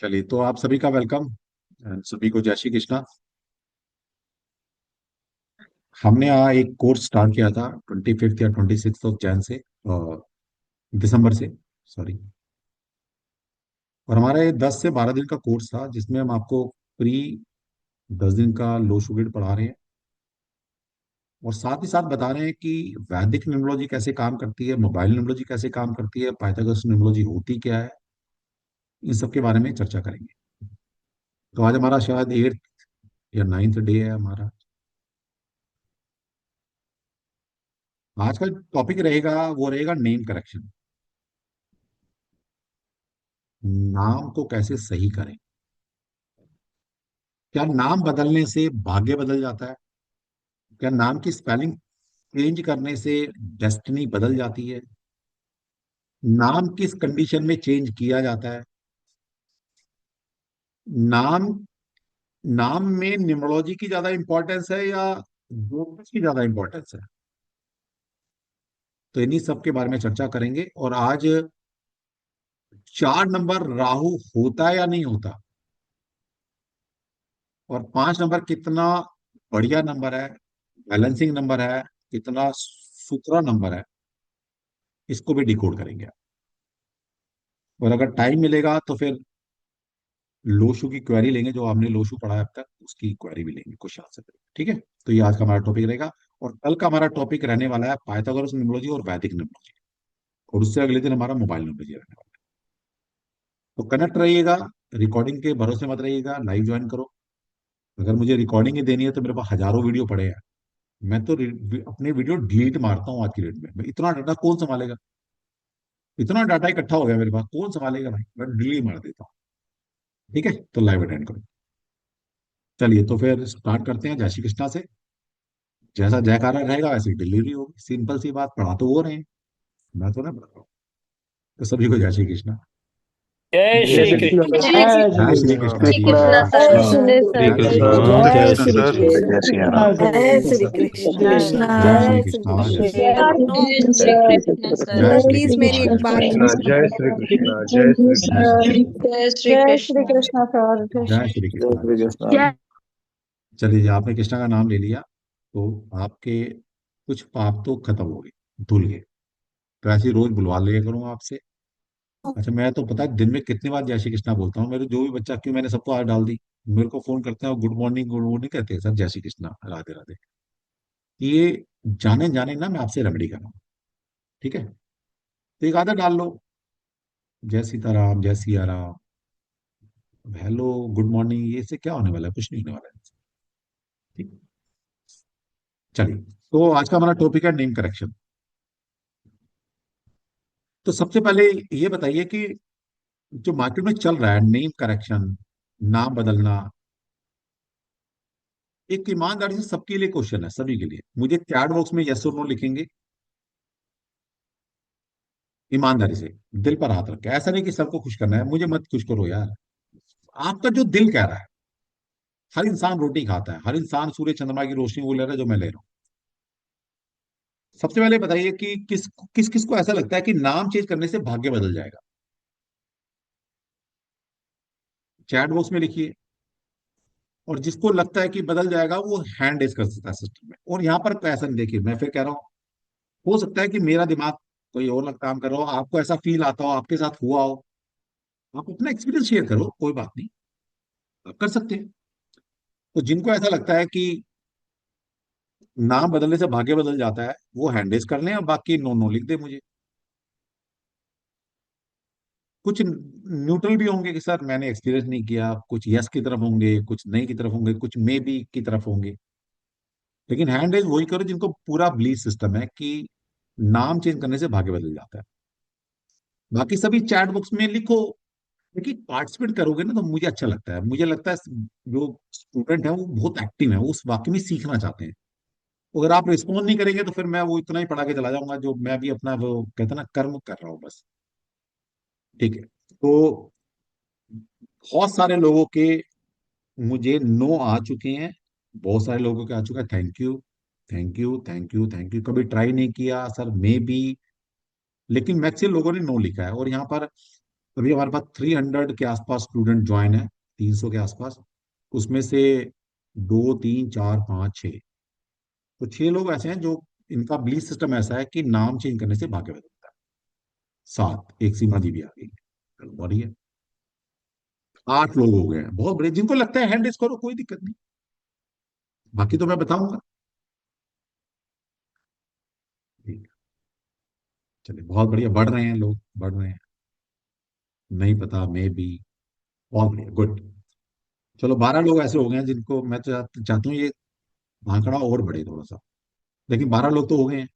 चलिए, तो आप सभी का वेलकम। सभी को जय श्री कृष्णा। हमने यहाँ एक कोर्स स्टार्ट किया था 25 या 26 से, दिसंबर से, सॉरी। और हमारा ये 10 से 12 दिन का कोर्स था, जिसमें हम आपको फ्री 10 दिन का लो शुगर पढ़ा रहे हैं। और साथ ही साथ बता रहे हैं कि वैदिक न्यूमरोलॉजी कैसे काम करती है, मोबाइल न्यूमरोलॉजी कैसे काम करती है, पाइथागोरस न्यूमरोलॉजी होती क्या है। इन सब के बारे में चर्चा करेंगे। तो आज हमारा शायद 8th या 9th डे है हमारा। आज का टॉपिक रहेगा, वो रहेगा नेम करेक्शन। नाम को कैसे सही करें। क्या नाम बदलने से भाग्य बदल जाता है? क्या नाम की स्पेलिंग चेंज करने से डेस्टिनी बदल जाती है? नाम किस कंडीशन में चेंज किया जाता है? नाम नाम में न्यूमरोलॉजी की ज्यादा इंपॉर्टेंस है या ज्योतिष की ज्यादा इंपॉर्टेंस है? तो इन्हीं सब के बारे में चर्चा करेंगे। और आज 4 नंबर राहु होता है या नहीं होता, और 5 नंबर कितना बढ़िया नंबर है, बैलेंसिंग नंबर है, कितना सुथरा नंबर है, इसको भी डिकोड करेंगे। और अगर टाइम मिलेगा तो फिर लोशु की क्वेरी लेंगे, जो हमने लोशु पढ़ा है अब तक, उसकी क्वेरी भी लेंगे क्वेश्चन आंसर करेंगे। ठीक है। तो ये आज का हमारा टॉपिक रहेगा। और कल का हमारा टॉपिक रहने वाला है पाइथागोरस न्यूमरोलॉजी और वैदिक न्यूमरोलॉजी। और उससे अगले दिन हमारा मोबाइल न्यूमरोलॉजी रहने वाला है। तो कनेक्ट रहिएगा। रिकॉर्डिंग के भरोसे मत रहिएगा, लाइव ज्वाइन करो। अगर मुझे रिकॉर्डिंग ही देनी है तो मेरे पास हजारों वीडियो पड़े हैं। मैं तो अपने वीडियो डिलीट मारता हूँ आज की डेट में। इतना डाटा कौन संभालेगा? इतना डाटा इकट्ठा हो गया मेरे पास, कौन संभालेगा भाई? मैं डिलीट मार देता हूँ। ठीक है, तो लाइव अटेंड करो। चलिए, तो फिर स्टार्ट करते हैं जय श्री कृष्णा से। जैसा जयकारा रहेगा वैसे डिलीवरी होगी। सिंपल सी बात, पढ़ा तो वो रहे हैं, मैं तो ना पढ़ा रहा हूँ। तो सभी को जय श्री कृष्णा। जय जय श्री श्री कृष्ण। कृष्ण। जय जय श्री श्री कृष्णा कृष्ण। जी। कृष्णा जय सर। श्री श्री जय श्री कृष्ण। कृष्णा। जय जय श्री श्री कृष्ण। कृष्ण। जय सिया राम। जय श्री जय कृष्णा। जय श्री जय श्री कृष्णा। जय कृष्ण। श्री जय श्री कृष्ण सर। जय श्री प्लीज कृष्णा। मेरी एक जय बात कृष्णा जय श्री कृष्णा। जय श्री जय कृष्ण। श्री जय श्री जय श्री कृष्ण। कृष्ण सर। जय श्री जय कृष्णा। श्री कृष्ण। चलिए जी, आपने कृष्णा का नाम ले लिया तो आपके कुछ पाप तो खत्म हो गए, धुल गए। तो ऐसे ही रोज बुलवा लिया करूंगा आपसे। अच्छा, मैं तो पता है दिन में कितनी बार जय श्री कृष्णा बोलता हूँ। मेरे जो भी बच्चा, क्यों मैंने सबको आज डाल दी, मेरे को फोन करते हैं और गुड मॉर्निंग कहते हैं, सर जय श्री कृष्णा, राधे राधे। ये जाने जाने ना मैं आपसे रेमेडी कर रहा हूँ। ठीक है, तो एक आदत डाल लो, जय सीताराम, जय Siya Ram, hello, good morning. ये से क्या होने वाला है? कुछ नहीं होने वाला है। ठीक। चलिए, तो आज का हमारा टॉपिक है नेम करेक्शन। तो सबसे पहले ये बताइए कि जो मार्केट में चल रहा है नेम करेक्शन, नाम बदलना, एक ईमानदारी से सबके लिए क्वेश्चन है, सभी के लिए। मुझे चैट बॉक्स में यस और नो लिखेंगे, ईमानदारी से, दिल पर हाथ रख के। ऐसा नहीं कि सबको खुश करना है, मुझे मत खुश करो यार। आपका जो दिल कह रहा है। हर इंसान रोटी खाता है, हर इंसान सूर्य चंद्रमा की रोशनी वो ले रहा है जो मैं ले रहा हूँ। सबसे पहले बताइए कि किस किस किस को ऐसा लगता है कि नाम चेंज करने से भाग्य बदल जाएगा? चैट बॉक्स में लिखिए। और जिसको लगता है कि बदल जाएगा वो हैंड रेज कर सकता है सिस्टम में। और यहाँ पर ऐसा नहीं, देखिए मैं फिर कह रहा हूँ, हो सकता है कि मेरा दिमाग कोई और काम कर रहा हो, आपको ऐसा फील आता हो, आपके साथ हुआ हो। आप अपना एक्सपीरियंस शेयर करो, कोई बात नहीं, आप कर सकते हैं। तो जिनको ऐसा लगता है कि नाम बदलने से भाग्य बदल जाता है, वो हैंड रेज कर लें, और बाकी नो नो लिख दे मुझे। कुछ न्यूट्रल भी होंगे कि सर मैंने एक्सपीरियंस नहीं किया, कुछ यस की तरफ होंगे, कुछ नहीं की तरफ होंगे, कुछ मे बी की तरफ होंगे। लेकिन हैंड रेज वही करो जिनको पूरा बिलीफ सिस्टम है कि नाम चेंज करने से भाग्य बदल जाता है। बाकी सभी चैट बॉक्स में लिखो। देखिए, पार्टिसिपेट करोगे ना तो मुझे अच्छा लगता है। मुझे लगता है जो स्टूडेंट है वो बहुत एक्टिव है, वो उस वाकई में सीखना चाहते हैं। अगर आप रिस्पॉन्ड नहीं करेंगे तो फिर मैं वो इतना ही पढ़ा के चला जाऊंगा, जो मैं भी अपना वो कहते हैं ना कर्म कर रहा हूँ बस। ठीक है। तो बहुत सारे लोगों के मुझे नो आ चुके हैं। बहुत सारे लोगों के आ चुका है thank you, thank you, thank you, thank you. कभी ट्राई नहीं किया सर, मे बी। लेकिन मैक्सिमम लोगों ने नो लिखा है। और यहाँ पर अभी हमारे पास 300 के आसपास स्टूडेंट ज्वाइन है, 300 के आसपास। उसमें से 2 3 4 5 6, तो 6 लोग ऐसे हैं जो, इनका बिलीफ सिस्टम ऐसा है कि नाम चेंज करने से भाग्य बदलता है। 7, एक सीमा जी भी आ गई है, चलो बढ़िया। 8 लोग हो गए हैं, बहुत बड़े। जिनको लगता है हैंड रेस करो, कोई दिक्कत नहीं, बाकी तो मैं बताऊंगा। ठीक है, चलिए बहुत बढ़िया, बढ़ रहे हैं लोग, बढ़ रहे हैं। नहीं पता, मे बी। बहुत बढ़िया, गुड। चलो 12 लोग ऐसे हो गए हैं जिनको मैं चाहता हूँ ये आंकड़ा और बढ़े थोड़ा सा। लेकिन 12 लोग तो हो गए हैं।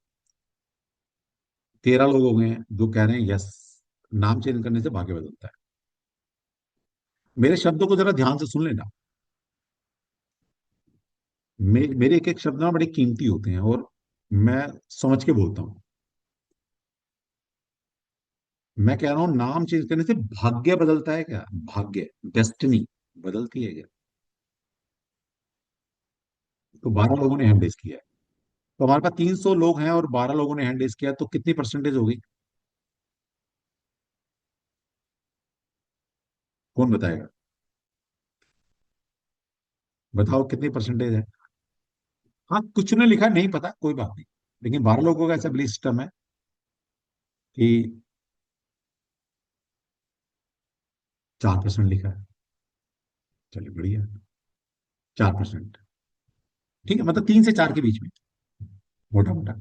13 लोग हो गए हैं जो कह रहे हैं यस, नाम चेंज करने से भाग्य बदलता है। मेरे शब्दों को जरा ध्यान से सुन लेना। मेरे एक एक शब्द ना बड़े कीमती होते हैं, और मैं समझ के बोलता हूँ। मैं कह रहा हूँ नाम चेंज करने से भाग्य बदलता है क्या? भाग्य, डेस्टिनी बदलती है क्या? तो 12 लोगों ने हैंड रेस किया है। तो हमारे पास 300 लोग हैं और 12 लोगों ने हैंड रेस किया, तो कितनी परसेंटेज होगी? कौन बताएगा? बताओ कितनी परसेंटेज है? हाँ, कुछ ने लिखा है, नहीं पता, कोई बात नहीं। लेकिन 12 लोगों का ऐसा बिलीफ सिस्टम है कि 4% लिखा है। चलिए बढ़िया, 4%। ठीक है, मतलब 3 से 4 के बीच में, मोटा मोटा।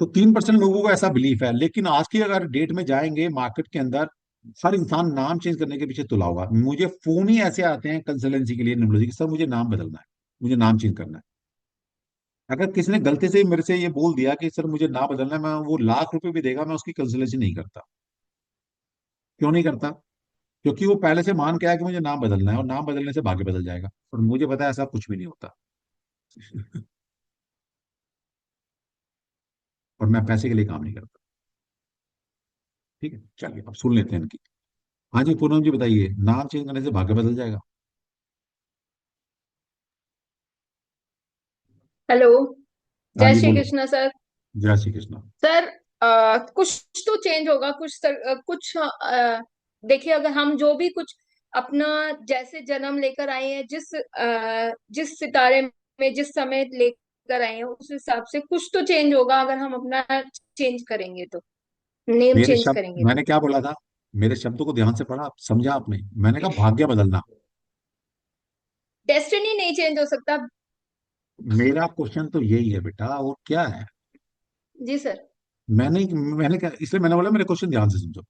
तो 3% लोगों को ऐसा बिलीफ है। लेकिन आज की अगर डेट में जाएंगे मार्केट के अंदर, हर इंसान नाम चेंज करने के पीछे तुला हुआ। मुझे फोन ही ऐसे आते हैं कंसल्टेंसी के लिए, न्यूमरोलॉजी के, सर मुझे नाम बदलना है, मुझे नाम चेंज करना है। अगर किसी ने गलती से मेरे से ये बोल दिया कि सर मुझे नाम बदलना है, मैं वो लाख रुपए भी देगा, मैं उसकी कंसल्टेशन नहीं करता। क्यों नहीं करता? क्योंकि वो पहले से मान के आया कि मुझे नाम बदलना है, और नाम बदलने से भाग्य बदल जाएगा। और मुझे पता है ऐसा कुछ भी नहीं होता। और मैं पैसे के लिए काम नहीं करता। ठीक है, चलिए अब सुन लेते हैं इनकी। हाँ जी, पूनम जी बताइए, नाम चेंज करने से भाग्य बदल जाएगा? हेलो। हाँ जय जी श्री बोलो। कृष्ण सर। जय श्री कृष्ण। सर, कुछ तो चेंज होगा, कुछ देखिए, अगर हम जो भी कुछ अपना जैसे जन्म लेकर आए हैं, जिस सितारे में जिस समय लेकर आए हैं, उस हिसाब से कुछ तो चेंज होगा अगर हम अपना चेंज करेंगे तो, नेम मेरे चेंज शब्द, करेंगे तो। मैंने क्या बोला था? मेरे शब्दों को ध्यान से पढ़ा, समझा आपने? मैंने कहा भाग्य बदलना। डेस्टिनी नहीं चेंज हो सकता। मेरा क्वेश्चन तो यही है बेटा, और क्या है? जी सर। मैंने मैंने क्या, इसलिए मैंने बोला मेरे क्वेश्चन ध्यान से समझो।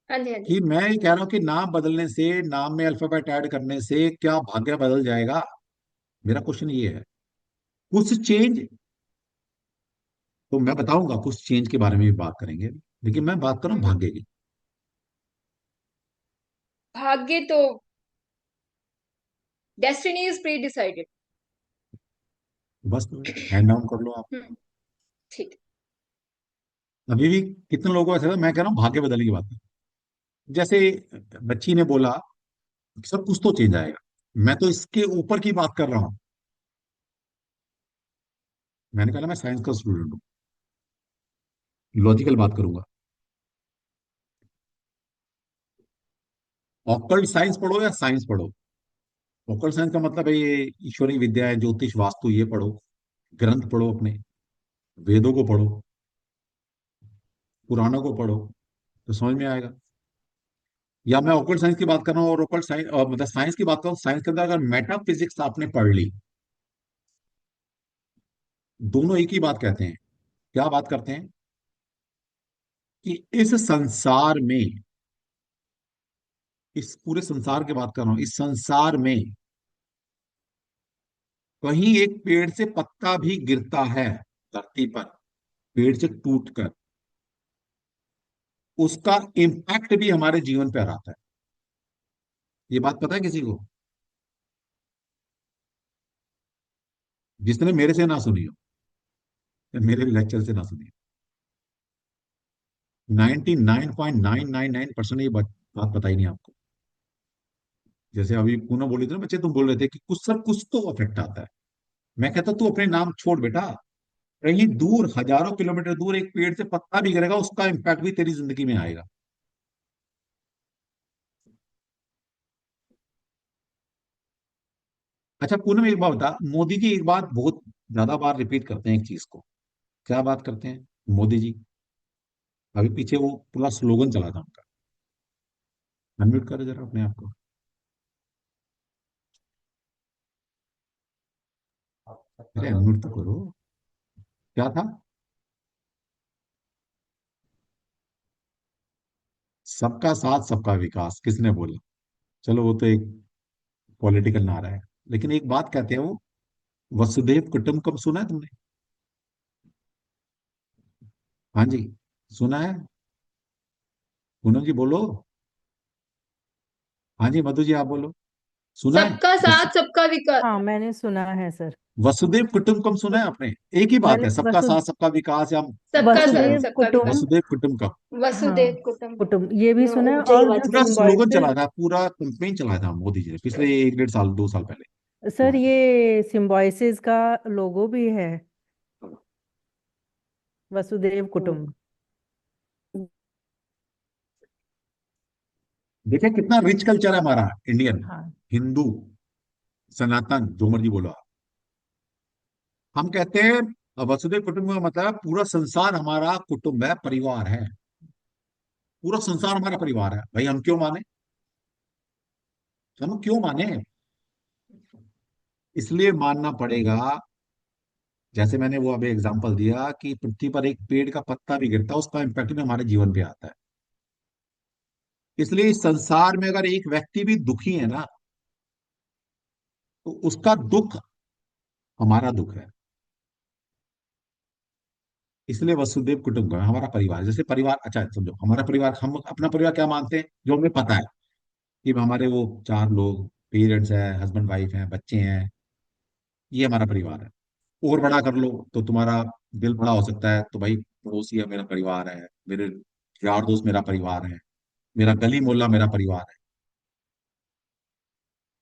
हाँ जी, हाँ जी। कि मैं ये कह रहा हूँ कि नाम बदलने से, नाम में अल्फाबेट ऐड करने से क्या भाग्य बदल जाएगा? मेरा क्वेश्चन ये है। कुछ चेंज, तो मैं बताऊंगा, कुछ चेंज के बारे में भी बात करेंगे। लेकिन मैं बात कर रहा हूँ हम्म। भाग्य की। भाग्य तो, डेस्टिनी इज प्री डिसाइडेड। बस हैंड डाउन कर लो आप। हम्म। ठीक। अभी भी कितने लोगों को ऐसा था, मैं कह रहा हूँ भाग्य बदलने की बात है। जैसे बच्ची ने बोला कि सर कुछ तो चेंज आएगा, मैं तो इसके ऊपर की बात कर रहा हूँ। मैंने कहा मैं साइंस का स्टूडेंट हूँ, लॉजिकल बात करूंगा। ऑकल्ट साइंस पढ़ो या साइंस पढ़ो, ऑकल्ट साइंस का मतलब है ये ईश्वरीय विद्या है, ज्योतिष वास्तु, ये पढ़ो। ग्रंथ पढ़ो अपने, वेदों को पढ़ो, पुराणों को पढ़ो, तो समझ में आएगा। या मैं ऑकल्ट साइंस की बात कर रहा हूँ और ऑकल्ट साइंस, मतलब साइंस की बात कर रहा हूँ, साइंस के अंदर अगर मेटाफिजिक्स आपने पढ़ ली, दोनों एक ही बात कहते हैं। क्या बात करते हैं? कि इस संसार में, इस पूरे संसार की बात कर रहा हूं, इस संसार में कहीं एक पेड़ से पत्ता भी गिरता है धरती पर, पेड़ से टूटकर, उसका इम्पैक्ट भी हमारे जीवन पर आता है। ये बात पता है किसी को? जिसने मेरे से ना सुनी हो, या मेरे लेक्चर से ना सुनी हो, 99.999% ये बात पता ही नहीं आपको। जैसे अभी पूनम बोली थी ना, बच्चे तुम बोल रहे थे कि कुछ सर कुछ तो अफेक्ट आता है। मैं कहता तू अपने नाम छोड़ बेटा, कहीं दूर, हजारों किलोमीटर दूर एक पेड़ से पत्ता भी गिरेगा, उसका इम्पैक्ट भी तेरी जिंदगी में आएगा। अच्छा पूनम, एक बात बता, मोदी जी एक बात बहुत ज्यादा बार रिपीट करते हैं एक चीज को। क्या बात करते हैं मोदी जी? अभी पीछे वो पूरा स्लोगन चला था उनका। अनम्यूट करो जरा अपने आप को। अरे अनम्यूट तो करो। क्या था? सबका साथ सबका विकास किसने बोला? चलो वो तो एक पॉलिटिकल नारा है, लेकिन एक बात कहते हैं वो, वसुधैव कुटुंबकम सुना है तुमने? हाँ जी, सुना है? पूनम जी बोलो। हाँ जी मधु जी आप बोलो। सुना है? सबका साथ सबका विकास। हाँ मैंने सुना है सर। वसुधैव कुटुंबकम सुना है आपने? एक ही बात मैंने है, सबका साथ सबका विकास, या सबका साथ वसुदेव सबका विकास। कुटुंब। वसुधैव कुटुंबकम। हाँ वसुदेव कुटुंब। कुटुंब ये भी सुना है, जय और जो पूरा स्लोगन सिम्बायोसिस। चला था, पूरा कैंपेन चलाया था मोदी जी ने पिछले एक डेढ़ साल, 2 साल पहले। सर ये सिम्बायोसिस का लोगो भी है, वसुदेव कुटुंब। देखिए कितना रिच कल्चर है हमारा इंडियन, हाँ हिंदू, सनातन, जो मर्जी बोलो आप। हम कहते हैं वसुधैव कुटुंब का मतलब पूरा संसार हमारा कुटुंब है, परिवार है। पूरा संसार हमारा परिवार है भाई। हम क्यों माने? हम क्यों माने? इसलिए मानना पड़ेगा। जैसे मैंने वो अभी एग्जांपल दिया कि पृथ्वी पर एक पेड़ का पत्ता भी गिरता है, उसका इम्पैक्ट भी हमारे जीवन पे आता है। इसलिए इस संसार में अगर एक व्यक्ति भी दुखी है ना, तो उसका दुख हमारा दुख है। इसलिए वसुदेव कुटुंबकम हमारा परिवार, जैसे परिवार, अच्छा समझो हमारा परिवार, हम अपना परिवार क्या मानते हैं, जो हमें पता है कि हमारे वो 4 लोग, पेरेंट्स हैं, हस्बैंड वाइफ हैं, बच्चे हैं, ये हमारा परिवार है। और बड़ा कर लो तो तुम्हारा दिल बड़ा हो सकता है, तो भाई पड़ोसी है मेरा परिवार है, मेरे यार दोस्त मेरा परिवार है, मेरा गली मोहल्ला मेरा परिवार है।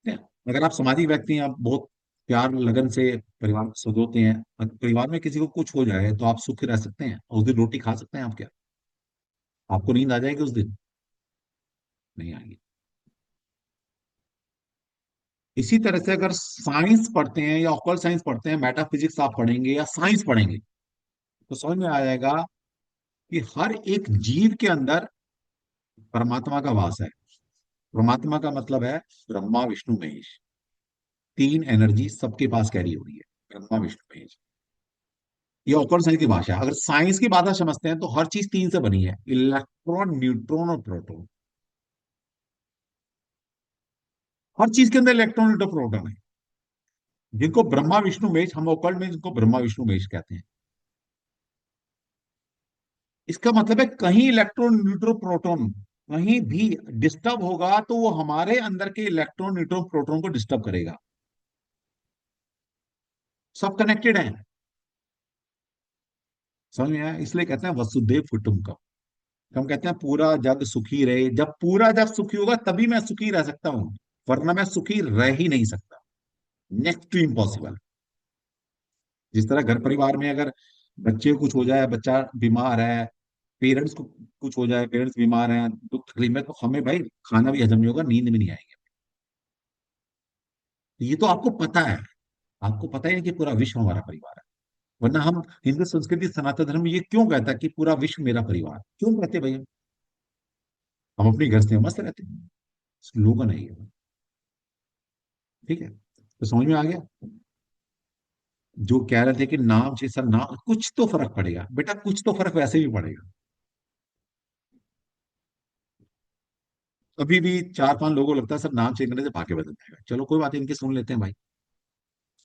ठीक है? अगर आप सामाजिक व्यक्ति हैं, आप बहुत प्यार लगन से परिवार को सजोते हैं, अगर परिवार में किसी को कुछ हो जाए तो आप सुखी रह सकते हैं, उस दिन रोटी खा सकते हैं आप क्या? आपको नींद आ जाएगी उस दिन? नहीं आएगी। इसी तरह से अगर साइंस पढ़ते हैं या ऑकल्ट साइंस पढ़ते हैं, मेटाफिजिक्स आप पढ़ेंगे या साइंस पढ़ेंगे, तो समझ में आ जाएगा कि हर एक जीव के अंदर परमात्मा का वास है। परमात्मा का मतलब है ब्रह्मा विष्णु महेश। 3 एनर्जी सबके पास कैरी हो रही है, ब्रह्मा विष्णु महेश। ये ऑकल्ट साइंस की भाषा है। अगर साइंस की भाषा समझते हैं तो हर चीज 3 से बनी है, इलेक्ट्रॉन, न्यूट्रॉन और प्रोटॉन। हर चीज के अंदर इलेक्ट्रॉन, न्यूट्रॉन, प्रोटॉन है, जिनको ब्रह्मा विष्णु महेश, हम ऑकल्ट में जिनको ब्रह्मा विष्णु महेश कहते हैं। इसका मतलब है कहीं इलेक्ट्रॉन, न्यूट्रॉन, प्रोटॉन कहीं भी डिस्टर्ब होगा तो वो हमारे अंदर के इलेक्ट्रॉन, न्यूट्रॉन, प्रोटॉन को डिस्टर्ब करेगा। सब कनेक्टेड है। समझ में आया? इसलिए कहते हैं वसुदेव कुटुंबकम। हम कहते हैं पूरा जग सुखी रहे, जब पूरा जग सुखी होगा तभी मैं सुखी रह सकता हूं, वरना मैं सुखी रह ही नहीं सकता। Next to impossible. जिस तरह घर परिवार में अगर बच्चे को कुछ हो जाए, बच्चा बीमार है, पेरेंट्स को कुछ हो जाए, पेरेंट्स बीमार हैं, दुख तकलीफ में, तो हमें भाई खाना भी हजम नहीं होगा, नींद भी नहीं आएगी। ये तो आपको पता है। आपको पता ही है कि पूरा विश्व हमारा परिवार है। वरना हम हिंदू संस्कृति, सनातन धर्म ये क्यों कहता है कि पूरा विश्व मेरा परिवार? क्यों कहते हैं भैया? हम अपनी गृहस्थी में मस्त रहते हैं। स्लोगन है ये। ठीक है, तो समझ में आ गया? जो कह रहे थे कि नाम से सर, नाम कुछ तो फर्क पड़ेगा बेटा, कुछ तो फर्क वैसे भी पड़ेगा। अभी भी 4-5 लोगों को लगता है सर नाम चेंज करने से भाग्य बदल जाएगा। चलो कोई बात नहीं, इनके सुन लेते हैं भाई।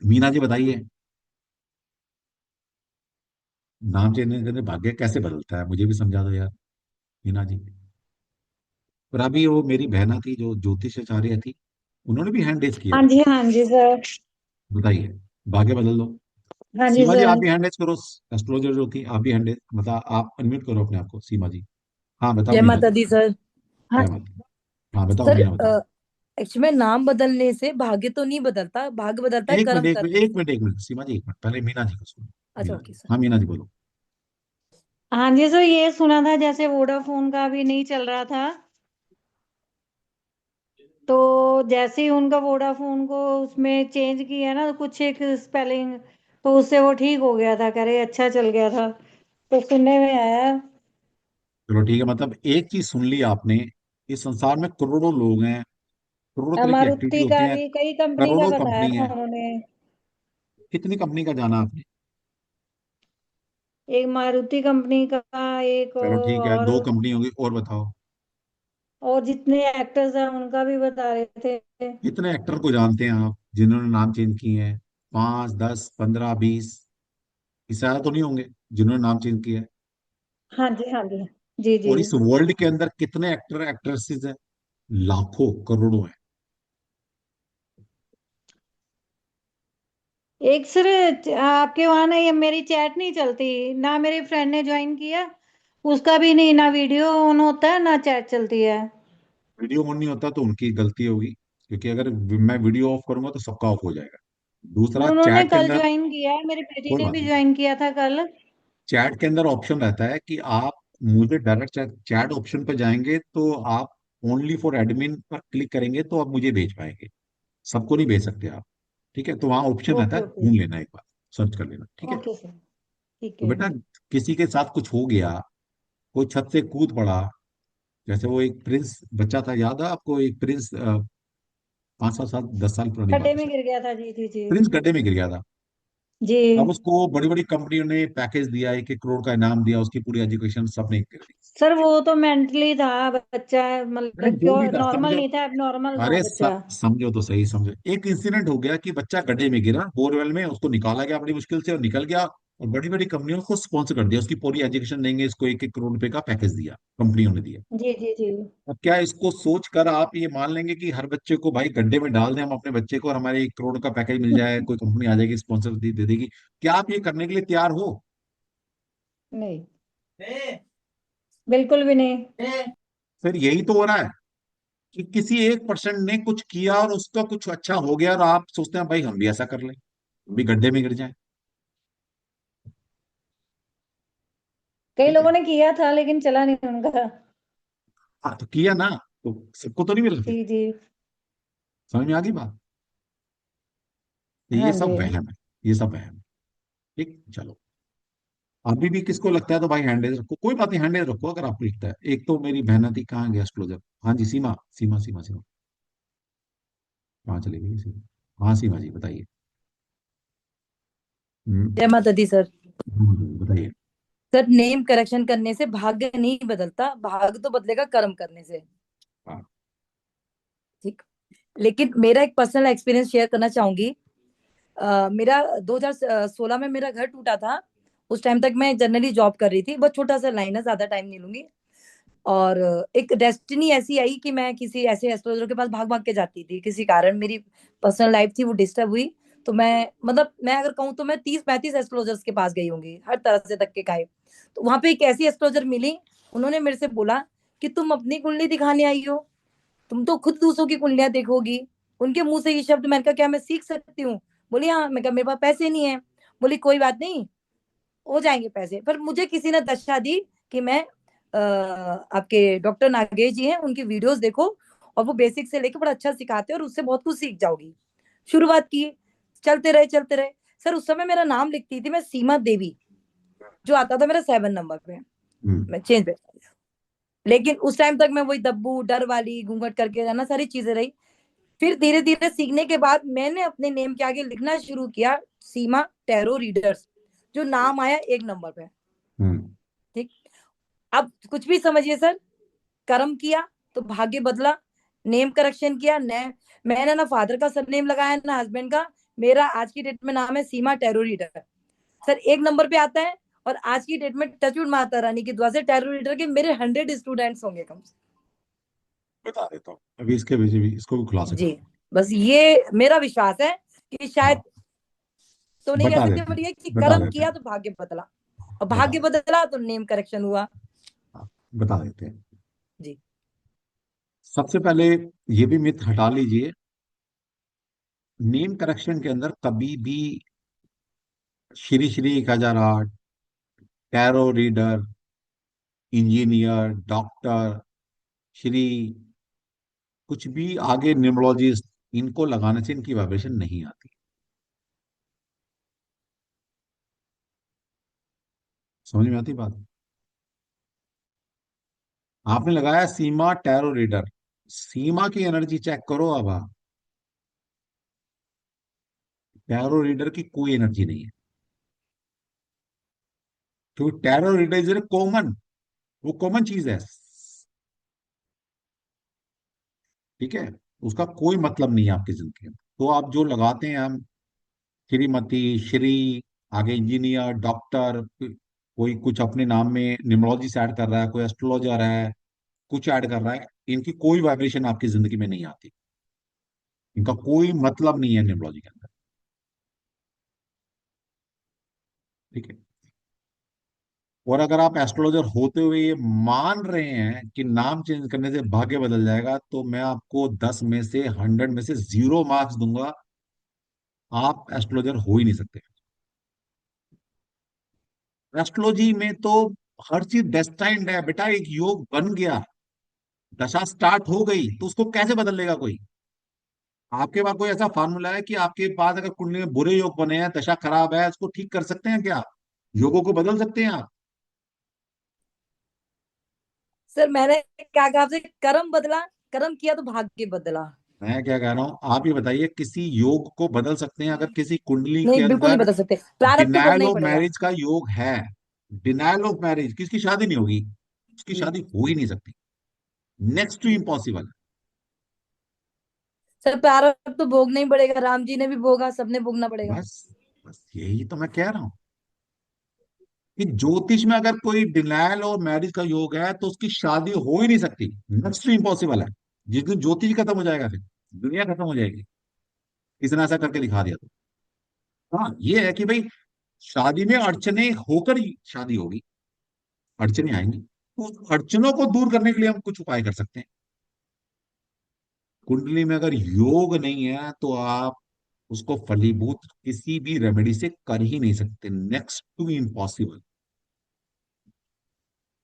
मीना जी बताइए, नाम चेंज करने से भाग्य कैसे बदलता है? मुझे भी समझा दो यार मीना जी। और अभी वो मेरी बहना थी जो ज्योतिषाचार्य थी, उन्होंने भी हैंड रेज किया। हाँ जी सर। बताइए, भाग्य बदल दो। हाँ जी सीमा जी आप सर। भी हैंड रेज करो। एस्ट्रोलॉजर जो थी, आप भी हैंड रेज, मतलब आप अनम्यूट करो अपने आप को, सीमा जी। हाँ बताओ जय मीना माता जी। दी सर। हाँ जय माता। हाँ बताओ सर, मीना बताओ। एक्चुअली में नाम बदलने से भाग्य तो नहीं बदलता, भाग्य बदलता है एक मिनट कर्म एक मिनट करने एक से। मिनट एक मिनट सीमा जी, एक मिनट पहले मीना जी को सुनो। अच्छा मीना ओके जी, सर। हाँ मीना जी बोलो। हाँ जी सर, ये सुना था जैसे वोडाफोन का भी नहीं चल रहा था, तो जैसे ही उनका वोडाफोन को उसमें चेंज किया ना कुछ एक स्पेलिंग, तो उससे वो ठीक हो गया था, कह रहे अच्छा चल गया था, तो सुनने में आया। चलो ठीक है, मतलब एक चीज सुन ली आपने, इस संसार में करोड़ों लोग हैं, करोड़ों तरह की एक्टिविटी मारुति होती का है, भी कई कंपनी का करोड़ों बताया कंपनी था है। उन्होंने। कितनी कंपनी का जाना आपने? एक मारुति कंपनी का, एक चलो ठीक है, और 2 कंपनी होगी, और बताओ। जितने एक्टर्स हैं उनका भी बता रहे थे। कितने एक्टर को जानते हैं आप जिन्होंने नाम चेंज किए हैं? 5, 10, 15, 20, इससे ज्यादा तो नहीं होंगे जिन्होंने नाम चेंज किया है। हाँ जी, हाँ जी, जी जी। और इस वर्ल्ड के अंदर कितने एक्टर एक्ट्रेसेस हैं? लाखों करोड़ों हैं। एक सर, आपके वहां ना ये मेरी चैट नहीं चलती ना, मेरी फ्रेंड ने ज्वाइन किया, उसका भी नहीं, ना वीडियो ऑन होता है ना चैट चलती है। वीडियो ऑन नहीं होता तो उनकी गलती होगी, क्योंकि अगर मैं वीडियो ऑफ करूंगा तो सबका ऑफ हो जाएगा। दूसरा, और उन्होंने चैट के कल अंदर ज्वाइन किया है, मेरी बेटी कोई ने बात भी नहीं, ज्वाइन किया था कल। चैट के अंदर ऑप्शन रहता है कि आप मुझे डायरेक्ट चैट चैट ऑप्शन पर जाएंगे तो आप ओनली फॉर एडमिन पर क्लिक करेंगे तो आप मुझे भेज पाएंगे, सबको नहीं भेज सकते आप। ठीक है, तो वहां ऑप्शन रहता ओके है, ओके। ढूंढ लेना, एक बार सर्च कर लेना, ठीक है। ओके सर, ठीक तो है। बेटा, किसी के साथ कुछ हो गया, कोई छत से कूद पड़ा, जैसे वो एक प्रिंस बच्चा था, याद है आपको? एक प्रिंस, 5 7 साल 10 साल पुरानी बात खड्डे है में शायद। गिर गया था, जी जी जी। प्रिंस गड्ढे में गिर गया था। जी। अब उसको बड़ी बड़ी कंपनियों ने पैकेज दिया, 1 1 करोड़ का इनाम दिया, उसकी पूरी एजुकेशन सबने कर दी। सर वो तो मेंटली था बच्चा, अरे मतलब जो क्यों भी था नॉर्मल समझो, नहीं था, एबनॉर्मल था अरे बच्चा। समझो तो सही, समझो। एक इंसिडेंट हो गया कि बच्चा गड्ढे में गिरा बोरवेल में, उसको निकाला गया बड़ी मुश्किल से, और निकल गया, और बड़ी बड़ी कंपनियों को स्पॉन्सर कर दिया, उसकी पूरी एजुकेशन देंगे, इसको 1 1 करोड़ रुपए का पैकेज दिया, कंपनियों ने दिया। जी जी जी। अब क्या इसको सोच कर आप ये मान लेंगे कि हर बच्चे को भाई गड्ढे में डाल दें हम अपने बच्चे को, और हमारे 1 करोड़ का पैकेज मिल जाए, कोई कंपनी आ जाएगी स्पॉन्सर दे देगी? क्या आप ये करने के लिए तैयार हो? नहीं, बिल्कुल भी नहीं। फिर यही तो हो रहा है कि किसी 1% ने कुछ किया और उसका कुछ अच्छा हो गया, और आप सोचते हैं भाई हम भी ऐसा कर लें, हम भी गड्ढे में गिर जाएं। कई ठीक है, लोगों ने किया था लेकिन चला नहीं उनका। हाँ तो किया ना, तो सबको तो नहीं मिला फिर। जी जी। समझ में आ गई बात? तो ये हाँ सब जी। वहम है, ये सब वहम है। ठीक, चलो। अभी भी किसको लगता है तो भाई हैंडल रखो, कोई बात नहीं, हैंडल रखो अगर आपको लगता है। एक तो मेरी बहना थी, कहाँ गया क्लोजर? हाँ जी, सीमा, सीमा, सीमा, सीमा, कहाँ चली गई सीमा? हाँ सीमा जी बताइए। जय माता दी सर। बताइए। सर नेम करेक्शन करने से भाग्य नहीं बदलता, भाग्य तो बदलेगा कर्म करने से। हाँ। ठीक। लेकिन मेरा एक पर्सनल एक्सपीरियंस शेयर करना चाहूंगी। मेरा 2016 में मेरा घर टूटा था। उस टाइम तक मैं जनरली जॉब कर रही थी, बहुत छोटा सा लाइन है, ज्यादा टाइम नहीं लूंगी। और एक डेस्टिनी ऐसी आई कि मैं किसी ऐसे एस्ट्रोलॉजर के पास भाग भाग के जाती थी, किसी कारण मेरी पर्सनल लाइफ थी वो डिस्टर्ब हुई। तो मैं, मतलब मैं अगर कहूँ तो मैं 30 35 एस्ट्रोलॉजर्स के पास गई होंगी, हर तरह से धक्के खाए। तो वहां पे एक ऐसी एस्ट्रोलॉजर मिली, उन्होंने मेरे से बोला कि तुम अपनी कुंडली दिखाने आई हो, तुम तो खुद दूसरों की कुंडलियां देखोगी। उनके मुंह से ये शब्द, मैंने कहा क्या मैं सीख सकती हूँ? बोली हाँ। मैं कहा मेरे पास पैसे नहीं है। बोली कोई बात नहीं, हो जाएंगे पैसे। पर मुझे किसी ने दशा दी कि मैं आपके डॉक्टर नागेश जी हैं, उनकी वीडियोस देखो, और वो बेसिक से लेके बड़ा अच्छा सिखाते हैं और उससे बहुत कुछ सीख जाओगी। शुरुआत की, चलते रहे चलते रहे। सर उस समय मेरा नाम लिखती थी मैं सीमा देवी, जो आता था मेरा 7 नंबर पे। हम्म। मैं चेंज पे, लेकिन उस टाइम तक मैं वही दब्बू डर वाली घूंघट करके रहना, सारी चीजें रही। फिर धीरे धीरे सीखने के बाद मैंने अपने नेम के आगे लिखना शुरू किया सीमा टैरो रीडर्स, जो नाम आया 1 नंबर पे। हम्म। ठीक। अब कुछ भी समझिए सर, कर्म किया तो भाग्य बदला, नेम करेक्शन किया, मैंने ना फादर का सरनेम लगाया ना हस्बैंड का। मेरा आज की डेट में नाम है सीमा टैरो रीडर। सर 1 नंबर पे आता है। और आज की डेट में टचवुड माता रानी की दुआ से टैरो रीडर के मेरे 100 स्टूडेंट्स होंगे कम से बता देता हूँ अभी, इसके वजह भी, इसको भी खुलासा जी। करूँ। बस ये मेरा विश्वास है कि शायद, हाँ, तो नहीं कह बता सकते, देते बट हैं, ये कि बता कर्म देते किया हैं, तो भाग्य बदला, और बता भाग्य देते बदला तो नेम करेक्शन हुआ। हैं, हाँ, बता देते हैं। जी। सबसे पहले ये भी मिथ हटा लीजिए, नेम करेक्शन के अंदर कभी भी Shri Shri 1008, tarot reader, engineer, doctor, Shri, कुछ भी आगे न्यूमरोलॉजिस्ट, इनको लगाने से इनकी वाइब्रेशन नहीं आती। समझ में आती बात? आपने लगाया सीमा टैरो रीडर, सीमा की एनर्जी चेक करो। अब आप, टैरो रीडर की कोई एनर्जी नहीं है, क्योंकि tarot reader is a common, वो कॉमन चीज है। ठीक है, उसका कोई मतलब नहीं है आपकी जिंदगी में। तो आप जो लगाते हैं, हम श्रीमती, श्री, आगे इंजीनियर, डॉक्टर, कोई कुछ अपने नाम में न्यूमरोलॉजी से ऐड कर रहा है, कोई एस्ट्रोलॉजर है, कुछ ऐड कर रहा है, इनकी कोई वाइब्रेशन आपकी जिंदगी में नहीं आती। इनका कोई मतलब नहीं है न्यूमरोलॉजी के अंदर। ठीक है। और अगर आप एस्ट्रोलॉजर होते हुए ये मान रहे हैं कि नाम चेंज करने से भाग्य बदल जाएगा, तो मैं आपको 10 में से 100 में से 0 मार्क्स दूंगा। आप एस्ट्रोलॉजर हो ही नहीं सकते। एस्ट्रोलॉजी में तो हर चीज डेस्टाइन्ड है बेटा। एक योग बन गया, दशा स्टार्ट हो गई, तो उसको कैसे बदल लेगा कोई? आपके पास कोई ऐसा फार्मूला है कि आपके पास अगर कुंडली में बुरे योग बने हैं, दशा खराब है, उसको ठीक कर सकते हैं क्या? योगों को बदल सकते हैं आप? सर मैंने क्या कहा आपसे, कर्म बदला, कर्म किया तो भाग्य बदला। मैं क्या कह रहा हूं, आप ये बताइए, किसी योग को बदल सकते हैं अगर किसी कुंडली के नहीं, बिल्कुल नहीं अंदर बदल सकते, प्रारब्ध तो भोगना डिनायल ही ऑफ पड़ेगा। मैरिज का योग है? डिनायल ऑफ मैरिज, किसकी शादी नहीं होगी? उसकी जी शादी हो ही नहीं सकती। नेक्स्ट टू जी। इम्पॉसिबल। सर प्रारब्ध तो भोगना ही पड़ेगा, राम जी ने भी भोगा, सबने भोगना पड़ेगा। बस, बस यही तो मैं कह रहा हूं कि ज्योतिष में अगर कोई डिनायल और मैरिज का योग है, तो उसकी शादी हो ही नहीं सकती। नेक्स्ट टू इम्पॉसिबल है। जिस दिन ज्योतिष खत्म हो जाएगा, फिर दुनिया खत्म हो जाएगी। किसने ऐसा करके दिखा दिया तो। हाँ, ये है कि भाई, शादी में अड़चने होकर ही शादी होगी, अड़चने आएंगी, तो उस अड़चनों को दूर करने के लिए हम कुछ उपाय कर सकते हैं। कुंडली में अगर योग नहीं है, तो आप उसको फलीभूत किसी भी रेमेडी से कर ही नहीं सकते। Next to impossible.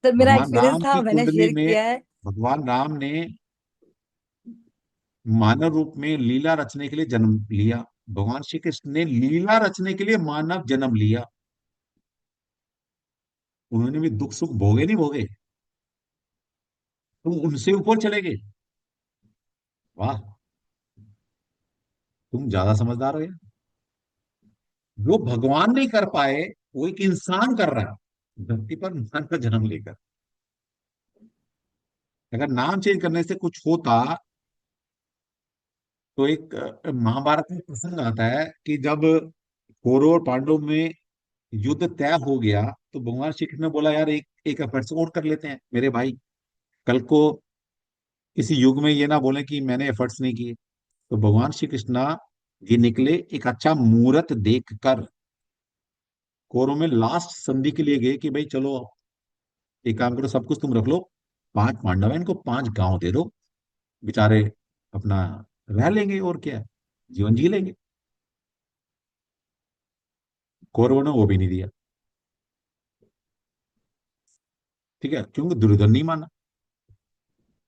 सर मेरा भगवान एक्सपीरियंस राम था, की मैंने कुंडली शेयर में, किया है। भगवान राम ने मानव रूप में लीला रचने के लिए जन्म लिया। भगवान श्री कृष्ण ने लीला रचने के लिए मानव जन्म लिया। उन्होंने भी दुख सुख भोगे नहीं भोगे? तुम उनसे ऊपर चले गए। वाह, तुम ज्यादा समझदार हो यार। जो भगवान नहीं कर पाए, वो एक इंसान कर रहा है धरती पर इंसान का जन्म लेकर। अगर नाम चेंज करने से कुछ होता, तो एक महाभारत में प्रसंग आता है कि जब कौरव और पांडव में युद्ध तय हो गया, तो भगवान श्री कृष्ण ने बोला, यार एक एक एफर्ट्स और कर लेते हैं मेरे भाई, कल को किसी युग में ये ना बोले कि मैंने एफर्ट्स नहीं किए। तो भगवान श्री कृष्ण ये निकले, एक अच्छा मुहूर्त देख कर कौरव में लास्ट संधि के लिए गए कि भाई चलो, एक काम करो, सब कुछ तुम रख लो, 5 पांडव हैं, इनको 5 गांव दे दो, बेचारे अपना रह लेंगे, और क्या है, जीवन जी लेंगे। कौरवों ने वो भी नहीं दिया। ठीक है, क्योंकि दुर्योधन नहीं माना।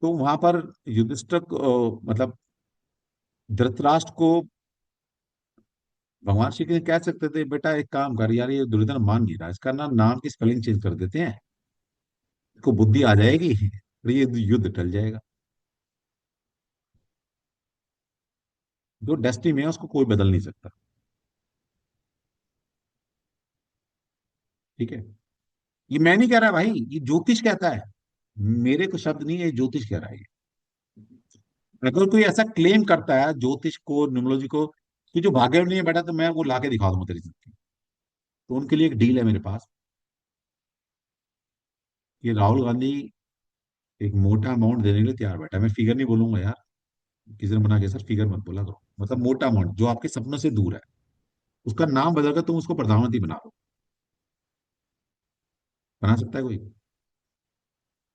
तो वहां पर युधिष्ठिर मतलब धृतराष्ट्र को भगवान श्री कृष्ण कह सकते थे, बेटा एक काम कर यार, ये दुर्योधन मान नहीं रहा, इसका नाम की स्पेलिंग चेंज कर देते हैं, इसको बुद्धि आ जाएगी, फिर ये युद्ध टल जाएगा। जो डेस्टिनी में है, उसको कोई बदल नहीं सकता। ठीक है, ये मैं नहीं कह रहा भाई, ये ज्योतिष कहता है। मेरे को शब्द नहीं है, ये ज्योतिष कह रहा है। अगर कोई ऐसा क्लेम करता है ज्योतिष को, न्यूमरोलॉजी को, कि जो भाग्य में नहीं है बेटा, तो मैं वो लाके दिखा दूंगा तेरी जिंदगी। तो उनके लिए एक डील है मेरे पास, कि राहुल गांधी एक मोटा अमाउंट देने के लिए तैयार बैठा है। मैं फिगर नहीं बोलूंगा यार, किसी ने मना किया, सर फिगर मत बोला करो, मतलब मोटा अमाउंट जो आपके सपनों से दूर है, उसका नाम बदलकर तुम उसको प्रधानमंत्री बना दो। बना सकता है कोई?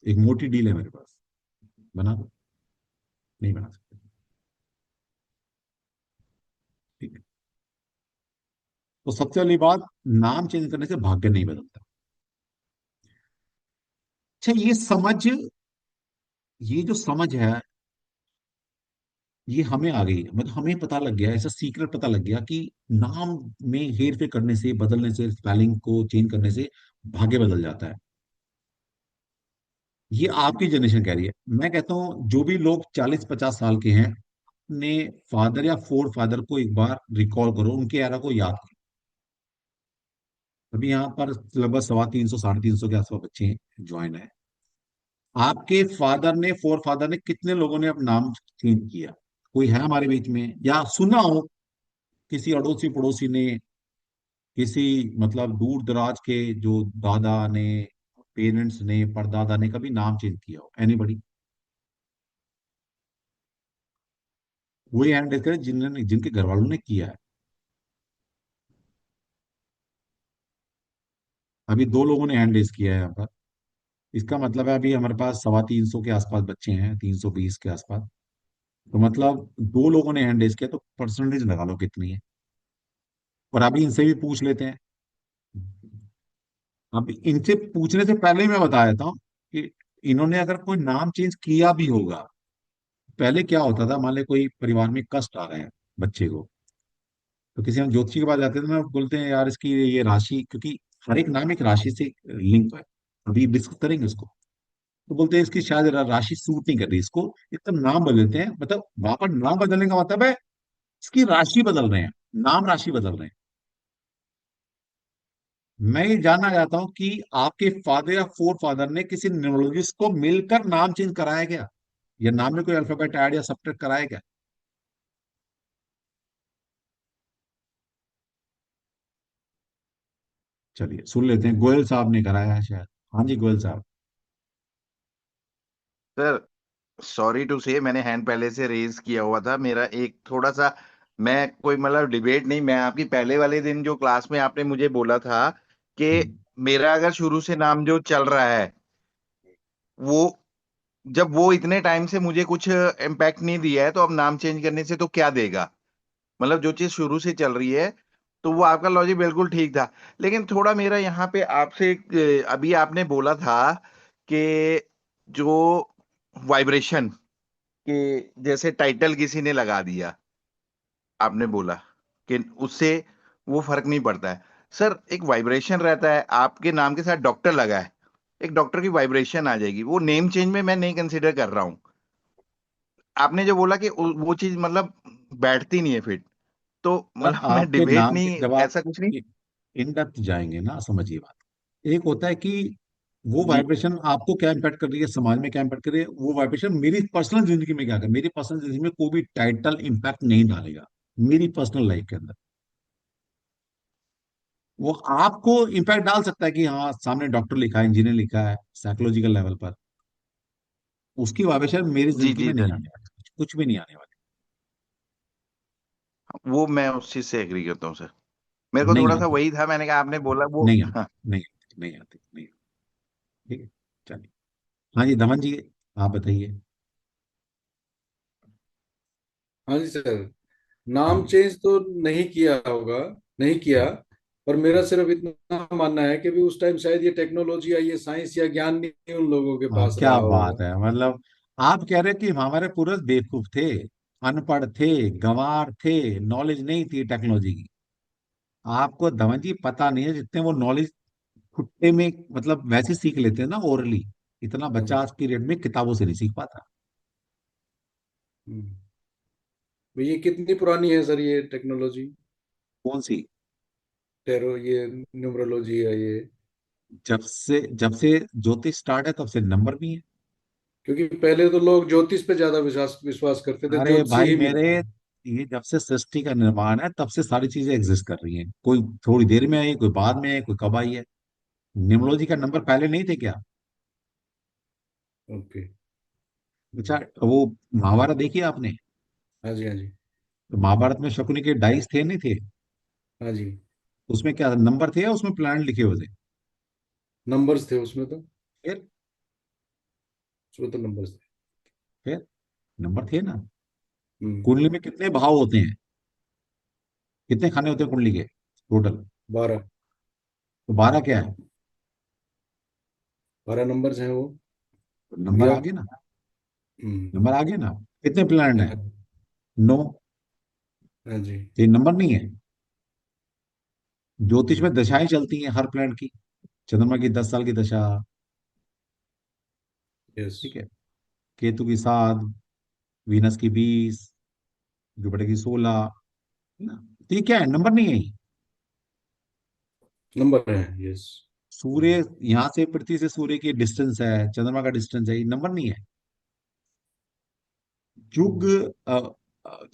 एक मोटी डील है मेरे पास, बना दो। नहीं बना सकते। ठीक है। तो सबसे पहली बात, नाम चेंज करने से भाग्य नहीं बदलता। अच्छा, ये जो समझ है, ये हमें आ गई है। मतलब हमें पता लग गया, ऐसा सीक्रेट पता लग गया कि नाम में हेर फेर करने से, बदलने से, स्पेलिंग को चेंज करने से भाग्य बदल जाता है। ये आपकी जनरेशन कह रही है। मैं कहता हूँ जो भी लोग 40-50 साल के हैं, अपने फादर या फोर फादर को एक बार रिकॉल करो, उनके एरा को याद करो। अभी यहाँ पर लगभग 350 350 के आसपास बच्चे ज्वाइन है। आपके फादर ने, फोर फादर ने, कितने लोगों ने अपना नाम चेंज किया? कोई है हमारे बीच में? या सुना हो किसी अड़ोसी पड़ोसी ने, किसी मतलब दूर दराज के जो दादा ने, पेरेंट्स ने, परदादा ने कभी नाम चेंज किया हो? एनीबडी? वही हैंड रेज करें जिन्होंने, जिनके घर वालों ने किया है। अभी 2 लोगों ने हैंड रेज किया है यहाँ पर। इसका मतलब है अभी हमारे पास 325 के आसपास बच्चे हैं, 320 के आसपास। तो मतलब 2 लोगों ने हैंड रेज किया, तो परसेंटेज लगा लो कितनी है। और अभी इनसे भी पूछ लेते हैं। अब इनसे पूछने से पहले ही मैं बता देता हूँ कि इन्होंने अगर कोई नाम चेंज किया भी होगा, पहले क्या होता था, मान ले कोई परिवार में कष्ट आ रहे हैं बच्चे को, तो किसी हम ज्योतिषी के पास जाते थे ना, बोलते हैं यार इसकी ये राशि, क्योंकि हर एक नाम एक राशि से लिंक है, अभी डिस्कस करेंगे उसको। तो बोलते हैं इसकी शायद राशि सूट नहीं कर रही इसको, एकदम नाम बदल देते हैं। मतलब वहां पर नाम बदलने का मतलब है इसकी राशि बदल रहे हैं, नाम राशि बदल रहे हैं। मैं ये जानना चाहता हूं कि आपके फादर या फोर फादर ने किसी न्यूमरोलॉजिस्ट को मिलकर नाम चेंज कराया क्या, या नाम में कोई अल्फाबेट ऐड या सब्ट्रैक्ट कराया क्या? चलिए सुन लेते हैं, गोयल साहब ने कराया है शायद। हाँ जी, गोयल साहब। सर, सॉरी टू से मैंने हैंड पहले से रेज किया हुआ था। मेरा एक थोड़ा सा, मैं कोई मतलब डिबेट नहीं, मैं आपकी पहले वाले दिन जो क्लास में आपने मुझे बोला था कि हम्म। मेरा अगर शुरू से नाम जो चल रहा है, वो जब वो इतने टाइम से मुझे कुछ इम्पैक्ट नहीं दिया है, तो अब नाम चेंज करने से तो क्या देगा? मतलब जो चीज शुरू से चल रही है, तो वो आपका लॉजिक बिल्कुल ठीक था। लेकिन थोड़ा मेरा यहाँ पे आपसे अभी आपने बोला था कि जो वाइब्रेशन के जैसे टाइटल किसी ने लगा दिया, आपने बोला कि उससे वो फर्क नहीं पड़ता है। सर, एक वाइब्रेशन रहता है, आपके नाम के साथ डॉक्टर लगा है, एक डॉक्टर की वाइब्रेशन आ जाएगी, वो नेम चेंज में मैं नहीं कंसिडर कर रहा हूँ। आपने जो बोला कि वो चीज मतलब बैठती नहीं है फिट, तो सर मतलब मैं आपके डिबेट नाम के नहीं, जब आप ऐसा कुछ नहीं। इन डेप्थ जाएंगे ना, समझिए बात। एक होता है कि वो जी। वाइब्रेशन आपको क्या इम्पैक्ट कर रही है, समाज में क्या इम्पैक्ट कर रही है, वो वाइब्रेशन मेरी पर्सनल जिंदगी में क्या कर, मेरी पर्सनल जिंदगी में कोई भी टाइटल इम्पैक्ट नहीं डालेगा मेरी पर्सनल लाइफ के अंदर। वो आपको इम्पैक्ट डाल सकता है कि हाँ सामने डॉक्टर लिखा है, इंजीनियर लिखा है, साइकोलॉजिकल लेवल पर। उसकी वाइब्रेशन मेरी जी जिंदगी जी में नहीं सर, आने वाली, कुछ भी नहीं आने वो मैं उस चीज से एग्री करता हूँ सर। मेरे वाली, को नहीं थोड़ा सा आती, वही था, मैंने कहा आपने बोला वो। नहीं आती, हाँ। नहीं आती, नहीं आती, नहीं आती। ठीक है, चलिए। हाँ जी, दमन जी, आप बताइए। हाँ जी सर। हाँ नाम जी। चेंज तो नहीं किया होगा, नहीं किया। पर मेरा सिर्फ इतना मानना है कि भी उस टाइम शायद ये टेक्नोलॉजी या ये साइंस या ज्ञान नहीं उन लोगों के हाँ, पास क्या रहा होगा। बात है, मतलब आप कह रहे हैं कि हमारे पूर्वज बेवकूफ थे, अनपढ़ थे, गंवार थे, नॉलेज नहीं थी टेक्नोलॉजी की। आपको दमन जी पता नहीं है, जितने वो नॉलेज खुट्टे में, मतलब वैसे सीख लेते हैं ना ओरली, इतना हाँ बच्चा जी। आज की डेट में किताबों से नहीं सीख पाता। हम्म। भाई ये कितनी पुरानी है सर ये टेक्नोलॉजी? कौन सी? टेरो ये न्यूमरोलॉजी है ये? जब से ज्योतिष स्टार्ट है तब से नंबर भी है। क्योंकि पहले तो लोग ज्योतिष पे ज्यादा विश्वास विश्वास करते थे, अरे ज्योतिषी भाई ही मेरे, मिलते। ये जब से सृष्टि का निर्माण है तब से सारी चीजें एग्जिस्ट कर रही हैं। कोई थोड़ी देर में आई, कोई बाद में आई, कोई कब आई है। न्यूमरोलॉजी का नंबर पहले नहीं थे क्या? ओके। अच्छा, वो महाभारत देखिए आपने? हाँ जी, हाँ जी। तो महाभारत में शकुनी के डाइस थे नहीं थे? हाँ जी। उसमें क्या नंबर थे या उसमें प्लान लिखे हुए थे? नंबर्स थे उसमें तो। फिर उसमें तो नंबर्स थे। फिर नंबर थे ना। हम्म। कुंडली में कितने भाव होते हैं, कितने खाने होते हैं कुंडली के? टोटल? 12। तो 12 क्या है? 12 नंबर हैं वो नंबर भैया। आ गए ना? हम्म। नंबर आ गए ना? कितने प्लैनेट हैं? हाँ। 9। हाँ जी। तो ये नंबर नहीं है। ज्योतिष में दशाएं चलती हैं हर प्लैनेट की। चंद्रमा की 10 साल की दशा, यस। ठीक है, केतु की 7, वीनस की 20, जुपिटर की 16 ना। तो ये क्या है? नंबर नहीं है ये। नंबर है, यस। सूर्य, यहाँ से पृथ्वी से सूर्य की डिस्टेंस है, चंद्रमा का डिस्टेंस है, ये नंबर नहीं है। युग, अ,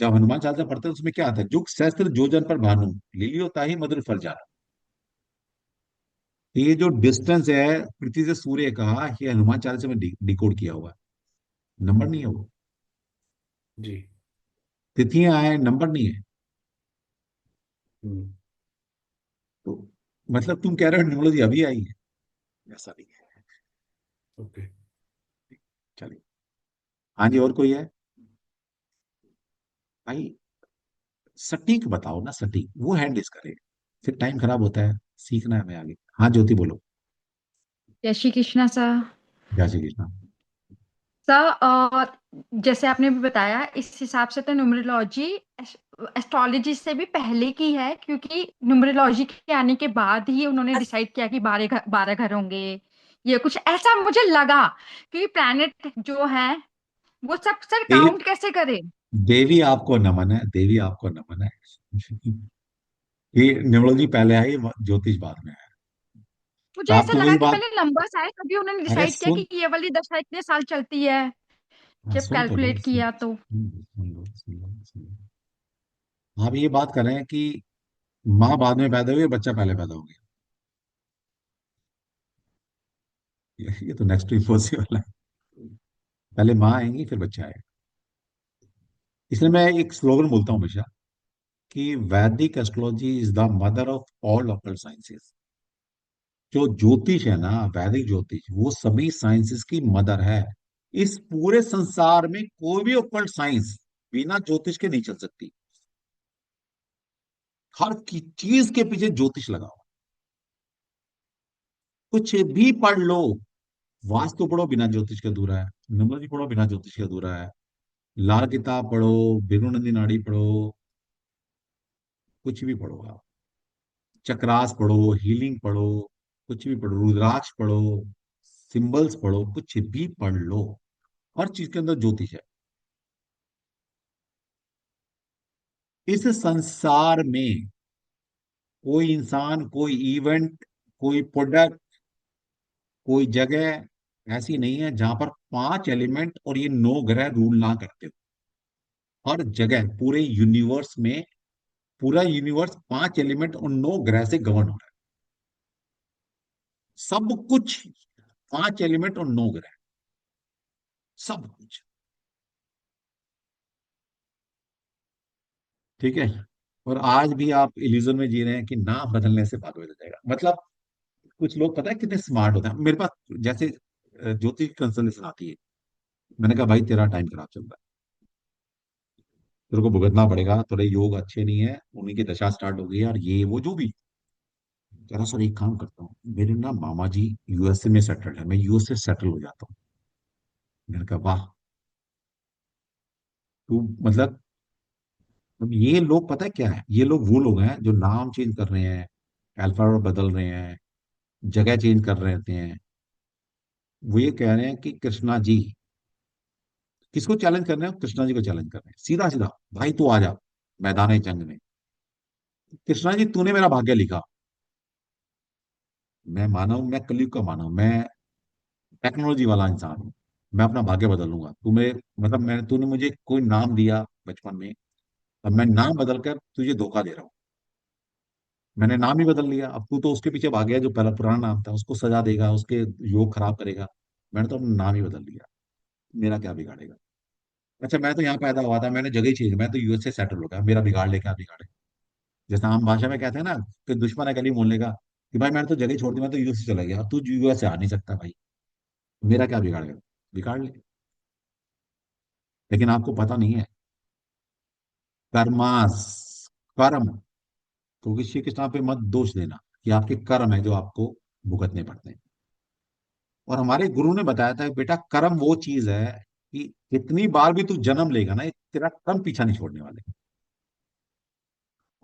जब हनुमान चालीसा पढ़ते हैं उसमें क्या आता है? युग सहस्त्र योजन पर भानु, लीलियो ताहि मधुर फल जान। ये जो डिस्टेंस है पृथ्वी से सूर्य का, ये हनुमान चालीसा में डिकोड किया हुआ है। नंबर नहीं है वो। जी। तिथियां आए, नंबर नहीं है। हम्म। तो मतलब तुम कह रहे हो न्यूमरोलॉजी अभी आई है? ऐसा नहीं है। ओके। चलिए। हाँ जी, और कोई है भाई? सटीक बताओ ना, सटीक, वो हैंड रेस करे, फिर टाइम खराब होता है, सीखना है हमें आगे। हाँ ज्योति बोलो। जय श्री कृष्णा सर। जय श्री कृष्ण। सर जैसे आपने भी बताया, इस हिसाब से तो न्यूमरोलॉजी एस्ट्रोलॉजी से भी पहले की है, क्योंकि न्यूमरोलॉजी के आने के बाद ही उन्होंने डिसाइड किया कि 12 घर होंगे। ये कुछ ऐसा मुझे लगा, क्योंकि प्लैनेट जो है वो सब सर देवी, काउंट कैसे करें। देवी आपको नमन है, देवी आपको नमन है। ये न्यूमरोलॉजी पहले आई, ज्योतिष बाद में है। मुझे तो ऐसा आपको लगा वही कि बात। पहले नंबर्स आए, तभी उन्होंने अरे डिसाइड किया सुन, कि ये वाली दशा इतने साल चलती है, हाँ, जब सुन तो लो, कैलकुलेट किया तो। सुन लो, सुन लो, सुन लो। आप ये बात कर रहे हैं कि माँ बाद में पैदा हुई, बच्चा पहले पैदा हो गया। ये तो नेक्स्ट इम्पॉसिबल है। पहले माँ आएंगी फिर बच्चा आएगा। इसलिए मैं एक स्लोगन बोलता हूँ हमेशा कि वैदिक astrology is the mother of all occult sciences. जो ज्योतिष है ना, वैदिक ज्योतिष, वो सभी साइंसेस की मदर है। इस पूरे संसार में कोई भी ऑकल्ट साइंस बिना ज्योतिष के नहीं चल सकती। हर की चीज के पीछे ज्योतिष लगा हुआ। कुछ भी पढ़ लो, वास्तु पढ़ो बिना ज्योतिष के अधूरा है, न्यूमरोलॉजी पढ़ो बिना ज्योतिष के अधूरा है, लाल किताब पढ़ो, बिरु नंदी नाड़ी पढ़ो, कुछ भी पढ़ो आप, चक्रास पढ़ो, हीलिंग पढ़ो, कुछ भी पढ़ो, रुद्राक्ष पढ़ो, सिंबल्स पढ़ो, कुछ भी पढ़ लो, हर चीज के अंदर ज्योतिष है। इस संसार में कोई इंसान, कोई इवेंट, कोई प्रोडक्ट, कोई जगह ऐसी नहीं है जहां पर 5 एलिमेंट और ये 9 ग्रह रूल ना करते हो। हर जगह पूरे यूनिवर्स में, पूरा यूनिवर्स 5 एलिमेंट और 9 ग्रह से गवर्न हो रहा है। सब कुछ 5 एलिमेंट और 9 ग्रह, सब कुछ। ठीक है। और आज भी आप इल्यूजन में जी रहे हैं कि नाम बदलने से भाग बदल जाएगा। मतलब कुछ लोग पता है कितने स्मार्ट होते हैं। मेरे पास जैसे ज्योति की कंसल्टेशन आती है, मैंने कहा भाई तेरा टाइम खराब चल रहा है, तेरे को भुगतना पड़ेगा, तेरे योग अच्छे नहीं है, उन्हीं की दशा स्टार्ट हो गई है, और ये वो जो भी। कह रहा सर एक काम करता हूँ, मेरे ना मामा जी यूएसए में सेटल्ड है, मैं यूएसए सेटल हो जाता हूँ। मैंने कहा वाह, तू मतलब। अब ये लोग पता है क्या है? ये लोग वो लोग हैं जो नाम चेंज कर रहे हैं, अल्फाबेट बदल रहे हैं, जगह चेंज कर रहे होते हैं। वो ये कह रहे हैं कि कृष्णा जी, किसको चैलेंज कर रहे हैं? कृष्णा जी को चैलेंज कर रहे हैं, सीधा सीधा। भाई तू आ जा मैदान जंग में, कृष्णा जी तूने मेरा भाग्य लिखा। मैं मानव, मैं कलयुग का मानव, मैं टेक्नोलॉजी वाला इंसान हूँ। मैं अपना भाग्य बदल लूंगा। तुम्हें मतलब मैं, तूने मुझे कोई नाम दिया बचपन में, अब मैं नाम बदल कर तुझे धोखा दे रहा हूँ। मैंने नाम ही बदल लिया, अब तू तो उसके पीछे भाग गया जो पहला पुराना नाम था, उसको सजा देगा, उसके योग खराब करेगा। मैंने तो अपना नाम ही बदल लिया, मेरा क्या बिगाड़ेगा? अच्छा मैं तो यहाँ पैदा हुआ था, मैंने जगह ही चेंज, मैं तो यूएसए सेटल हो गया, मेरा बिगाड़ ले क्या बिगाड़े? जैसे आम भाषा में कहते हैं ना कि दुश्मन है कली मोहल्ले का, कि भाई मैंने तो जगह छोड़ दी, मैं तो यूएसए चला गया, अब तू यूएसए आ नहीं सकता भाई, मेरा क्या बिगाड़ेगा? बिगाड़ ले। लेकिन आपको पता नहीं है, कर्मास, कर्म क्योंकि श्री कृष्ण पे मत दोष देना, कि आपके कर्म है जो आपको भुगतने पड़ते हैं। और हमारे गुरु ने बताया था कि बेटा कर्म वो चीज है कि कितनी बार भी तू जन्म लेगा ना, ये तेरा कर्म पीछा नहीं छोड़ने वाले।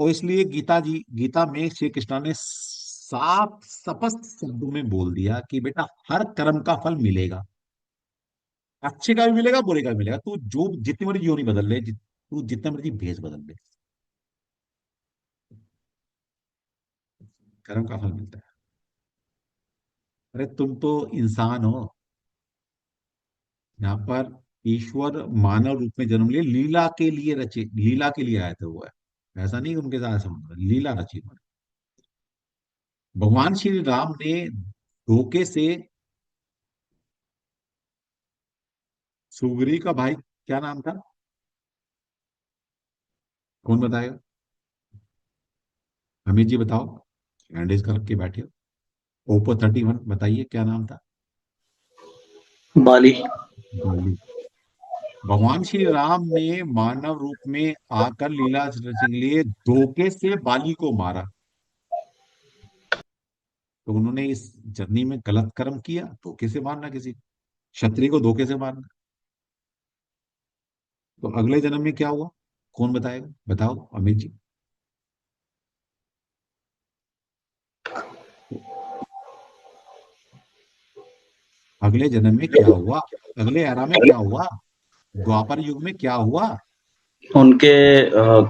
तो इसलिए गीता में श्री कृष्ण ने साफ स्पष्ट शब्दों में बोल दिया कि बेटा हर कर्म का फल मिलेगा, अच्छे का भी मिलेगा, बुरे का भी मिलेगा। तू जो जितनी मर्जी योनि बदल ले, तू जितना मर्जी भेष बदल ले, कर्म का फल मिलता है। अरे तुम तो इंसान हो, यहाँ पर ईश्वर मानव रूप में जन्म लिए, लीला के लिए रचे, लीला के लिए आए थे वो है, ऐसा नहीं कि उनके साथ समुद्र, लीला रची उन्होंने। भगवान श्री राम ने धोखे से, सुग्री का भाई क्या नाम था, कौन बताएगा? अमित जी बताओ, हैंड करके बैठे हो। ओप्पो 31 बताइए क्या नाम था? बाली। बाली। भगवान श्री राम ने मानव रूप में आकर लीला रचने के लिए धोखे से बाली को मारा। तो उन्होंने इस जर्नी में गलत कर्म किया, धोखे से मारना, किसी क्षत्रिय को धोखे से मारना। तो अगले जन्म में क्या हुआ, कौन बताएगा? बताओ अमित जी। अगले जन्म में क्या हुआ, अगले एरा में क्या हुआ, द्वापर युग में क्या हुआ? उनके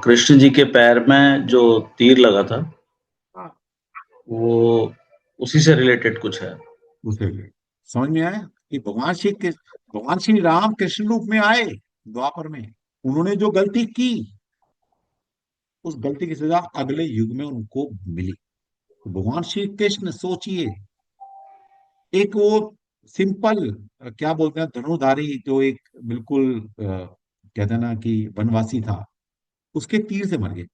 कृष्ण जी के पैर में जो तीर लगा था, हाँ, वो उसी से रिलेटेड कुछ है। उसे समझ में आया कि भगवान श्री राम कृष्ण रूप में आए द्वापर में, उन्होंने जो गलती की, उस गलती की सजा अगले युग में उनको मिली। तो भगवान श्री कृष्ण सोचिए, एक वो सिंपल क्या बोलते हैं, धनुधारी, जो एक बिल्कुल कहते हैं ना कि वनवासी था, उसके तीर से मर गए।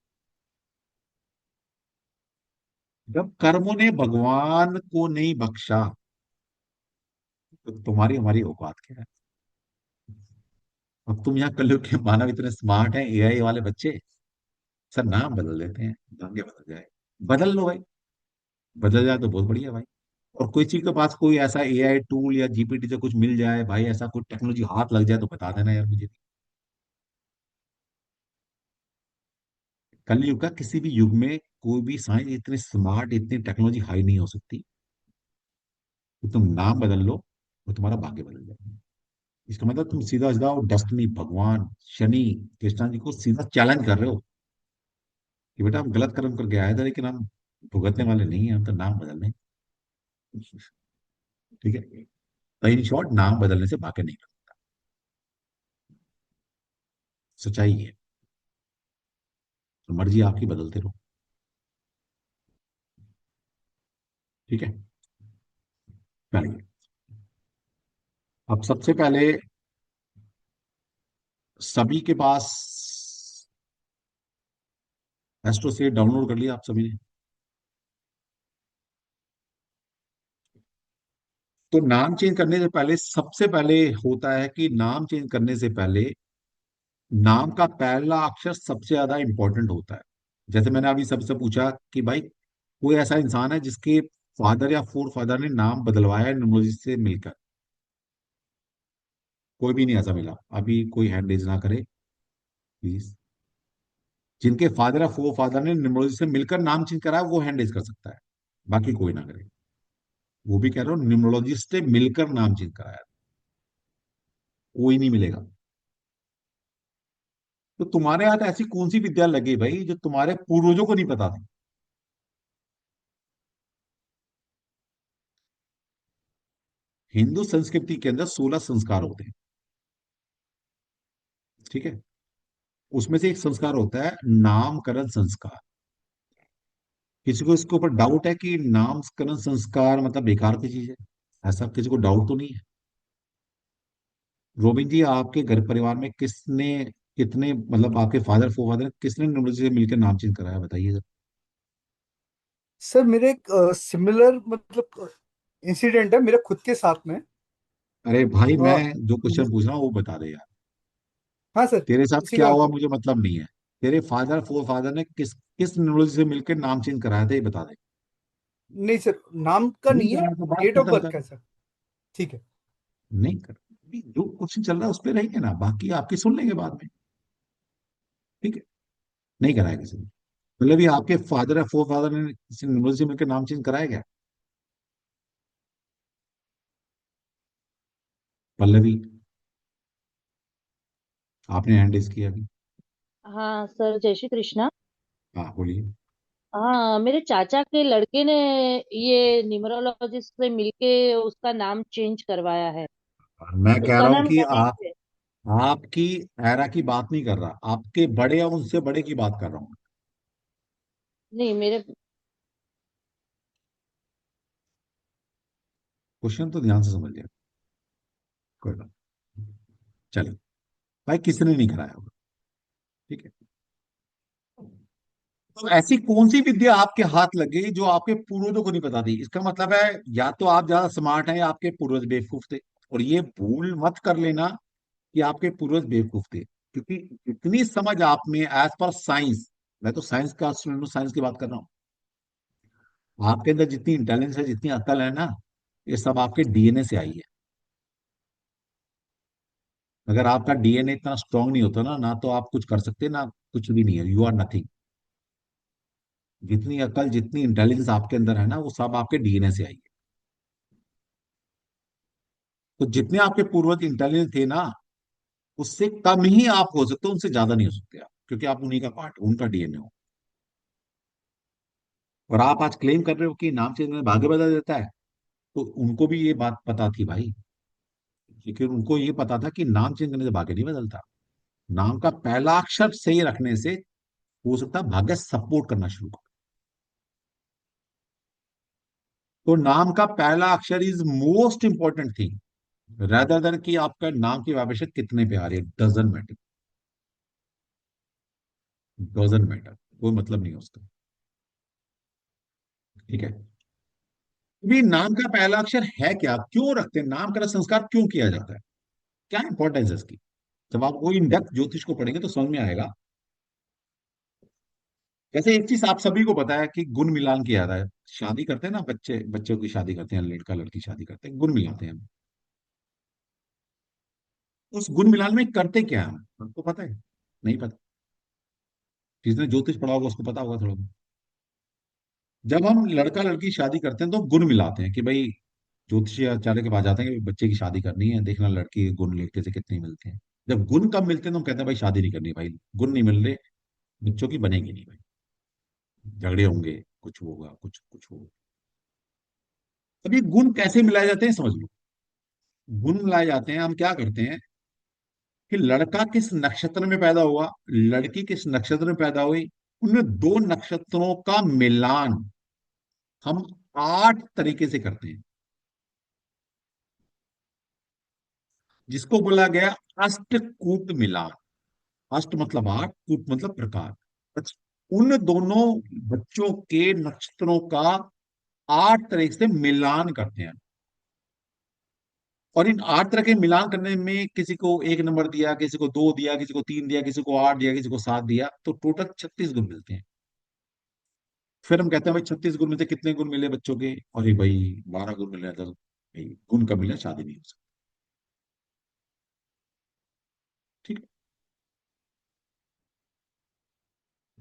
जब कर्मों ने भगवान को नहीं बख्शा, तो तुम्हारी हमारी औकात क्या है? अब तुम यहाँ कलयुग के मानव इतने स्मार्ट हैं, एआई वाले बच्चे, सर नाम बदल देते हैं, आगे बदल जाए, बदल लो भाई, बदल जाए तो बहुत बढ़िया भाई। और कोई चीज के पास कोई ऐसा एआई टूल या जीपीटी से कुछ मिल जाए भाई, ऐसा कोई टेक्नोलॉजी हाथ लग जाए तो बता देना यार मुझे। कलयुग का किसी भी युग में कोई भी साइंस इतनी स्मार्ट, इतनी टेक्नोलॉजी हाई नहीं हो सकती। तो तुम नाम बदल लो तो तुम्हारा भाग्य बदल जाएगा। इसका मतलब तुम सीधा सीधा डेस्टिनी, भगवान, शनि, कृष्णा जी को सीधा चैलेंज कर रहे हो कि बेटा हम गलत कर्म करके आए थे, लेकिन हम भुगतने वाले नहीं है, हम तो नाम बदलने। ठीक है, तो इन शॉर्ट नाम बदलने से भाग्य नहीं बदलता, सच्चाई है। तो मर्जी आपकी, बदलते रहो। ठीक है, चलिए। अब सबसे पहले सभी के पास एस्ट्रो से डाउनलोड कर लिया आप सभी ने? तो नाम चेंज करने से पहले सबसे पहले होता है कि नाम चेंज करने से पहले नाम का पहला अक्षर सबसे ज्यादा इंपॉर्टेंट होता है। जैसे मैंने अभी सबसे पूछा कि भाई कोई ऐसा इंसान है जिसके फादर या फोर फादर ने नाम बदलवाया है न्यूमरोलॉजी से मिलकर? कोई भी नहीं ऐसा मिला अभी, कोई हैंड रेज ना करे प्लीज। जिनके फादर या फोर फादर ने न्यूमरोलॉजी से मिलकर नाम चेंज कराया वो हैंड रेज कर सकता है, बाकी कोई ना करे। वो भी कह रहा हूँ न्यूमरोलॉजिस्ट से मिलकर नाम चेंज कराया, कोई नहीं मिलेगा। तो तुम्हारे हाथ ऐसी कौन सी विद्या लगी भाई जो तुम्हारे पूर्वजों को नहीं पता थी? हिंदू संस्कृति के अंदर 16 संस्कार होते हैं, ठीक है? उसमें से एक संस्कार होता है नामकरण संस्कार। किसी को इसके ऊपर डाउट है कि नामकरण संस्कार मतलब बेकार की चीज है? ऐसा किसी को डाउट तो नहीं है? रोबिन जी, आपके घर परिवार में किसने, कितने मतलब आपके फादर फोर फादर किसने न्यूमरोलॉजी से मिलकर नाम चेंज कराया, बताइए जरा। सर मेरे एक सिमिलर मतलब इंसिडेंट है मेरे खुद के साथ में। अरे भाई मैं अ, जो क्वेश्चन पूछ रहा हूँ वो बता दे यार। हाँ सर, तेरे साथ उसी क्या का हुआ आंसर। मुझे मतलब नहीं है। तेरे फादर फोर फादर ने किस किस न्यूमरोलॉजी से मिलकर नाम चेंज कराया था, ये बता दें। नहीं सर, नाम का नहीं नहीं है, कराया तो बात डेट ऑफ खत्म बर्थ कर। का है सर। ठीक है। नहीं कर, अभी जो क्वेश्चन चल रहा है उस पर रहेंगे ना, बाकी आपकी सुन लेंगे बाद में। ठीक है, नहीं कराया किसी ने। मतलब ये आपके फादर या फोर फादर ने किसी न्यूमरोलॉजी से मिलकर नाम चेंज कराया क्या? पल्लवी, आपने हैंड रेज किया अभी। हाँ सर, जय श्री कृष्णा। हाँ बोलिए। हाँ, मेरे चाचा के लड़के ने ये न्यूमरोलॉजिस्ट से मिलके उसका नाम चेंज करवाया है। मैं कह उसका रहा हूँ नाम कि गणेश है। आपकी एरा की बात नहीं कर रहा, आपके बड़े या उनसे बड़े की बात कर रहा हूँ। नहीं मेरे। क्वेश्चन तो ध्यान से समझिए। कोई बात नहीं। चलिए, भाई किसी ने नहीं कराया होगा। ठीक है, तो ऐसी कौन सी विद्या आपके हाथ लग गई जो आपके पूर्वजों को नहीं पता थी? इसका मतलब है या तो आप ज्यादा स्मार्ट हैं या आपके पूर्वज बेवकूफ थे। और ये भूल मत कर लेना कि आपके पूर्वज बेवकूफ थे, क्योंकि इतनी समझ आप में एज पर साइंस, मैं तो साइंस का स्टूडेंट हूँ, साइंस की बात कर रहा हूँ, आपके अंदर जितनी इंटेलिजेंस है, जितनी अकल है ना, ये सब आपके डीएनए से आई है। अगर आपका डीएनए इतना स्ट्रांग नहीं होता ना, ना तो आप कुछ कर सकते ना, कुछ भी नहीं है, यू आर नथिंग। जितनी अकल, जितनी इंटेलिजेंस आपके अंदर है ना, वो सब आपके डीएनए से आई है। तो जितने आपके पूर्वज इंटेलिजेंट थे ना, उससे कम ही आप हो सकते हो, उनसे ज्यादा नहीं हो सकते आप, क्योंकि आप उन्हीं का पार्ट, उनका डीएनए हो। और आप आज क्लेम कर रहे हो कि नाम चेंज में भाग्य बदल देता है, तो उनको भी ये बात पता थी भाई, क्योंकि उनको ये पता था कि नाम चेंज करने से भाग्य नहीं बदलता। नाम का पहला अक्षर सही रखने से हो सकता है भाग्य सपोर्ट करना शुरू कर। तो नाम का पहला अक्षर is most important thing, rather than कि आपका नाम की वाइब्रेशन कितने पे आ रही है, डजंट मैटर। डजंट मैटर, कोई मतलब नहीं है उसका। ठीक है, भी नाम का पहला अक्षर है क्या, क्यों रखते हैं, नाम का संस्कार क्यों किया जाता है, क्या इंपॉर्टेंस है इसकी? जब आप वो इन डेप्थ ज्योतिष को पढ़ेंगे तो समझ में आएगा। जैसे एक चीज आप सभी को पता है कि गुण मिलान किया जाता है, शादी करते हैं ना, बच्चे बच्चों की शादी करते हैं, लड़का लड़की शादी करते हैं, गुण मिलाते हैं हम। उस गुण मिलान में करते क्या हम, आपको पता है? नहीं पता। जिसने ज्योतिष पढ़ा होगा उसको पता होगा थोड़ा बहुत। जब हम लड़का लड़की शादी करते हैं तो गुण मिलाते हैं कि भाई, ज्योतिषी आचार्य के पास जाते हैं कि बच्चे की शादी करनी है, देखना लड़की के गुण लड़के से कितने मिलते हैं। जब गुण कम मिलते हैं तो हम कहते हैं भाई शादी नहीं करनी, भाई गुण नहीं मिल रहे, बच्चों की बनेगी नहीं भाई, झगड़े होंगे, कुछ होगा, कुछ कुछ होगा। अब ये गुण कैसे मिलाए जाते हैं समझ लो। गुण मिलाए जाते हैं, हम क्या करते हैं कि लड़का किस नक्षत्र में पैदा हुआ, लड़की किस नक्षत्र में पैदा हुई, उनमें दो नक्षत्रों का मिलान हम 8 तरीके से करते हैं, जिसको बोला गया अष्टकूट मिलान। अष्ट मतलब 8, कूट मतलब प्रकार। अच्छा, उन दोनों बच्चों के नक्षत्रों का 8 तरीके से मिलान करते हैं। और इन 8 तरह के मिलान करने में किसी को 1 नंबर दिया, किसी को 2 दिया, किसी को 3 दिया, किसी को 8 दिया, किसी को 7 दिया, तो टोटल 36 गुण मिलते हैं। फिर हम कहते हैं भाई 36 गुण में से कितने गुण मिले बच्चों के, और ये भाई 12 गुण मिले, 10 भाई गुण कम मिला, शादी नहीं हो सकती। ठीक है?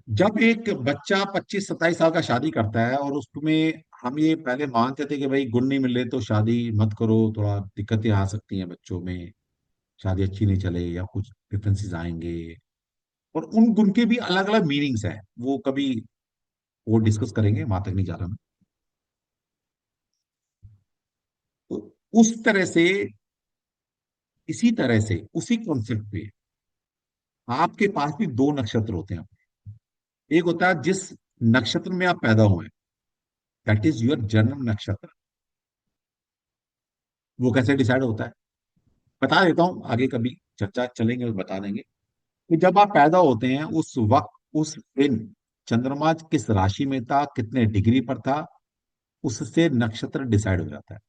जब एक बच्चा 25-27 साल का शादी करता है, और उसमें हम ये पहले मानते थे कि भाई गुण नहीं मिल रहे तो शादी मत करो, थोड़ा दिक्कतें आ सकती हैं बच्चों में, शादी अच्छी नहीं चले या कुछ डिफरेंसेस आएंगे। और उन गुण के भी अलग अलग मीनिंग्स हैं, वो कभी वो डिस्कस करेंगे, वहां तक नहीं जा रहा मैं। तो उस तरह से, इसी तरह से, उसी कॉन्सेप्ट पे आपके पास भी दो नक्षत्र होते हैं। एक होता है जिस नक्षत्र में आप पैदा हुए, दैट इज योर जन्म नक्षत्र। वो कैसे डिसाइड होता है बता देता हूं, आगे कभी चर्चा चलेंगे और बता देंगे कि जब आप पैदा होते हैं उस वक्त, उस दिन चंद्रमा किस राशि में था, कितने डिग्री पर था, उससे नक्षत्र डिसाइड हो जाता है।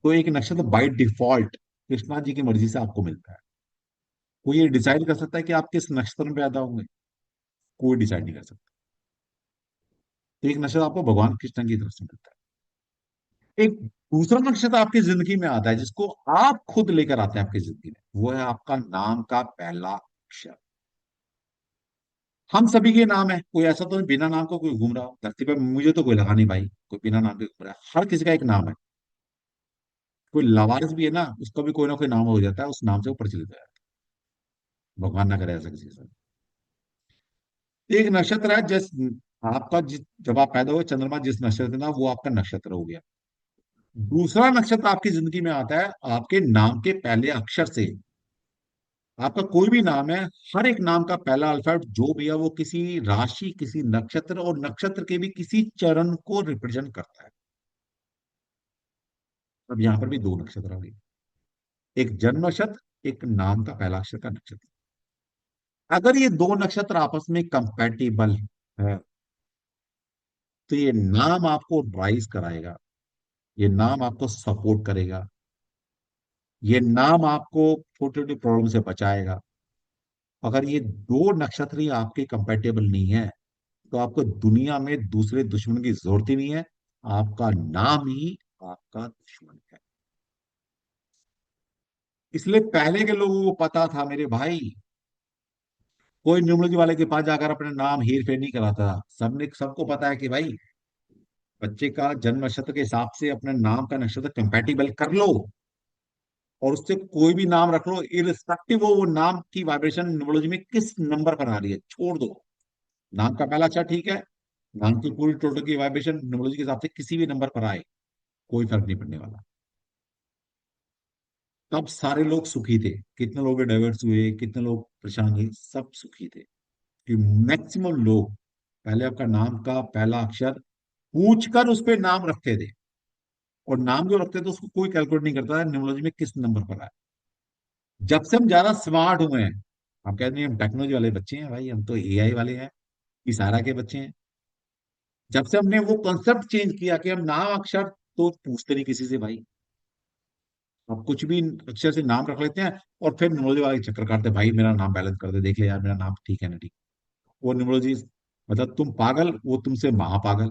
तो एक नक्षत्र बाय डिफॉल्ट कृष्णा जी की मर्जी से आपको मिलता है। कोई ये डिसाइड कर सकता है कि आप किस नक्षत्र में पैदा होंगे? कोई डिसाइड नहीं कर सकता। तो एक नशा आपको भगवान कृष्ण की तरफ से मिलता है। एक दूसरा नक्षत्र आपकी जिंदगी में आता है जिसको आप खुद लेकर आते हैं आपकी जिंदगी में, वो है आपका नाम का पहला अक्षर। हम सभी के नाम है, कोई ऐसा तो नहीं बिना नाम को कोई घूम रहा हो धरती पे, मुझे तो कोई लगा नहीं भाई कोई बिना नाम के घूम रहा है, हर किसी का एक नाम है। कोई लवारिस भी है ना, उसका भी कोई ना कोई नाम हो जाता है, उस नाम से वो प्रचलित हो जाता है। भगवान ना करे ऐसा किसी के साथ। एक नक्षत्र है जिस आपका जब आप पैदा हुए चंद्रमा जिस नक्षत्र में था वो आपका नक्षत्र हो गया। दूसरा नक्षत्र आपकी जिंदगी में आता है आपके नाम के पहले अक्षर से। आपका कोई भी नाम है, हर एक नाम का पहला अल्फाबेट जो भी है वो किसी राशि, किसी नक्षत्र और नक्षत्र के भी किसी चरण को रिप्रेजेंट करता है। अब यहां पर भी दो नक्षत्र आ गए, एक जन्म नक्षत्र, एक नाम का पहला अक्षर का नक्षत्र। अगर ये दो नक्षत्र आपस में कंपैटिबल है तो ये नाम आपको राइज कराएगा, ये नाम आपको सपोर्ट करेगा, ये नाम आपको छोटी छोटी प्रॉब्लम से बचाएगा। अगर ये दो नक्षत्र ही आपके कंपैटिबल नहीं है तो आपको दुनिया में दूसरे दुश्मन की जरूरत ही नहीं है, आपका नाम ही आपका दुश्मन है। इसलिए पहले के लोगों को पता था मेरे भाई, कोई न्यूमरोलॉजी वाले के पास जाकर अपने नाम हेर फेर नहीं कराता था। सबने सबको पता है कि भाई बच्चे का जन्म नक्षत्र के हिसाब से अपने नाम का नक्षत्र कंपैटिबल कर लो और उससे कोई भी नाम रख लो, इरिस्पेक्टिव हो वो नाम की वाइब्रेशन न्यूमरोलॉजी में किस नंबर पर आ रही है छोड़ दो। नाम का पहला अक्षर ठीक है, नाम की पूरी टोटल की वाइब्रेशन न्यूमरोलॉजी के हिसाब से किसी भी नंबर पर आए कोई फर्क नहीं पड़ने वाला। तब सारे लोग सुखी थे, कितने लोग डाइवर्स हुए, कितने लोग परेशान हुए, सब सुखी थे कि मैक्सिमम लोग पहले आपका नाम का पहला अक्षर पूछकर उस पर नाम रखते थे। और नाम जो रखते थे उसको कोई कैलकुलेट नहीं करता था न्यूमरोलॉजी में किस नंबर पर आए। जब से हम ज्यादा स्मार्ट हुए हैं, हम कहते हैं हम टेक्नोलॉजी वाले बच्चे हैं भाई, हम तो एआई वाले हैं, इशारा के बच्चे हैं। जब से हमने वो कॉन्सेप्ट चेंज किया कि हम नाम अक्षर तो पूछते नहीं किसी से भाई, अब कुछ भी अक्षर से नाम रख लेते हैं और फिर न्यूमरोलॉजी वाले चक्कर काटते हैं, भाई मेरा नाम बैलेंस कर दे, देख ले यार मेरा नाम ठीक है ना ठीक। वो न्यूमरोलॉजी मतलब तुम पागल, वो तुमसे महापागल।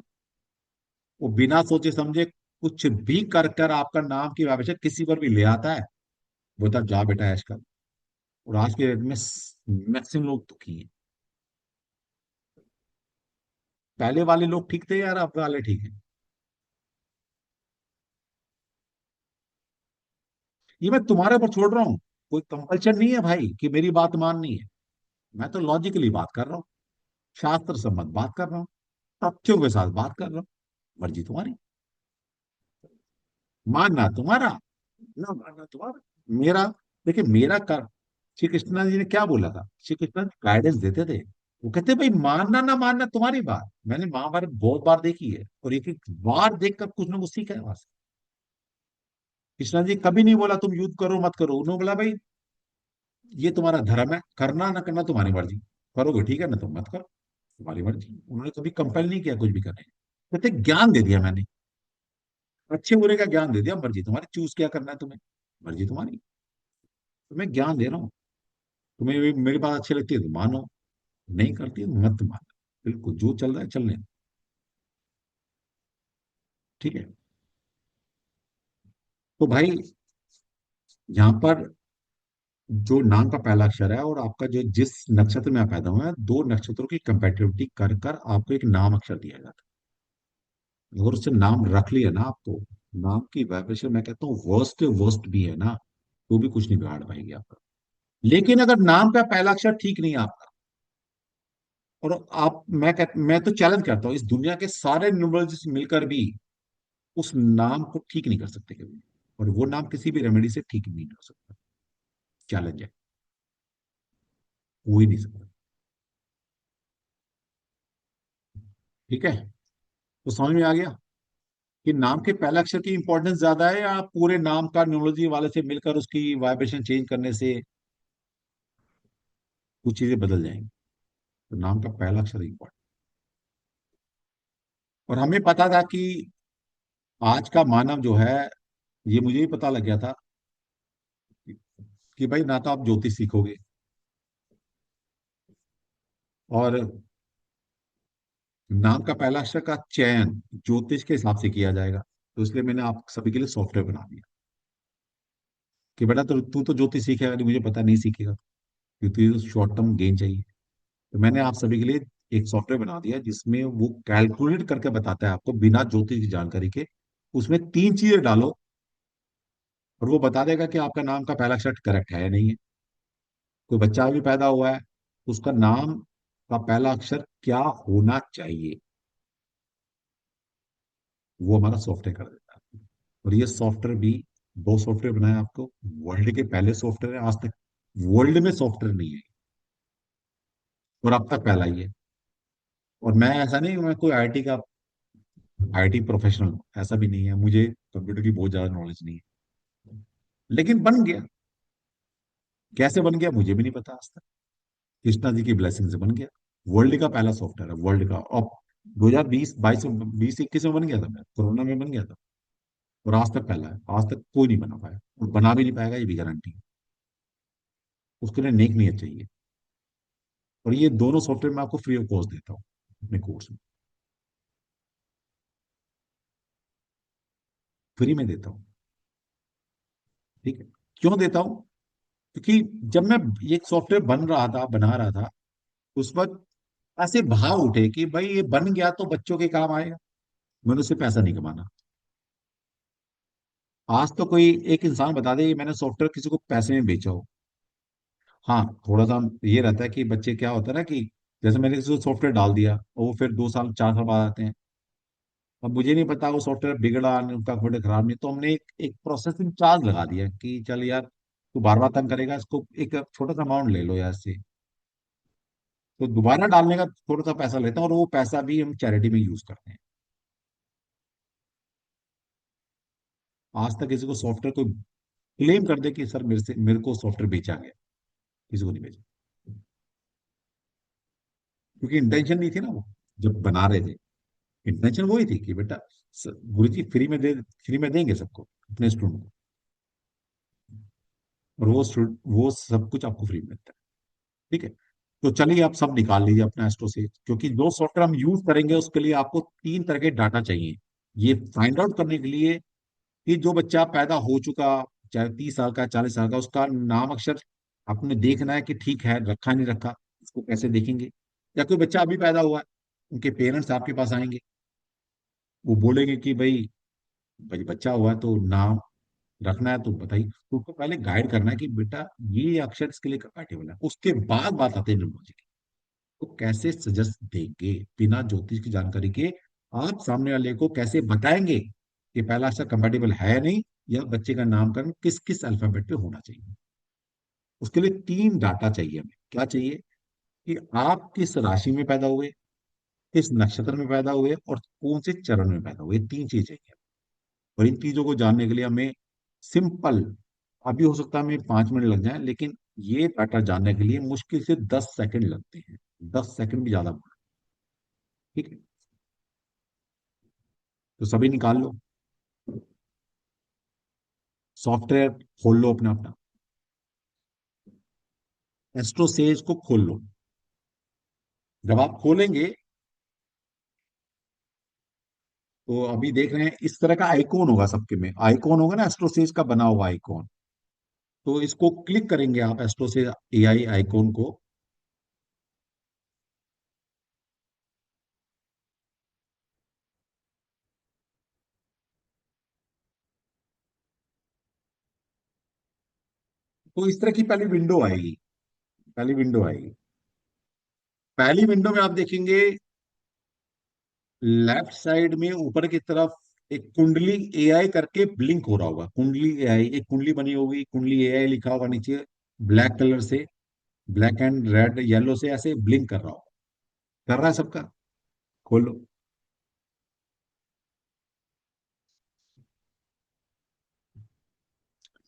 वो बिना सोचे समझे कुछ भी कर कर आपका नाम की वाइब्रेशन किसी पर भी ले आता है, बोलता जा बेटा ऐश कर। और आज के डेट में मैक्सिमम लोग दुखी हैं। पहले वाले लोग ठीक थे यार, अब वाले ठीक हैं। ये मैं तुम्हारे ऊपर छोड़ रहा हूँ, कोई कंपल्शन नहीं है भाई कि मेरी बात माननी है। मैं तो लॉजिकली बात कर रहा हूँ, शास्त्र सम्मत बात कर रहा हूँ, तथ्यों के साथ बात कर रहा हूँ। मर्जी तुम्हारी, मानना तुम्हारा ना मानना तुम्हारा। मेरा देखिए मेरा कर श्री कृष्ण जी ने क्या बोला था, श्री कृष्ण गाइडेंस देते थे। वो कहते भाई मानना ना मानना तुम्हारी बात। मैंने महाभारत बहुत बार देखी है और एक एक बार देखकर कुछ ना कुछ सीखा है वहां से। कृष्णा जी कभी नहीं बोला तुम युद्ध करो मत करो, उन्होंने बोला भाई ये तुम्हारा धर्म है, करना ना करना तुम्हारी मर्जी, करोगे ठीक है ना तुम मत करो तुम्हारी मर्जी। उन्होंने कभी कंपेल नहीं किया कुछ भी करने, कहते ज्ञान दे दिया मैंने, अच्छे बुरे का ज्ञान दे दिया, मर्जी तुम्हारी, चूज क्या करना है तुम्हें, मर्जी तुम्हारी। तुम्हें ज्ञान दे रहा हूँ, तुम्हें भी मेरी बात अच्छी लगती है तो मानो, नहीं करती है तो मत मानो। बिल्कुल जो चल रहा है चलने दो, ठीक है। तो भाई यहाँ पर जो नाम का पहला अक्षर है और आपका जो जिस नक्षत्र में आप पैदा हुए हैं, दो नक्षत्रों की कंपेटिबिलिटी कर कर आपको एक नाम अक्षर दिया जाता है। अगर उससे नाम रख लिया ना आपको, नाम की वाइब्रेशन मैं कहता हूँ वर्स्ट वर्स्ट भी है ना, तो भी कुछ नहीं बिगाड़ पाएगी आपका। लेकिन अगर नाम का पहला अक्षर ठीक नहीं है आपका, और आप मैं तो चैलेंज करता हूँ इस दुनिया के सारे न्यूमरोलॉजिस्ट मिलकर भी उस नाम को ठीक नहीं कर सकते कभी, और वो नाम किसी भी रेमेडी से ठीक नहीं हो सकता। चैलेंज है, हो ही नहीं सकता। ठीक है, तो समझ में आ गया कि नाम के पहले अक्षर की इंपॉर्टेंस ज्यादा है या पूरे नाम का न्यूमरोलॉजी वाले से मिलकर उसकी वाइब्रेशन चेंज करने से कुछ चीजें बदल जाएंगी। तो नाम का पहला अक्षर इंपॉर्टेंट। और हमें पता था कि आज का मानव जो है, ये मुझे भी पता लग गया था कि भाई ना तो आप ज्योतिष सीखोगे और नाम का पहला अक्षर का चयन ज्योतिष के हिसाब से किया जाएगा, तो इसलिए मैंने आप सभी के लिए सॉफ्टवेयर बना दिया कि बेटा तो तू तो ज्योतिष सीखेगा नहीं, मुझे पता नहीं सीखेगा, क्योंकि शॉर्ट टर्म गेन चाहिए। तो मैंने आप सभी के लिए एक सॉफ्टवेयर बना दिया जिसमें वो कैलकुलेट करके बताता है आपको बिना ज्योतिष की जानकारी के। उसमें 3 चीजें डालो और वो बता देगा कि आपका नाम का पहला अक्षर करेक्ट है या नहीं है। कोई बच्चा भी पैदा हुआ है तो उसका नाम का पहला अक्षर क्या होना चाहिए, वो हमारा सॉफ्टवेयर कर देता है। और ये सॉफ्टवेयर भी, 2 सॉफ्टवेयर बनाए आपको, वर्ल्ड के पहले सॉफ्टवेयर है, आज तक वर्ल्ड में सॉफ्टवेयर नहीं है और अब तक पहला ही है। और मैं ऐसा नहीं, मैं कोई आईटी प्रोफेशनल हूं, ऐसा भी नहीं है, मुझे कंप्यूटर की बहुत ज्यादा नॉलेज नहीं है, लेकिन बन गया। कैसे बन गया मुझे भी नहीं पता आज तक, कृष्णा जी की ब्लेसिंग से बन गया। वर्ल्ड का पहला सॉफ्टवेयर है, वर्ल्ड का। और 2020 22 20 21 में बन गया था, मैं कोरोना में बन गया था, और आज तक पहला है, आज तक कोई नहीं बना पाया और बना भी नहीं पाएगा, ये भी गारंटी है। उसके लिए नेक नीयत चाहिए। और ये दोनों सॉफ्टवेयर मैं आपको फ्री ऑफ कॉस्ट देता हूँ अपने कोर्स में, फ्री में देता हूँ। ठीक है, क्यों देता हूँ? क्योंकि जब मैं ये सॉफ्टवेयर बना रहा था, उस वक्त ऐसे भाव उठे कि भाई ये बन गया तो बच्चों के काम आएगा, मैंने उससे पैसा नहीं कमाना। आज तो कोई एक इंसान बता दे कि मैंने सॉफ्टवेयर किसी को पैसे में बेचा हो। हाँ, थोड़ा सा ये रहता है कि बच्चे, क्या होता है ना कि जैसे मैंने किसी को सॉफ्टवेयर डाल दिया और वो फिर 2 साल 4 साल बाद आते हैं, अब मुझे नहीं पता वो सॉफ्टवेयर बिगड़ा नहीं, उनका कोड खराब नहीं, तो हमने एक प्रोसेसिंग चार्ज लगा दिया कि चल यार तू बार बार तंग करेगा, इसको एक छोटा सा अमाउंट ले लो यार से। तो दोबारा डालने का थोड़ा सा पैसा लेते हैं, और वो पैसा भी हम चैरिटी में यूज करते हैं। आज तक किसी को सॉफ्टवेयर को क्लेम कर दे कि सर मेरे को सॉफ्टवेयर बेचा गया, किसी को नहीं बेचा, क्योंकि इंटेंशन नहीं थी ना वो जब बना रहे थे। इंटेंशन वही थी कि बेटा गुरु जी फ्री में देंगे सबको, अपने स्टूडेंट को, और वो सब कुछ आपको फ्री में मिलता है। ठीक है, तो चलिए आप सब निकाल लीजिए अपना एस्ट्रो से, क्योंकि जो सॉफ्टवेयर हम यूज करेंगे उसके लिए आपको 3 तरह के डाटा चाहिए, ये फाइंड आउट करने के लिए कि जो बच्चा पैदा हो चुका, चाहे 30 साल का 40 साल का, उसका नाम अक्षर आपने देखना है कि ठीक है, रखा नहीं रखा, इसको कैसे देखेंगे? या कोई बच्चा अभी पैदा हुआ है, उनके पेरेंट्स आपके पास आएंगे, वो बोलेंगे कि भाई भाई बच्चा हुआ है तो नाम रखना है तो बताइए, तो उसको पहले गाइड करना है कि बेटा ये अक्षर इसके लिए कंपैटिबल है, उसके बाद बात आते हैं न्यूमरोलॉजी की। तो कैसे सजेस्ट देंगे बिना ज्योतिष की जानकारी के, आप सामने वाले को कैसे बताएंगे कि पहला अक्षर कंपैटिबल है या नहीं, या बच्चे का नामकरण किस किस अल्फाबेट पे होना चाहिए? उसके लिए 3 डाटा चाहिए हमें। क्या चाहिए? कि आप किस राशि में पैदा हुए, किस नक्षत्र में पैदा हुए, और कौन से चरण में पैदा हुए, 3 चीज चाहिए। और इन चीजों को जानने के लिए हमें सिंपल, अभी हो सकता है हमें 5 मिनट लग जाए, लेकिन ये डाटा जानने के लिए मुश्किल से 10 सेकंड लगते हैं, 10 सेकंड भी ज्यादा बोला। ठीक है, तो सभी निकाल लो, सॉफ्टवेयर खोल लो अपना अपना, एस्ट्रोसेज को खोल लो। जब आप खोलेंगे तो अभी देख रहे हैं इस तरह का आइकॉन होगा, सबके में आइकॉन होगा ना, एस्ट्रोसेज का बना हुआ आइकॉन। तो इसको क्लिक करेंगे आप, एस्ट्रोसेज एआई आइकॉन को। तो इस तरह की पहली विंडो आएगी। पहली विंडो में आप देखेंगे लेफ्ट साइड में ऊपर की तरफ एक कुंडली एआई करके ब्लिंक हो रहा होगा, कुंडली एआई, एक कुंडली बनी होगी, कुंडली एआई लिखा होगा नीचे ब्लैक कलर से, ब्लैक एंड रेड येलो से ऐसे ब्लिंक कर रहा होगा। कर रहा है सबका? खोलो।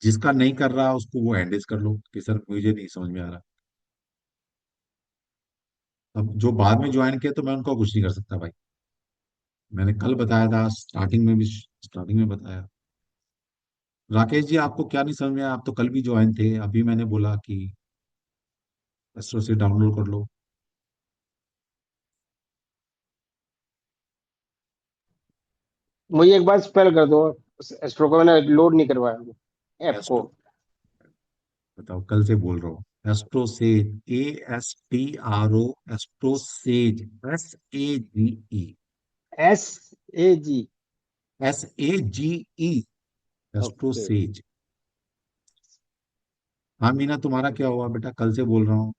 जिसका नहीं कर रहा उसको वो हैंडेज कर लो कि सर मुझे नहीं समझ में आ रहा। अब जो बाद में ज्वाइन किया तो मैं उनको कुछ नहीं कर सकता भाई, मैंने कल बताया था, स्टार्टिंग में बताया। राकेश जी, आपको क्या नहीं समझ में आया? आप तो कल भी ज्वाइन थे, अभी मैंने बोला कि एस्ट्रो से डाउनलोड कर लो। मुझे एक बार स्पेल कर दो। एस्ट्रो को मैंने लोड नहीं करवाया ऐप को। एस्ट्रो, बताओ, कल से बोल रहा हूँ। AstroSage, ASTRO, AstroSage, SAGE, SAG। SAGE, okay. AstroSage. हाँ मीना, तुम्हारा क्या हुआ बेटा? कल से बोल रहा हूँ।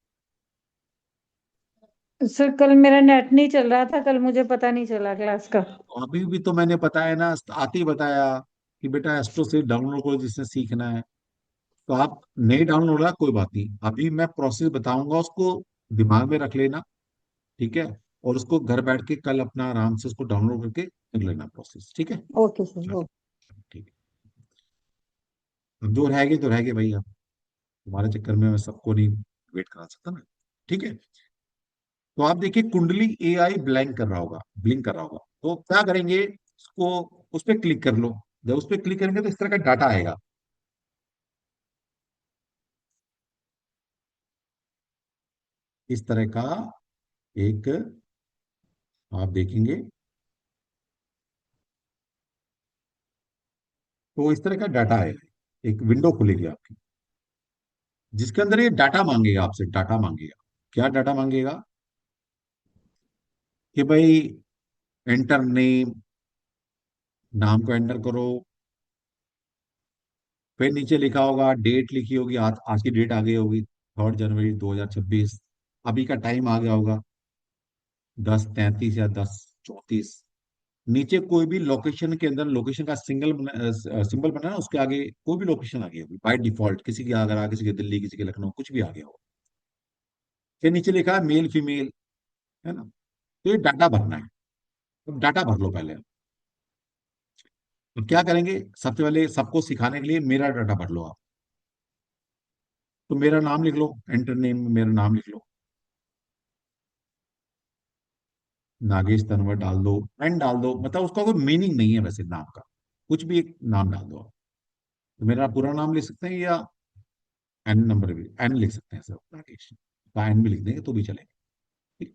सर कल मेरा नेट नहीं चल रहा था, कल मुझे पता नहीं चला क्लास का। अभी भी तो मैंने बताया ना, आते ही बताया कि बेटा एस्ट्रोसेज डाउनलोड करो जिससे सीखना है। तो आप नहीं डाउनलोड रहा, कोई बात नहीं, अभी मैं प्रोसेस बताऊंगा, उसको दिमाग में रख लेना। ठीक है? और उसको घर बैठ के कल अपना आराम से उसको डाउनलोड करके कर लेना प्रोसेस। ठीक है? ओके सर, चलो, ओके। ठीक है। अब जो रह गए तो रह गए भाई, अब तुम्हारे चक्कर में मैं सबको नहीं वेट करा सकता ना। ठीक है? तो आप देखिए, कुंडली AI ब्लैंक कर रहा होगा, ब्लिंक कर रहा होगा, तो क्या करेंगे, उसको, उस पर क्लिक कर लो। जब उस पर क्लिक करेंगे तो इस तरह का डाटा आएगा। इस तरह का एक, आप देखेंगे तो इस तरह का डाटा आएगा, एक विंडो खुलेगी आपकी, जिसके अंदर ये डाटा मांगेगा, आपसे डाटा मांगेगा। क्या डाटा मांगेगा? कि भाई एंटर नेम, नाम को एंटर करो। फिर नीचे लिखा होगा, डेट लिखी होगी, आज की डेट आ गई होगी, 3 जनवरी 2026। अभी का टाइम आ गया होगा 10:33 या 10:34। नीचे कोई भी लोकेशन के अंदर, लोकेशन का सिंबल बना ना, उसके आगे कोई भी लोकेशन आ गई होगी बाय डिफॉल्ट, किसी की आगरा, किसी की दिल्ली, किसी की लखनऊ, कुछ भी आ गया होगा। फिर नीचे लिखा है मेल फीमेल, है ना? तो ये डाटा भरना है। तो डाटा भर लो पहले। तो क्या करेंगे, सबसे पहले सबको सिखाने के लिए मेरा डाटा भर लो आप। तो मेरा नाम लिख लो, एंटर नेम में मेरा नाम लिख लो, नागेश तनवर डाल दो, एन डाल दो, मतलब उसका कोई मीनिंग नहीं है वैसे नाम का, कुछ भी एक नाम डाल दो आप। तो मेरा पूरा नाम लिख सकते हैं, या एन नंबर भी एन लिख सकते हैं सर, नागेश का एन भी लिख देंगे तो भी चलेगा। ठीक।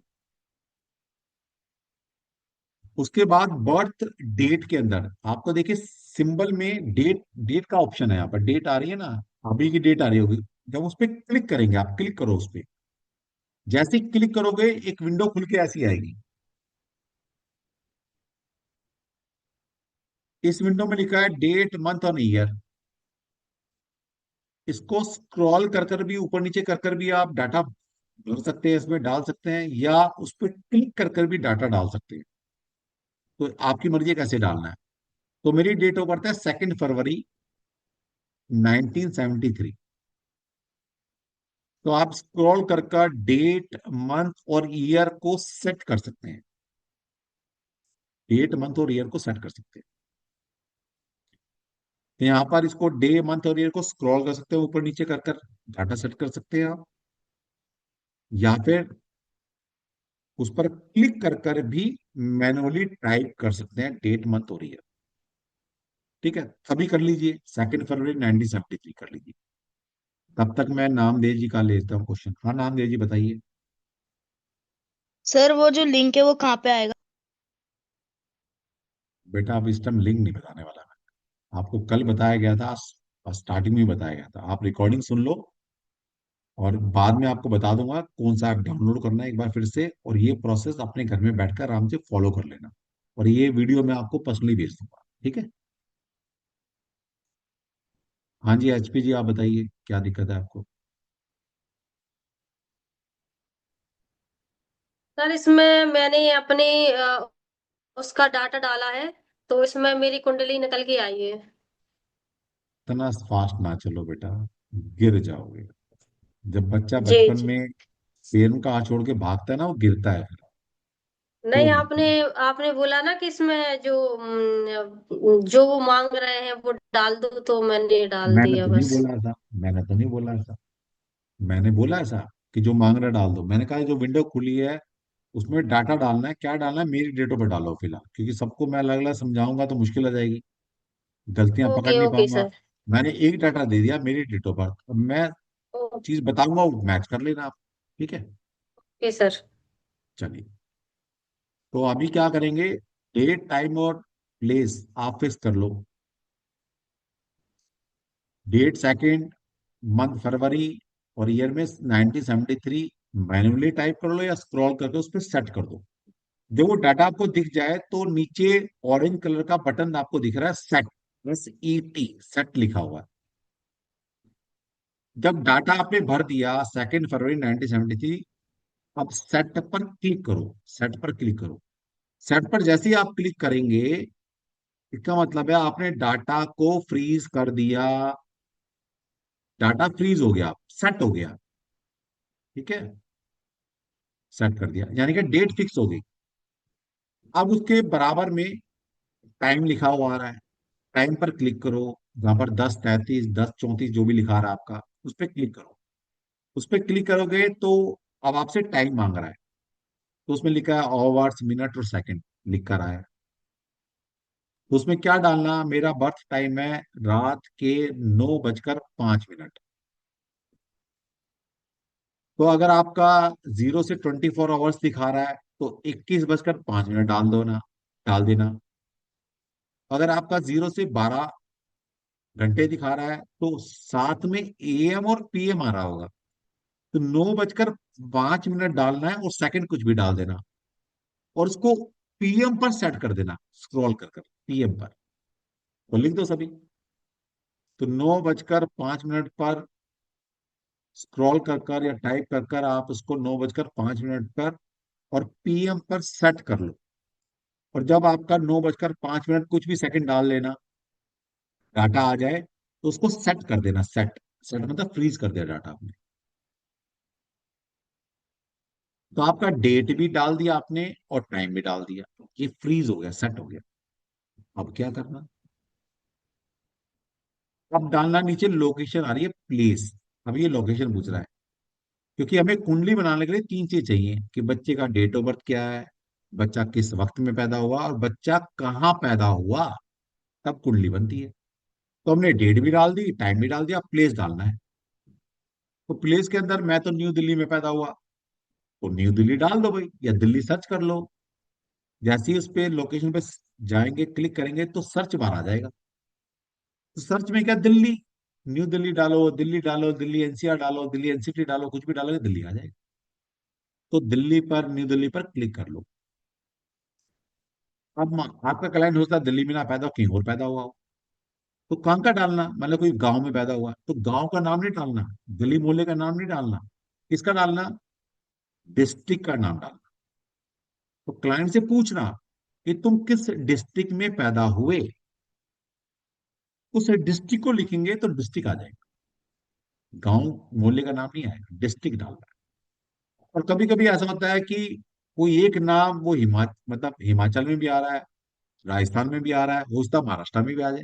उसके बाद बर्थ डेट के अंदर आपको देखिए सिंबल में डेट, डेट का ऑप्शन है यहाँ पर, डेट आ रही है ना, अभी की डेट आ रही होगी। जब उस पर क्लिक करेंगे, आप क्लिक करो उस पर, जैसे ही क्लिक करोगे एक विंडो खुल के ऐसी आएगी। इस विंडो में लिखा है डेट, मंथ और ईयर। इसको स्क्रॉल कर कर भी, ऊपर नीचे कर कर भी आप डाटा भर सकते हैं, इसमें डाल सकते हैं, या उस पर क्लिक कर कर भी डाटा डाल सकते हैं। तो आपकी मर्जी है कैसे डालना है। तो मेरी डेट ऑफ बर्थ है 2 फरवरी 1973। तो आप स्क्रॉल कर कर डेट, मंथ और ईयर को सेट कर सकते हैं, डेट, मंथ और ईयर को सेट कर सकते हैं। तो यहाँ पर इसको डे, मंथ और ईयर को स्क्रॉल कर सकते हैं, ऊपर नीचे कर कर डाटा सेट कर सकते हैं आप, या फिर उस पर क्लिक कर कर भी मैनुअली टाइप कर सकते हैं डेट, मंथ और ईयर। ठीक है, अभी कर लीजिए, 2 फरवरी 1973 कर लीजिए। तब तक मैं नामदेव जी का लेता हूँ क्वेश्चन। हाँ नामदेव जी बताइए। सर वो जो लिंक है वो कहाँ पे आएगा? बेटा अब इस टाइम लिंक नहीं बताने वाला मैं, आपको कल बताया गया था, स्टार्टिंग में बताया गया था, आप रिकॉर्डिंग सुन लो, और बाद में आपको बता दूंगा कौन सा ऐप डाउनलोड करना है एक बार फिर से, और ये प्रोसेस अपने घर में बैठकर आराम से फॉलो कर लेना। और ये वीडियो मैं आपको पर्सनली भेज दूंगा। ठीक है? हाँ जी HP जी, आप बताइए क्या दिक्कत है आपको? सर इसमें मैंने अपनी उसका डाटा डाला है, तो इसमें मेरी कुंडली निकल के आई है। इतना फास्ट ना चलो बेटा, गिर जाओगे। जब बच्चा जी बचपन जी। में पेरेंट का हाथ छोड़ के भागता है ना, वो गिरता है फिर। तो नहीं, आपने आपने बोला ना कि इसमें जो वो मांग रहे हैं वो डाल दो, तो मैंने डाल मैंने दिया तो नहीं बस। बोला ऐसा, मैंने तो नहीं बोला ऐसा। मैंने बोला ऐसा कि जो मांग रहा है डाल दो? मैंने कहा जो विंडो खुली है उसमें डाटा डालना है, क्या डालना है, मेरी डेटो पे डालो फिलहाल, क्योंकि सबको मैं अलग अलग समझाऊंगा तो मुश्किल हो जाएगी, गलतियां पकड़ ओके नहीं ओके पाऊंगा। सर। मैंने एक डाटा दे दिया, मेरी डेटो पर, अब मैं चीज बताऊंगा वो मैच कर लेना आप। ठीक है? Okay sir. चलिए, तो अभी क्या करेंगे, डेट, टाइम और प्लेस आप फिक्स कर लो, डेट सेकंड, मंथ फरवरी, और ईयर में 1973 मैन्युअली टाइप कर लो या स्क्रॉल करके उस पर सेट कर दो। जब वो डाटा आपको दिख जाए तो नीचे ऑरेंज कलर का बटन आपको दिख रहा है, सेट, SET, सेट लिखा हुआ है। जब डाटा आपने भर दिया 2 फरवरी 1973, अब सेट पर क्लिक करो, सेट पर क्लिक करो। सेट पर जैसे ही आप क्लिक करेंगे, इसका मतलब है आपने डाटा को फ्रीज कर दिया, डाटा फ्रीज हो गया, सेट हो गया। ठीक है, सेट कर दिया यानी कि डेट फिक्स हो गई। अब उसके बराबर में टाइम लिखा हुआ आ रहा है, टाइम पर क्लिक करो। जहां पर 10:33, 10:34 जो भी लिखा रहा है आपका, उस पर क्लिक करो। उस पर क्लिक करोगे तो अब आपसे टाइम मांग रहा है, तो उसमें लिखा है आवर्स, मिनट और सेकंड लिख कर आया है। तो उसमें क्या डालना, मेरा बर्थ टाइम है रात के 9:05। तो अगर आपका 0 से 24 आवर्स दिखा रहा है तो 21:05 डाल दो ना, डाल देना। अगर आपका 0 से 12 घंटे दिखा रहा है तो साथ में AM और PM आ रहा होगा, तो 9:05 डालना है और सेकंड कुछ भी डाल देना, और उसको PM पर सेट कर देना, स्क्रॉल कर कर PM पर। तो लिख दो सभी, तो 9:05 पर स्क्रॉल कर कर या टाइप कर कर आप उसको 9:05 पर और PM पर सेट कर लो। और जब आपका 9:05 कुछ भी सेकंड डाल लेना, डाटा आ जाए तो उसको सेट कर देना। सेट, सेट मतलब फ्रीज कर दिया डाटा आपने। तो आपका डेट भी डाल दिया आपने और टाइम भी डाल दिया, ये फ्रीज हो गया, सेट हो गया। अब क्या करना, अब डालना नीचे लोकेशन आ रही है, प्लेस। अब ये लोकेशन पूछ रहा है, क्योंकि हमें कुंडली बनाने के लिए 3 चीज चाहिए कि बच्चे का डेट ऑफ बर्थ क्या है, बच्चा किस वक्त में पैदा हुआ, और बच्चा कहाँ पैदा हुआ, तब कुंडली बनती है। तो हमने डेट भी डाल दी, टाइम भी डाल दिया, प्लेस डालना है। तो प्लेस के अंदर मैं तो न्यू दिल्ली में पैदा हुआ, तो न्यू दिल्ली डाल दो भाई, या दिल्ली सर्च कर लो। जैसे ही उस पे लोकेशन पे जाएंगे, क्लिक करेंगे तो सर्च बार आ जाएगा। तो सर्च में क्या, दिल्ली, न्यू दिल्ली डालो, दिल्ली डालो, दिल्ली NCR डालो, दिल्ली NCT डालो, कुछ भी डालोगे दिल्ली आ जाएगा। तो दिल्ली पर, न्यू दिल्ली पर क्लिक कर लो। अब आपका क्लाइंट हो सकता है दिल्ली में ना पैदा हो, कहीं और पैदा हुआ हो, तो कहाँ का डालना, मतलब कोई गांव में पैदा हुआ तो गांव का नाम नहीं डालना, गली मोहल्ले का नाम नहीं डालना, किसका डालना, डिस्ट्रिक्ट का नाम डालना। तो क्लाइंट से पूछना कि तुम किस डिस्ट्रिक्ट में पैदा हुए, उस डिस्ट्रिक्ट को लिखेंगे तो डिस्ट्रिक्ट आ जाएगा, गांव मोहल्ले का नाम नहीं आएगा, डिस्ट्रिक्ट डालना है। और कभी कभी ऐसा होता है कि कोई एक नाम वो मतलब हिमाचल में भी आ रहा है, राजस्थान में भी आ रहा है, हो सकता है महाराष्ट्र में भी आ जाए।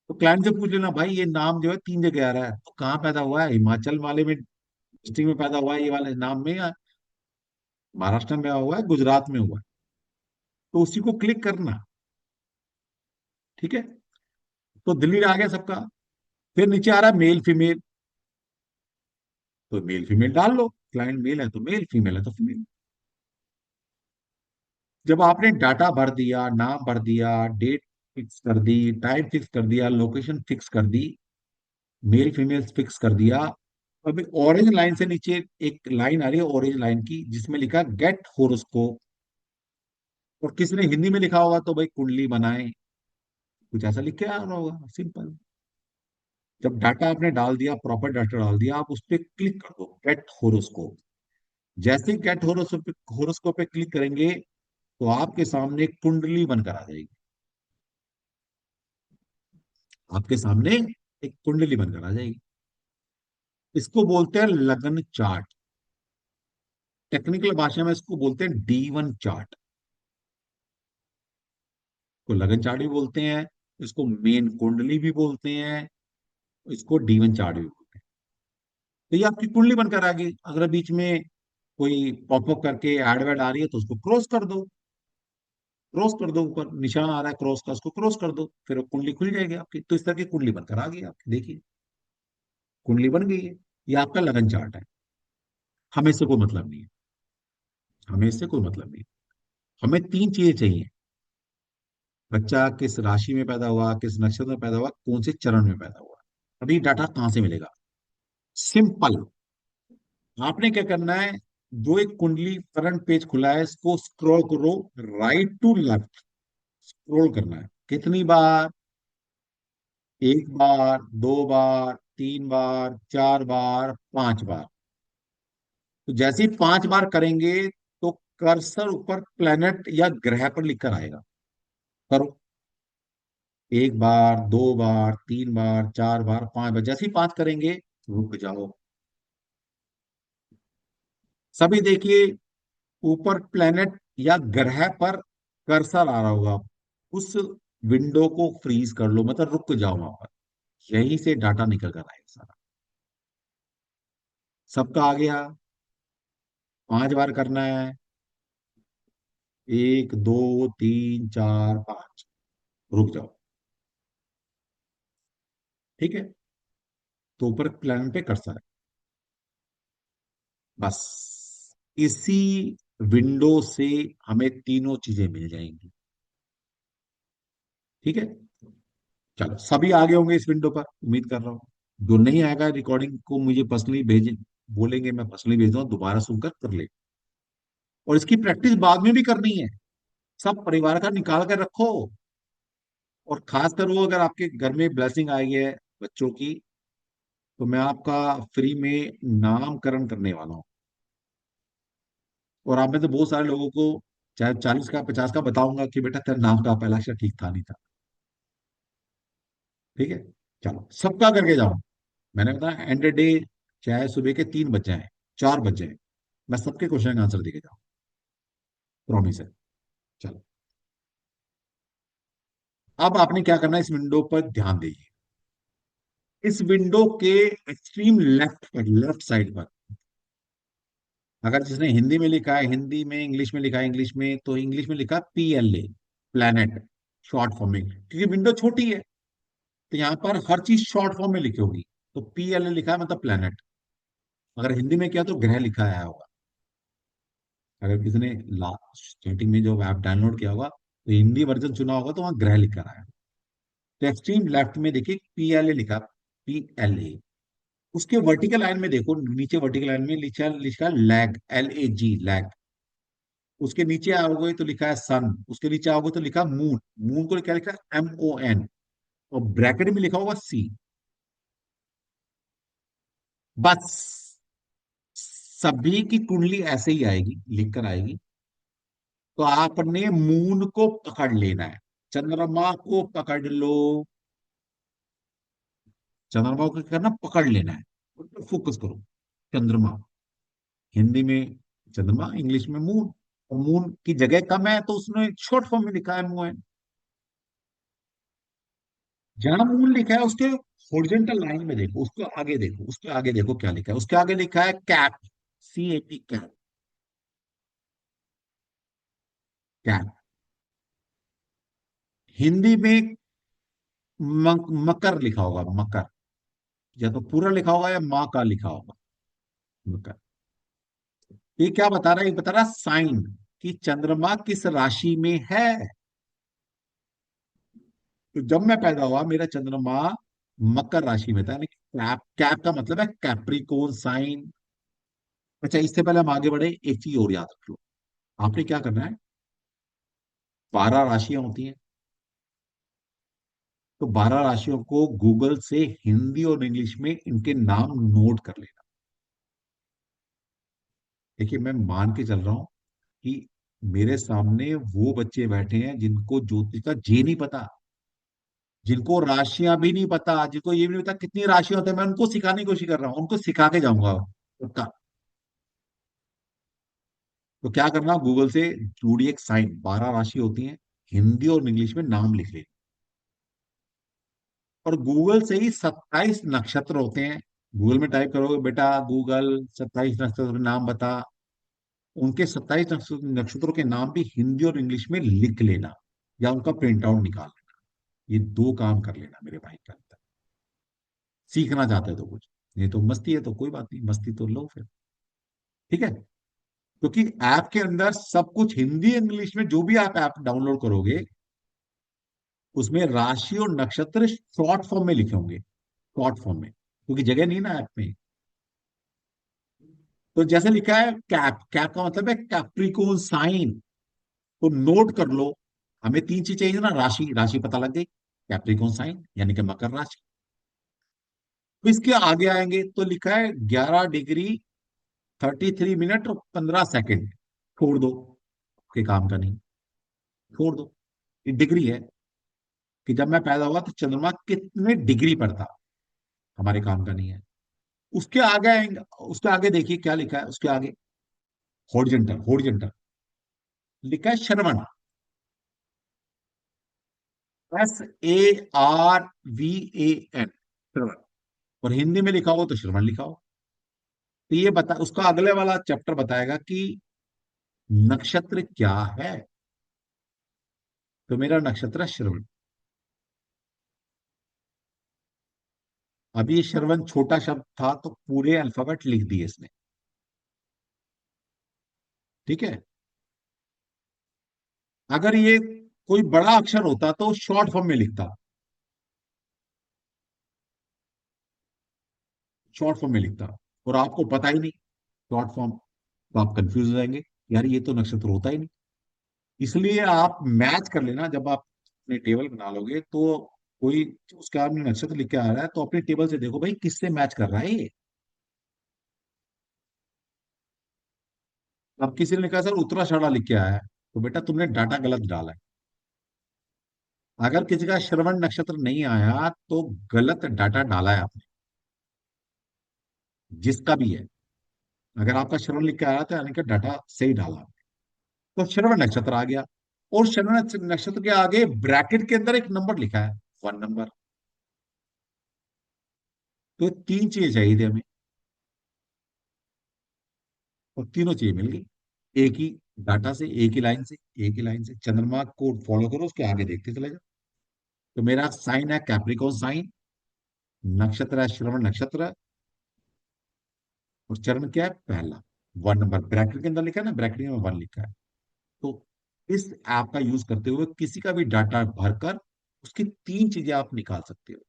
तो क्लाइंट से पूछ लेना, भाई ये नाम जो है 3 जगह आ रहा है, तो कहाँ पैदा हुआ है, हिमाचल वाले में डिस्ट्रिक्ट में पैदा हुआ है ये वाले नाम में, या महाराष्ट्र में हुआ है, गुजरात में हुआ है, तो उसी को क्लिक करना। ठीक है, तो दिल्ली आ गया सबका। फिर नीचे आ रहा है मेल फीमेल, तो मेल फीमेल डाल लो, क्लाइंट मेल है तो मेल, फीमेल है तो फीमेल। जब आपने डाटा भर दिया, नाम भर दिया, डेट फिक्स कर दी, टाइम फिक्स कर दिया, लोकेशन फिक्स कर दी, मेल फीमेल फिक्स कर दिया, अभी ऑरेंज लाइन से नीचे एक लाइन आ रही है, ऑरेंज लाइन की, जिसमें लिखा गेट होरोस्कोप। और किसी ने हिंदी में लिखा होगा तो भाई कुंडली बनाए, कुछ ऐसा लिख के आ रहा होगा, सिंपल। जब डाटा आपने डाल दिया, प्रॉपर डाटा डाल दिया, आप उस पर क्लिक कर दो, गेट होरोस्कोप। जैसे ही गेट होरोस्कोप पे क्लिक करेंगे तो आपके सामने एक कुंडली बनकर आ जाएगी, आपके सामने एक कुंडली बनकर आ जाएगी। इसको बोलते हैं लगन चार्ट, टेक्निकल भाषा में इसको बोलते हैं D1 चार्ट, को लगन चार्ट भी बोलते हैं, इसको मेन कुंडली भी बोलते हैं, इसको D1 चार्ट भी बोलते हैं। तो ये आपकी कुंडली बनकर आ गई। अगर बीच में कोई पॉपअप करके एड वेड आ रही है तो उसको क्रॉस कर दो, क्रॉस कर दो, ऊपर निशान आ रहा है क्रॉस का, उसको क्रॉस कर दो, फिर वो कुंडली खुल जाएगी आपकी। तो इस तरह की कुंडली बनकर आ गई आपकी, देखिए कुंडली बन गई है। ये आपका लगन चार्ट है। हमें इससे कोई मतलब नहीं है, हमें इससे कोई मतलब नहीं है। हमें 3 चीजें चाहिए, बच्चा किस राशि में पैदा हुआ, किस नक्षत्र में पैदा हुआ, कौन से चरण में पैदा हुआ। अभी डाटा कहाँ से मिलेगा? सिंपल। आपने क्या करना है, जो एक कुंडली करंट पेज खुला है इसको स्क्रॉल करो, राइट टू लेफ्ट स्क्रॉल करना है। कितनी बार? एक बार, दो बार, तीन बार, चार बार, पांच बार। तो जैसे ही पांच बार करेंगे तो कर्सर ऊपर प्लेनेट या ग्रह पर लिखकर आएगा। करो। एक बार, दो बार, तीन बार, चार बार, पांच बार। जैसे ही पांच करेंगे रुक जाओ। सभी देखिए, ऊपर प्लेनेट या ग्रह पर कर्सर आ रहा होगा। उस विंडो को फ्रीज कर लो, मतलब रुक जाओ वहां पर। यहीं से डाटा निकल कर आएगा सारा। सबका आ गया? पांच बार करना है। एक, दो, तीन, चार, पांच। रुक जाओ। ठीक है। तो ऊपर प्लेनेट पे कर्सर है। बस इसी विंडो से हमें तीनों चीजें मिल जाएंगी। ठीक है। चलो, सभी आगे होंगे इस विंडो पर, उम्मीद कर रहा हूँ। जो नहीं आएगा रिकॉर्डिंग को मुझे पर्सनली भेज, बोलेंगे, मैं पर्सनली भेज दूंगा, दोबारा सुनकर कर ले। और इसकी प्रैक्टिस बाद में भी करनी है। सब परिवार का निकाल कर रखो। और खास कर वो अगर आपके घर में ब्लेसिंग आई है बच्चों की, तो मैं आपका फ्री में नामकरण करने वाला हूँ। और आप में तो बहुत सारे लोगों को, चाहे 40 का 50 का, बताऊंगा कि बेटा तेरा नाम का पहला अक्षर ठीक था, नहीं था। ठीक है। चलो, सबका करके जाओ। मैंने बताया एंड डे, चाहे सुबह के 3 बज जाए, 4 बज जाए, मैं सबके क्वेश्चन का आंसर देके जाऊँ। प्रॉमिस है। चलो, अब आपने क्या करना है, इस विंडो पर ध्यान दीजिए। इस विंडो के एक्सट्रीम लेफ्ट पर, लेफ्ट साइड पर, अगर जिसने हिंदी में लिखा है हिंदी में, इंग्लिश में लिखा है इंग्लिश में, तो इंग्लिश में लिखा PLA, प्लैनेट, शॉर्ट फॉर्म में, क्योंकि विंडो छोटी है तो यहाँ पर हर चीज शॉर्ट फॉर्म में लिखी होगी। तो PLA लिखा है मतलब प्लैनेट। अगर हिंदी में किया तो ग्रह लिखा आया होगा। अगर किसी ने लास्ट स्टार्टिंग में जो ऐप डाउनलोड किया होगा तो हिंदी वर्जन चुना होगा तो वहां ग्रह लिखा आया। तो एक्सट्रीम लेफ्ट में देखिए PLA लिखा, PLA। उसके वर्टिकल लाइन में देखो, नीचे वर्टिकल लाइन में लिखा लिखा लैग, LAG, लैग। उसके नीचे आओगे तो लिखा है सन, उसके नीचे आओगे तो लिखा मून, मून को क्या लिखा है, MON। और ब्रैकेट में लिखा होगा C। बस सभी की कुंडली ऐसे ही आएगी, लिखकर आएगी। तो आपने मून को पकड़ लेना है, चंद्रमा को पकड़ लो। चंद्रमा को क्या करना, पकड़ लेना है। फोकस करो। चंद्रमा, हिंदी में चंद्रमा, इंग्लिश में मून। और मून की जगह कम है तो उसने शॉर्ट फॉर्म में लिखा है MON। जहां मून लिखा है उसके हॉरिजॉन्टल लाइन में देखो, उसको आगे देखो, उसके आगे देखो क्या लिखा है। उसके आगे लिखा है cap, CAP, cap. Cap Hindi में मकर लिखा होगा, मकर। या तो पूरा लिखा होगा या माँ का लिखा होगा, मकर। ये क्या बता रहा है, ये बता रहा साइन कि चंद्रमा किस राशि में है। तो जब मैं पैदा हुआ मेरा चंद्रमा मकर राशि में था, यानी कैप, कैप का मतलब है कैप्रिकॉर्न साइन। अच्छा, इससे पहले हम आगे बढ़े, एक चीज और याद रख लो। आपने क्या करना है, 12 राशियां होती हैं। तो 12 राशियों को गूगल से हिंदी और इंग्लिश में इनके नाम नोट कर लेना। देखिए, मैं मान के चल रहा हूं कि मेरे सामने वो बच्चे बैठे हैं जिनको ज्योतिष का जे नहीं पता, जिनको राशियां भी नहीं पता, जिनको ये भी नहीं पता कितनी राशियां होती है। मैं उनको सिखाने की कोशिश कर रहा हूँ, उनको सिखा के जाऊंगा पक्का। तो क्या करना, गूगल से जोडिएक साइन, 12 राशि होती हैं, हिंदी और इंग्लिश में नाम लिख ले। और गूगल से ही 27 नक्षत्र होते हैं। गूगल में टाइप करोगे बेटा गूगल 27 नक्षत्रों के नाम बता, उनके 27 नक्षत्रों के नाम भी हिंदी और इंग्लिश में लिख लेना, या उनका प्रिंट आउट निकाल लेना। ये दो काम कर लेना मेरे भाई का अंतर। सीखना चाहते हो तो कुछ, नहीं तो मस्ती है तो कोई बात नहीं, मस्ती तो लो फिर। ठीक है। क्योंकि ऐप के अंदर सब कुछ हिंदी इंग्लिश में, जो भी आप ऐप डाउनलोड करोगे उसमें राशि और नक्षत्र शॉर्ट फॉर्म में लिखे होंगे, शॉर्ट फॉर्म में, क्योंकि जगह नहीं ना ऐप में। तो जैसे लिखा है कैप, कैप का मतलब है कैप्रिकॉर्न साइन, तो नोट कर लो। हमें तीन चीज चाहिए ना, राशि, राशि पता लग गई, कैप्रिकॉर्न साइन यानी कि मकर राशि। तो इसके आगे आएंगे तो लिखा है 11 डिग्री 33 मिनट और 15 सेकंड, छोड़ दो, के काम का नहीं, छोड़ दो। ये डिग्री है कि जब मैं पैदा हुआ तो चंद्रमा कितने डिग्री पर था, हमारे काम का नहीं है। उसके आगे आएंगे, उसके आगे देखिए क्या लिखा है, उसके आगे हॉरिजॉन्टल, हॉरिजॉन्टल लिखा है श्रवण, SARVAN, श्रवण। और हिंदी में लिखा हो तो श्रवण लिखा हो। तो ये बता, उसका अगले वाला चैप्टर बताएगा कि नक्षत्र क्या है। तो मेरा नक्षत्र है श्रवण। अभी ये श्रवण छोटा शब्द था तो पूरे अल्फाबेट लिख दिए इसने, ठीक है। अगर ये कोई बड़ा अक्षर होता तो शॉर्ट फॉर्म में लिखता, शॉर्ट फॉर्म में लिखता, और आपको पता ही नहीं शॉर्ट फॉर्म, तो आप कंफ्यूज हो जाएंगे, यार ये तो नक्षत्र होता ही नहीं। इसलिए आप मैच कर लेना, जब आप अपने टेबल बना लोगे तो कोई उसके आपने नक्षत्र लिख के आ रहा है तो अपने टेबल से देखो भाई किससे मैच कर रहा है ये। अब किसी ने कहा सर उत्तराषाढ़ा लिख के आया है, तो बेटा तुमने डाटा गलत डाला है। अगर किसी का श्रवण नक्षत्र नहीं आया तो गलत डाटा डाला है आपने, जिसका भी है। अगर आपका श्रवण लिख के आया था यानी कि डाटा सही डाला। तो श्रवण नक्षत्र आ गया, और श्रवण नक्षत्र के आगे ब्रैकेट के अंदर एक नंबर लिखा है, 1 नंबर। तो तीन चीजें चाहिए थी हमें, और तीनों चीजें मिल गई, एक ही डाटा से, एक ही लाइन से, एक ही लाइन से। चंद्रमा को फॉलो करो, उसके आगे देखते चले जाओ। तो मेरा साइन है कैप्रिकॉर्न साइन, नक्षत्र है श्रवण नक्षत्र, और चरण क्या है पहला, 1 नंबर ब्रैकेट के अंदर लिखा है ना, ब्रैकेट में 1 लिखा है। तो इस ऐप का यूज करते हुए किसी का भी डाटा भरकर उसकी तीन चीजें आप निकाल सकते हो,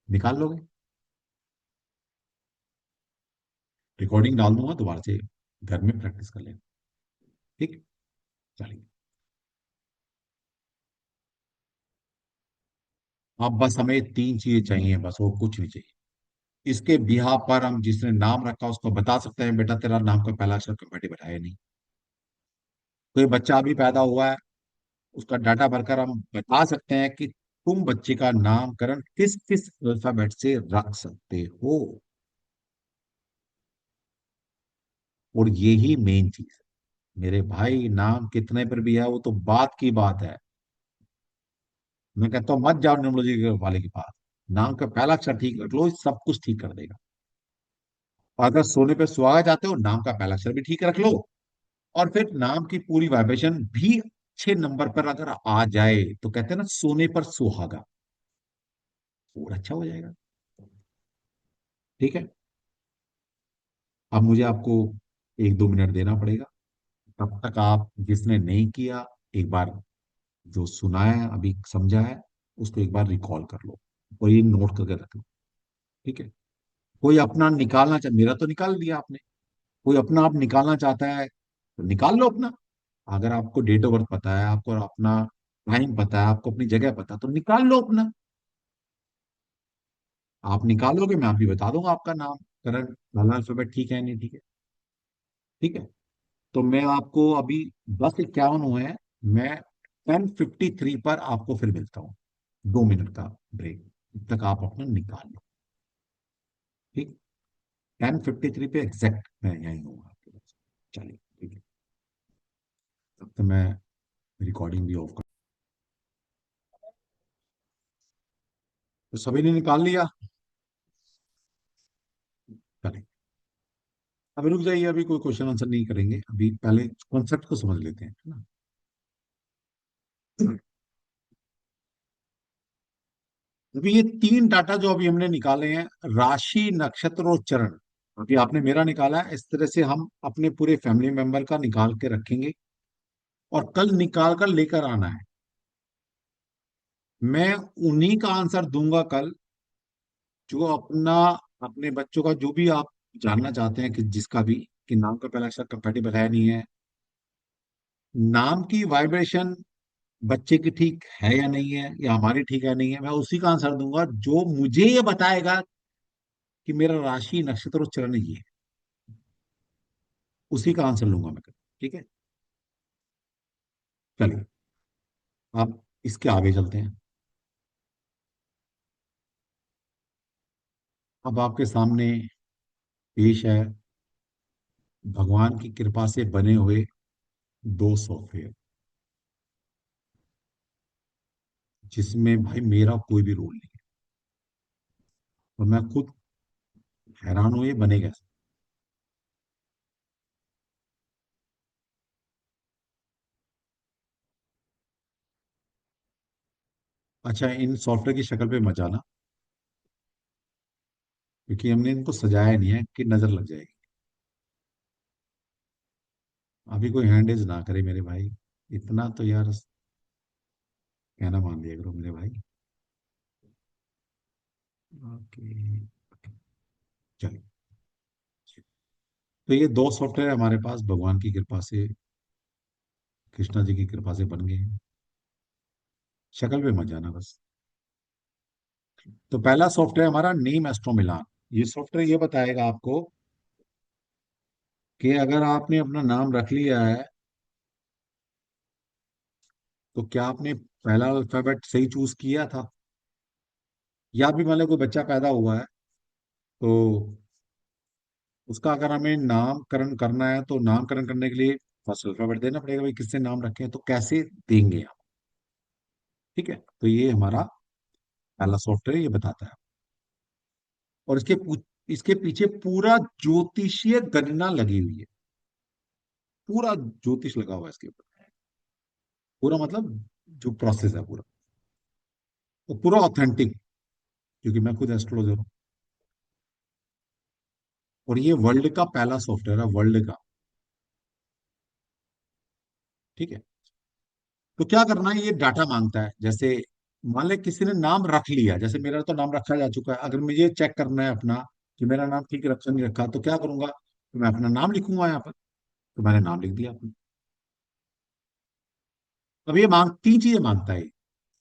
निकाल लोगे। रिकॉर्डिंग डाल दूंगा, दोबारा से घर में प्रैक्टिस कर लेना, ठीक। चलिए, अब बस हमें तीन चीजें चाहिए, बस और कुछ नहीं चाहिए। इसके बिहार पर हम जिसने नाम रखा उसको बता सकते हैं बेटा तेरा नाम का पहला अक्षर कंपेटिबल है या नहीं। कोई बच्चा अभी पैदा हुआ है, उसका डाटा भरकर हम बता सकते हैं कि तुम बच्चे का नामकरण किस किस अल्फाबेट से रख सकते हो। और यही मेन चीज है मेरे भाई, नाम कितने पर भी है वो तो बात की बात है। मैं कहता हूँ मत जाओ न्यूमरोलॉजी वाले के पास, नाम का पहला अक्षर ठीक रख लो, सब कुछ ठीक कर देगा। और अगर सोने पे सुहागा चाहते हो, नाम का पहला अक्षर भी ठीक रख लो, और फिर नाम की पूरी वाइब्रेशन भी 6 नंबर पर अगर आ जाए तो कहते हैं ना सोने पर सुहागा, और अच्छा हो जाएगा, ठीक है। अब मुझे आपको 1-2 मिनट देना पड़ेगा, तब तक आप जिसने नहीं किया, एक बार जो सुना है अभी समझा है उसको एक बार रिकॉल कर लो, और ये नोट करके रख लो, ठीक है। कोई अपना निकालना चाहे, मेरा तो निकाल दिया आपने, कोई अपना आप निकालना चाहता है तो निकाल लो अपना। अगर आपको डेट ऑफ बर्थ पता है, आपको अपना टाइम पता है, आपको अपनी जगह पता है, तो निकाल लो अपना। आप निकालोगे, मैं अभी बता दूंगा आपका नाम करंट पहला अल्फाबेट ठीक है नहीं, ठीक है, ठीक है। तो मैं आपको अभी 10:51 हुए हैं, मैं 10:53 पर आपको फिर मिलता हूँ, 2 मिनट का ब्रेक, तब तक आप अपना निकाल लो, ठीक। 10:53 पे एग्जैक्ट मैं यहीं हूँ आपके पास। चलिए ठीक है, तब तक मैं रिकॉर्डिंग भी ऑफ कर। तो सभी ने निकाल लिया, चलिए अभी रुक जाइए, अभी कोई क्वेश्चन आंसर नहीं करेंगे, अभी पहले कॉन्सेप्ट को समझ लेते हैं, है ना। अभी ये तीन डाटा जो अभी हमने निकाले हैं, राशि नक्षत्र और चरण, अभी आपने मेरा निकाला है, इस तरह से हम अपने पूरे फैमिली मेंबर का निकाल के रखेंगे, और कल निकाल कर लेकर आना है। मैं उन्हीं का आंसर दूंगा कल, जो अपने बच्चों का जो भी आप जानना चाहते हैं, कि जिसका भी, कि नाम का पहला अक्षर कंपेटिबल है नहीं है, नाम की वाइब्रेशन बच्चे की ठीक है या नहीं है, या हमारी ठीक है नहीं है, मैं उसी का आंसर दूंगा जो मुझे ये बताएगा कि मेरा राशि नक्षत्र और चरण ये है। उसी का आंसर लूंगा मैं कल। ठीक है, चलिए आप इसके आगे चलते हैं। अब आपके सामने पेश है भगवान की कृपा से बने हुए दो सॉफ्टवेयर, जिसमें भाई मेरा कोई भी रोल नहीं है, और मैं खुद हैरान हूं ये बने कैसे। अच्छा, इन सॉफ्टवेयर की शक्ल पे मत जाना, क्योंकि हमने इनको सजाया नहीं है कि नजर लग जाएगी। अभी कोई हैंडेज ना करे मेरे भाई, इतना तो यार कहना मान लिया करो मेरे भाई। ओके, चलिए। तो ये दो सॉफ्टवेयर हमारे पास भगवान की कृपा से, कृष्णा जी की कृपा से बन गए हैं। शक्ल पे मत जाना बस। तो पहला सॉफ्टवेयर हमारा नेम एस्ट्रो मिलान। ये सॉफ्टवेयर ये बताएगा आपको कि अगर आपने अपना नाम रख लिया है, तो क्या आपने पहला अल्फाबेट सही चूज किया था, या भी मान लो कोई बच्चा पैदा हुआ है, तो उसका अगर हमें नामकरण करना है, तो नामकरण करने के लिए फर्स्ट अल्फाबेट देना पड़ेगा, भाई किससे नाम रखें, तो कैसे देंगे आप। ठीक है, तो ये हमारा पहला सॉफ्टवेयर ये बताता है। और इसके पीछे पूरा ज्योतिषीय गणना लगी हुई है, पूरा ज्योतिष लगा हुआ है इसके ऊपर। पूरा मतलब जो प्रोसेस है पूरा, वो पूरा ऑथेंटिक, क्योंकि मैं खुद एस्ट्रोलॉजर हूँ। और ये वर्ल्ड का पहला सॉफ्टवेयर है, वर्ल्ड का। ठीक है, तो क्या करना है, ये डाटा मांगता है। जैसे मान ले किसी ने नाम रख लिया, जैसे मेरा तो नाम रखा जा चुका है, अगर मुझे चेक करना है अपना कि मेरा नाम ठीक रखा नहीं रखा, तो क्या करूंगा, तो मैं अपना नाम लिखूंगा यहाँ पर। तो मैंने नाम लिख दिया अपना। अब ये तीन चीजें मांगता है,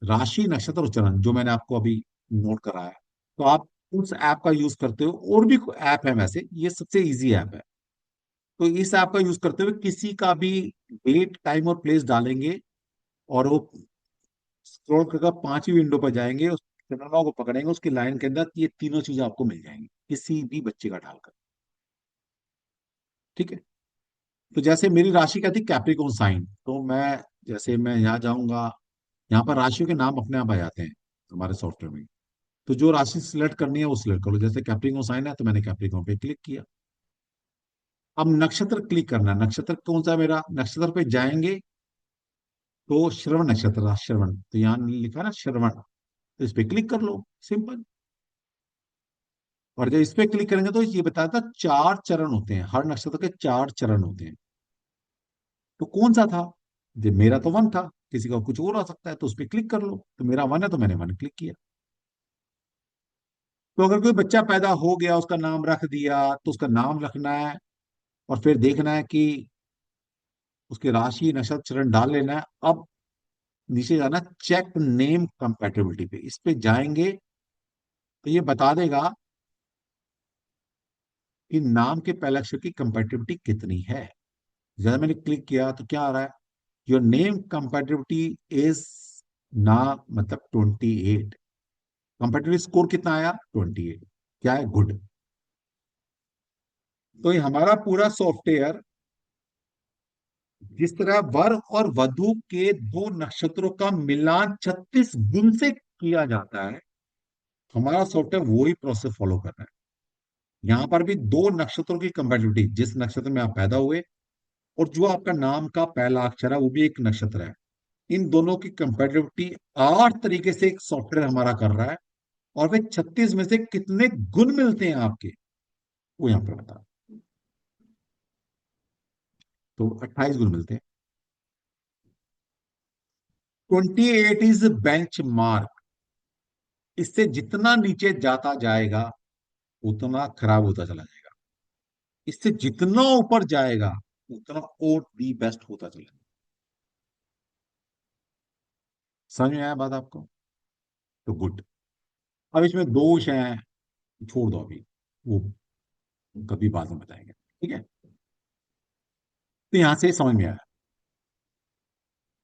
राशि, नक्षत्र और चरण, जो मैंने आपको अभी नोट करा है। तो आप उस ऐप का यूज करते हो, और भी ऐप है वैसे, ये सबसे इजी ऐप है। तो इस ऐप का यूज करते हुए किसी का भी डेट, टाइम और प्लेस डालेंगे, और वो स्क्रॉल करके 5वीं विंडो पर जाएंगे, उस चंद्रमा को पकड़ेंगे, उसकी लाइन के अंदर ये तीनों चीजें आपको मिल जाएंगी, किसी भी बच्चे का डालकर। ठीक है, तो जैसे मेरी राशि क्या थी, कैप्रिकॉर्न साइन, तो जैसे मैं यहाँ जाऊंगा, यहाँ पर राशियों के नाम अपने आप आ जाते हैं हमारे सॉफ्टवेयर में। तो जो राशि सिलेक्ट करनी है वो सिलेक्ट कर लो, जैसे कैप्रिकॉर्न साइन है तो मैंने कैप्रिकॉर्न पे क्लिक किया। अब नक्षत्र क्लिक करना है, नक्षत्र कौन सा है मेरा, नक्षत्र पे जाएंगे तो श्रवण नक्षत्र, श्रवण, तो यहाँ लिखा है ना श्रवण, तो इस पे क्लिक कर लो, सिंपल। और जब इस पे क्लिक करेंगे तो ये बताता है 4 चरण होते हैं, हर नक्षत्र के 4 चरण होते हैं। तो कौन सा था, जब मेरा तो 1 था, किसी का कुछ और हो सकता है, तो उस पर क्लिक कर लो। तो मेरा 1 है तो मैंने 1 क्लिक किया। तो अगर कोई बच्चा पैदा हो गया, उसका नाम रख दिया, तो उसका नाम रखना है, और फिर देखना है कि उसकी राशि, नक्षत्र, चरण डाल लेना है। अब नीचे जाना, चेक नेम कंपैटिबिलिटी पे, इस पे जाएंगे तो ये बता देगा कि नाम के पहले अक्षर की कंपैटिबिलिटी कितनी है। जब मैंने क्लिक किया तो क्या आ रहा है, योर नेम कंपैटिबिलिटी इज ना, मतलब 28। कंपैटिबिलिटी स्कोर कितना आया, 28। क्या है, गुड। तो ये हमारा पूरा सॉफ्टवेयर, जिस तरह वर और वधु के दो नक्षत्रों का मिलान 36 गुण से किया जाता है, हमारा सॉफ्टवेयर वही प्रोसेस फॉलो कर रहा है। यहां पर भी दो नक्षत्रों की कंपैटिबिलिटी, जिस नक्षत्र में आप पैदा हुए और जो आपका नाम का पहला अक्षर है वो भी एक नक्षत्र है, इन दोनों की कंपैटिबिलिटी 8 तरीके से एक सॉफ्टवेयर हमारा कर रहा है। और वे 36 में से कितने गुण मिलते हैं आपके, वो यहां पर बता। तो 28 गुण मिलते हैं। 28 इज बेंच मार्क। इससे जितना नीचे जाता जाएगा उतना खराब होता चला जाएगा, इससे जितना ऊपर जाएगा उतना और दी बेस्ट होता चला जाएगा। समझ में आया बात आपको? तो गुड। अब इसमें दोष हैं, छोड़ दो अभी, वो कभी बाद में बताएंगे, ठीक है? तो यहां से समझ में आया।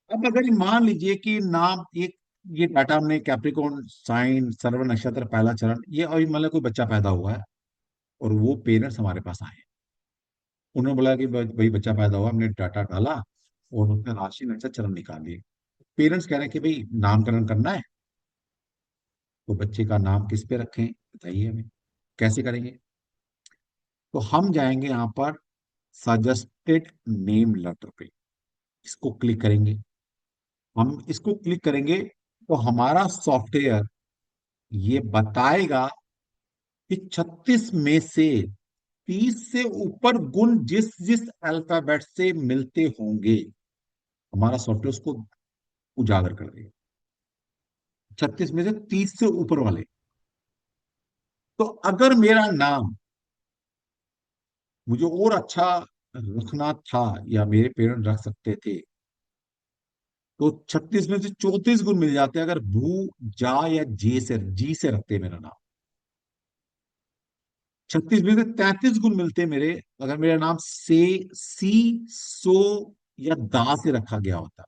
अब अगर मान लीजिए कि नाम एक, ये डाटा हमने कैप्रिकॉर्न साइन सर्व नक्षत्र पहला चरण, ये अभी मतलब कोई बच्चा पैदा हुआ है और वो पेरेंट्स हमारे पास आए हैं, उन्होंने बोला कि भाई बच्चा पैदा हुआ, हमने डाटा डाला और उसने राशि नक्षत्र चरण निकाल लिए। पेरेंट्स कह रहे हैं कि भाई नामकरण करना है, तो बच्चे का नाम किस पे रखें बताइए हमें, कैसे करेंगे? तो हम जाएंगे यहाँ पर सजेस्टेड नेम लेटर पे, इसको क्लिक करेंगे। हम इसको क्लिक करेंगे तो हमारा सॉफ्टवेयर ये बताएगा कि 36 में से 30 से ऊपर गुण जिस जिस अल्फाबेट से मिलते होंगे, हमारा सॉफ्टवेयर उसको उजागर कर देगा। 36 में से 30 से ऊपर वाले। तो अगर मेरा नाम मुझे और अच्छा रखना था या मेरे पेरेंट रख सकते थे, तो 36 में से 34 गुण मिल जाते अगर भू जा या जे से जी से रखते मेरा नाम। 36 में से 33 गुण मिलते मेरे अगर मेरा नाम से, सी, सो या दा से रखा गया होता।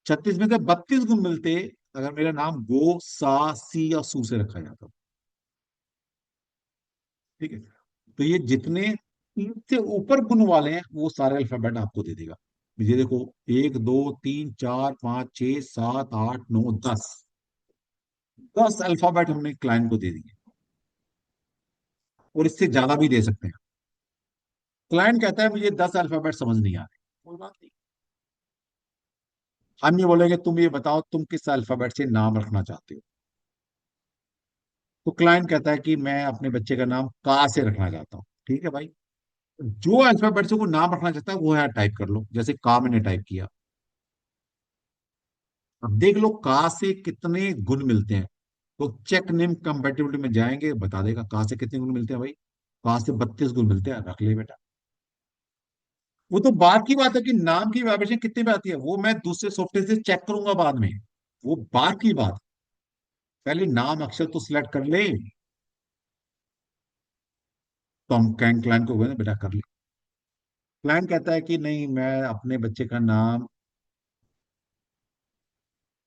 36 में से 32 गुण मिलते अगर मेरा नाम गो, सा, सी या सू से रखा जाता। ठीक है? तो ये जितने 3 से ऊपर गुण वाले हैं वो सारे अल्फाबेट आपको दे देगा। ये देखो, 1 2 3 4 5 6 7 8 9 10, 10 अल्फाबेट हमने क्लाइंट को दे दिए और इससे ज्यादा भी दे सकते हैं। क्लाइंट कहता है मुझे 10 अल्फाबेट समझ नहीं आ रहे, कोई बात नहीं, हम ये बोलेंगे तुम ये बताओ तुम किस अल्फाबेट से नाम रखना चाहते हो। तो क्लाइंट कहता है कि मैं अपने बच्चे का नाम का से रखना चाहता हूँ। ठीक है भाई, जो अल्फाबेट से वो नाम रखना चाहता है वो यहाँ टाइप कर लो, जैसे का मैंने टाइप किया। अब देख लो का से कितने गुण मिलते हैं। तो चेक नेम कंपेटिबिलिटी में जाएंगे, बता देगा का से कितने गुण मिलते हैं भाई। का से 32 गुण मिलते हैं, रख ले बेटा। वो तो बात की बात है कि नाम की वाइब्रेशन कितने पे आती है, वो मैं दूसरे सॉफ्टवेयर से चेक करूंगा बाद में, वो बात की बात। पहले नाम अक्षर तो सिलेक्ट कर ले। तो हम क्लाइंट को बोले बेटा कर ले। क्लाइंट कहता है कि नहीं मैं अपने बच्चे का नाम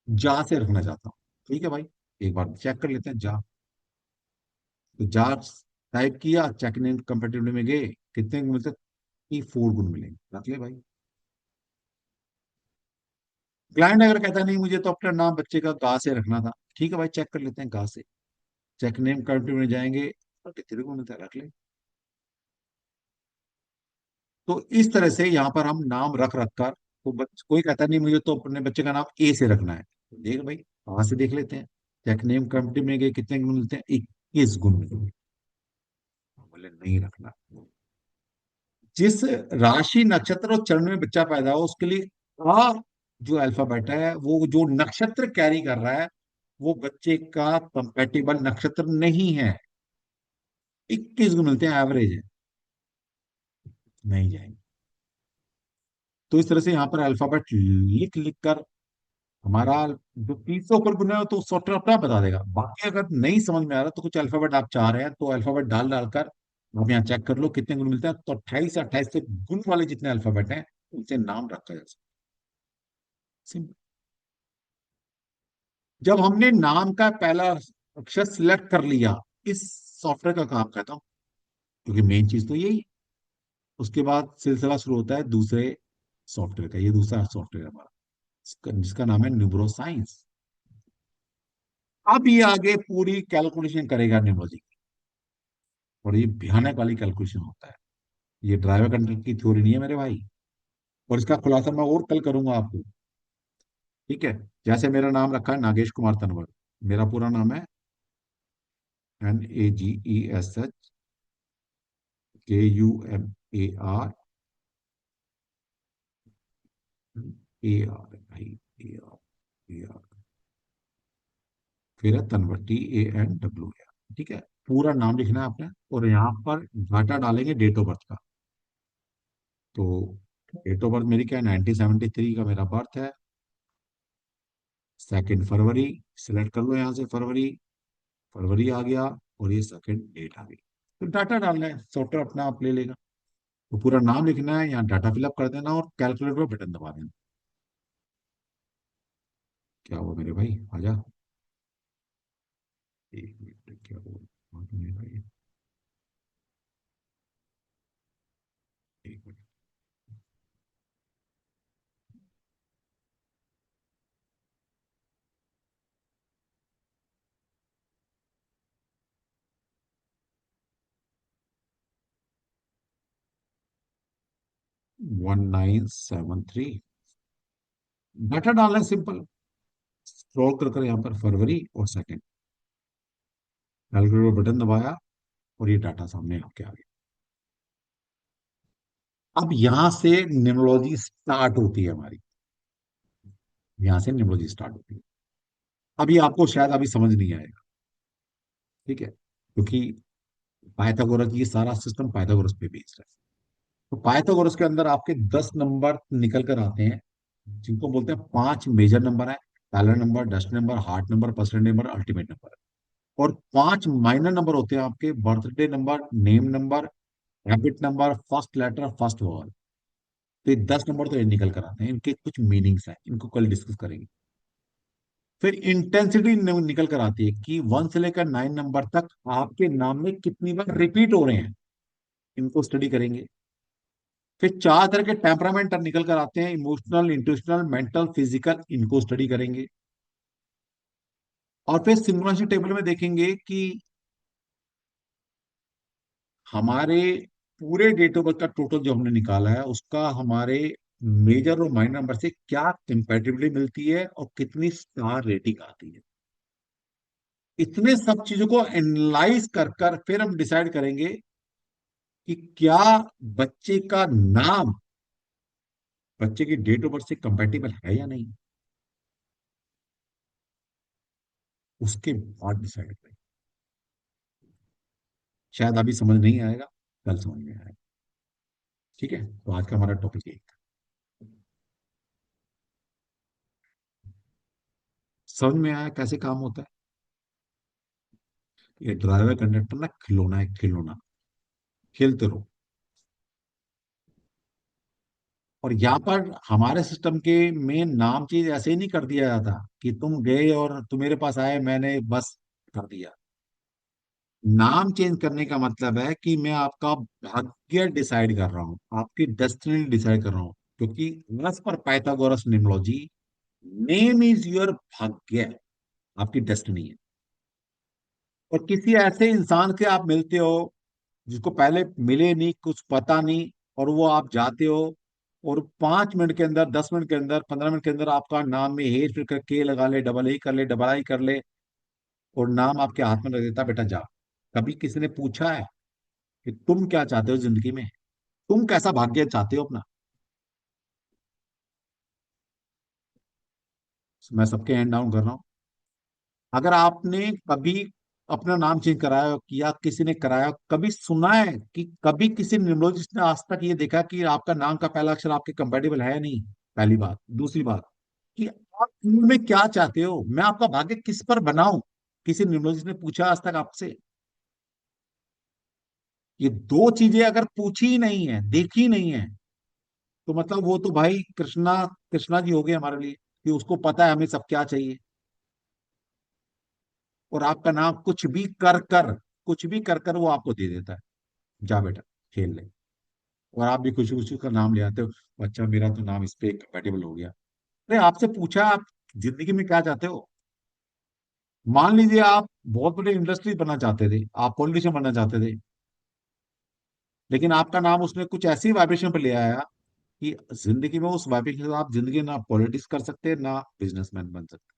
जा से रखना चाहता हूँ। ठीक है भाई, एक बार चेक कर लेते हैं जा। तो जा टाइप किया, चेक इन कंपेटिबिलिटी में गए, कितने गुण मिलते? 4 गुण मिलेंगे, रख ले भाई। क्लाइंट अगर कहता है नहीं मुझे तो अपना नाम बच्चे का गा से रखना था, ठीक है भाई चेक कर लेते हैं गा से। चेक नेम कंपेटिबिलिटी में जाएंगे और कितने गुण मिलता है, रख ले। तो इस तरह से यहाँ पर हम नाम रख रख कर, तो कोई कहता नहीं मुझे तो अपने बच्चे का नाम ए से रखना है, तो देख भाई वहां से देख लेते हैं। चेक नेम कंपेटिबिलिटी में गए, कितने गुण मिलते हैं? 21 गुण मिलते हैं। बोले नहीं रखना। जिस राशि नक्षत्र और चरण में बच्चा पैदा हो उसके लिए आ जो अल्फाबेट है, वो जो नक्षत्र कैरी कर रहा है वो बच्चे का कंपेटिबल नक्षत्र नहीं है। 21 गुण मिलते हैं, एवरेज है, नहीं जाएंगे। तो इस तरह से यहाँ पर अल्फाबेट लिख लिख कर हमारा जो 30 से ऊपर गुण है तो सॉफ्टवेयर अपना बता देगा। बाकी अगर नहीं समझ में आ रहा तो कुछ अल्फाबेट आप चाह रहे हैं तो अल्फाबेट डाल डालकर आप यहाँ चेक कर लो कितने गुण मिलते हैं। तो 28 से गुण वाले जितने अल्फाबेट हैं उनसे नाम रखा जा सकता है। सिंपल। जब हमने नाम का पहला अक्षर सिलेक्ट कर लिया, इस सॉफ्टवेयर का काम कहता हूँ, क्योंकि मेन चीज तो यही है। उसके बाद सिलसिला शुरू होता है दूसरे सॉफ्टवेयर का। ये दूसरा सॉफ्टवेयर हमारा जिसका नाम है न्यूमरो साइंस। अब ये आगे पूरी कैलकुलेशन करेगा न्यूमरोलॉजी की, और ये भयानक वाली कैलकुलेशन होता है। ये ड्राइवर कंट्रोल की थ्योरी नहीं है मेरे भाई, और इसका खुलासा मैं और कल करूंगा आपको। ठीक है? जैसे मेरा नाम रखा है नागेश कुमार तनवर, मेरा पूरा नाम है NAGESHKUMAR, AR, भाई AR। AR, फिर है तन्वर, TANWR। ठीक है, पूरा नाम लिखना है आपने, और यहाँ पर डाटा डालेंगे डेट ऑफ बर्थ का। तो डेट ऑफ बर्थ मेरी क्या है, 1973 का मेरा बर्थ है। 2 फरवरी सिलेक्ट कर लो यहाँ से, फरवरी, फरवरी आ गया, और ये सेकंड डेट आ गई। तो डाटा डालना है, सॉफ्टवेयर अपना आप ले लेगा। तो पूरा नाम लिखना है, यहाँ डाटा फिलअप कर देना और कैलकुलेटर पर बटन दबा देना। क्या हुआ मेरे भाई, आजा। एक मिनट, क्या हुआ, हाँ, तो मेरे भाई, एक मिनट। 1973, डाटा डालना है सिंपल। स्क्रॉल कर कर यहाँ पर फरवरी और सेकंड, कैलकुलेटर बटन दबाया, और ये डाटा सामने आपके आ गया। अब यहां से न्यूमरोलॉजी स्टार्ट होती है हमारी, यहां से न्यूमरोलॉजी स्टार्ट होती है। अभी आपको शायद अभी समझ नहीं आएगा, ठीक है, क्योंकि पाइथागोरस, ये सारा सिस्टम पाइथागोरस पे बेस्ड है। तो पाइथागोरस के अंदर आपके 10 नंबर निकल कर आते हैं, जिनको बोलते हैं 5 मेजर नंबर है। पहला number, dust number, heart number, percent number, ultimate number. और 5 माइनर नंबर होते हैं आपके, birthday number, name number, habit number, first letter, first wall. तो ये 10 नंबर तो ये निकल कर आते हैं, इनके कुछ मीनिंग्स हैं, इनको कल डिस्कस करेंगे। फिर इंटेंसिटी निकल कर आती है कि 1 से लेकर 9 नंबर तक आपके नाम में कितनी बार रिपीट हो रहे हैं, इनको स्टडी करेंगे। फिर 4 तरह के टेम्परामेंट निकल कर आते हैं, इमोशनल, इंट्यूशनल, मेंटल, फिजिकल, इनको स्टडी करेंगे। और फिर सिंक्रोनिसिटी टेबल में देखेंगे कि हमारे पूरे डेट ऑफ बर्थ का टोटल जो हमने निकाला है, उसका हमारे मेजर और माइनर नंबर से क्या कंपैटिबिलिटी मिलती है, और कितनी स्टार रेटिंग आती है। इतने सब चीजों को एनालाइज कर कर फिर हम डिसाइड करेंगे कि क्या बच्चे का नाम बच्चे की डेट ऑफ बर्थ से कंपैटिबल है या नहीं, उसके बाद डिसाइड करेंगे। शायद अभी समझ नहीं आएगा, कल समझ में आएगा। ठीक है, तो आज का हमारा टॉपिक यही था। समझ में आया कैसे काम होता है। ये ड्राइवर कंडक्टर ना खिलौना है, खिलौना, खेलते रहो। और यहाँ पर हमारे सिस्टम के में नाम चीज ऐसे ही नहीं कर दिया जाता कि तुम गए और तुम मेरे पास आए, मैंने बस कर दिया। नाम चेंज करने का मतलब है कि मैं आपका भाग्य डिसाइड कर रहा हूँ, आपकी डेस्टिनी डिसाइड कर रहा हूँ। क्योंकि as per Pythagoras numerology, name is your भाग्य, आपकी डेस्टिनी है। और किसी ऐसे इंसान से आप मिलते हो जिसको पहले मिले नहीं, कुछ पता नहीं, और वो आप जाते हो, और 5 मिनट के अंदर, 10 मिनट के अंदर, 15 मिनट के अंदर आपका नाम में हेर फेर करके लगा ले, डबल ए कर ले, डबल आई कर ले, और नाम आपके हाथ में रख देता, बेटा जा। कभी किसी ने पूछा है कि तुम क्या चाहते हो जिंदगी में, तुम कैसा भाग्य चाहते हो अपना? मैं सबके हैंड डाउन कर रहा हूँ। अगर आपने कभी अपना नाम चेंज कराया, या किसी ने कराया, कभी सुना है कि कभी किसी न्यूमरोलॉजिस्ट ने आज तक ये देखा कि आपका नाम का पहला अक्षर आपके कंपेटेबल है या नहीं? पहली बात। दूसरी बात कि आप जिंदगी में क्या चाहते हो, मैं आपका भाग्य किस पर बनाऊं, किसी न्यूमरोलॉजिस्ट ने पूछा आज तक आपसे? ये दो चीजें अगर पूछी ही नहीं है, देखी नहीं है, तो मतलब वो तो भाई कृष्णा, कृष्णा जी हो गए हमारे लिए, कि उसको पता है हमें सब क्या चाहिए। और आपका नाम कुछ भी कर कर, कुछ भी कर कर वो आपको दे देता है, जा बेटा खेल ले। और आप भी खुशी खुशी का नाम ले आते हो, अच्छा मेरा तो नाम इस पे कंपेटेबल हो गया। अरे आपसे पूछा आप जिंदगी में क्या चाहते हो? मान लीजिए आप बहुत बड़े इंडस्ट्री बनना चाहते थे, आप पॉलिटिशियन बनना चाहते थे, लेकिन आपका नाम उसने कुछ ऐसी वाइब्रेशन पर ले आया कि जिंदगी में उस वाइब्रेशन से आप जिंदगी ना पॉलिटिक्स कर सकते, ना बिजनेसमैन बन सकते।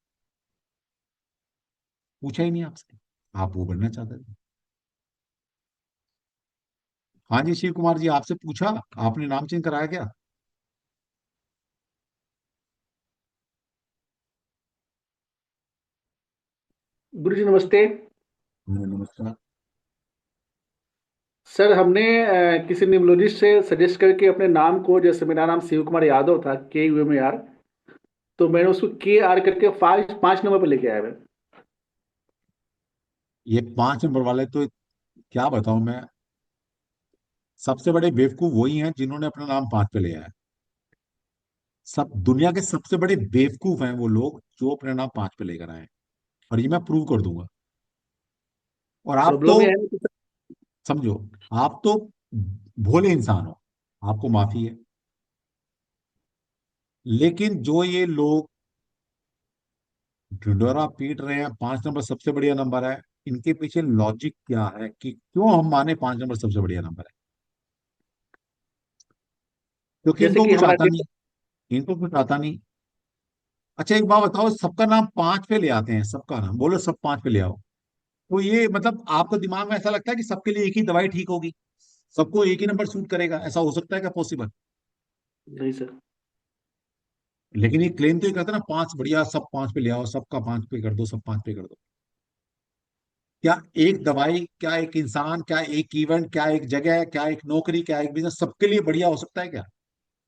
पूछा ही नहीं आपसे, आप वो बनना चाहते थे। हाँ जी शिव कुमार जी, आपसे पूछा, आपने नाम चेंज कराया क्या? गुरु जी नमस्ते। नमस्कार। सर हमने किसी न्यूमरोलॉजिस्ट से सजेस्ट करके अपने नाम को, जैसे मेरा नाम शिव कुमार यादव था, KUMAR, तो मैंने उसको KR करके 5 नंबर पर लेके आया मैं। ये 5 नंबर वाले तो क्या बताऊं मैं, सबसे बड़े बेवकूफ वही हैं जिन्होंने अपना नाम 5 पे लिया है। सब दुनिया के सबसे बड़े बेवकूफ हैं वो लोग जो अपने नाम 5 पे लेकर आए हैं, और ये मैं प्रूव कर दूंगा। और आप तो प्रॉब्लम ये है कि समझो, आप तो भोले इंसान हो, आपको माफी है। लेकिन जो ये लोग ढिंडोरा पीट रहे हैं 5 नंबर सबसे बढ़िया नंबर है, इनके पीछे लॉजिक क्या है कि क्यों हम माने 5 नंबर सबसे बढ़िया नंबर है? क्योंकि जैसे इनको कि कुछ हमारा आता नहीं, इनको कुछ आता नहीं। अच्छा एक बात बताओ, सबका नाम 5 पे ले आते हैं, सबका नाम बोलो सब 5 पे ले आओ, तो ये मतलब आपको दिमाग में ऐसा लगता है कि सबके लिए एक ही दवाई ठीक होगी, सबको एक ही नंबर सूट करेगा? ऐसा हो सकता है क्या? पॉसिबल? नहीं सर। लेकिन ये क्लेम तो ये करता है ना, 5 बढ़िया, सब 5 पे ले आओ, सबका 5 पे कर दो, सब 5 पे कर दो। क्या एक दवाई, क्या एक इंसान, क्या एक इवेंट, क्या एक जगह, क्या एक नौकरी, क्या एक बिजनेस सबके लिए बढ़िया हो सकता है क्या?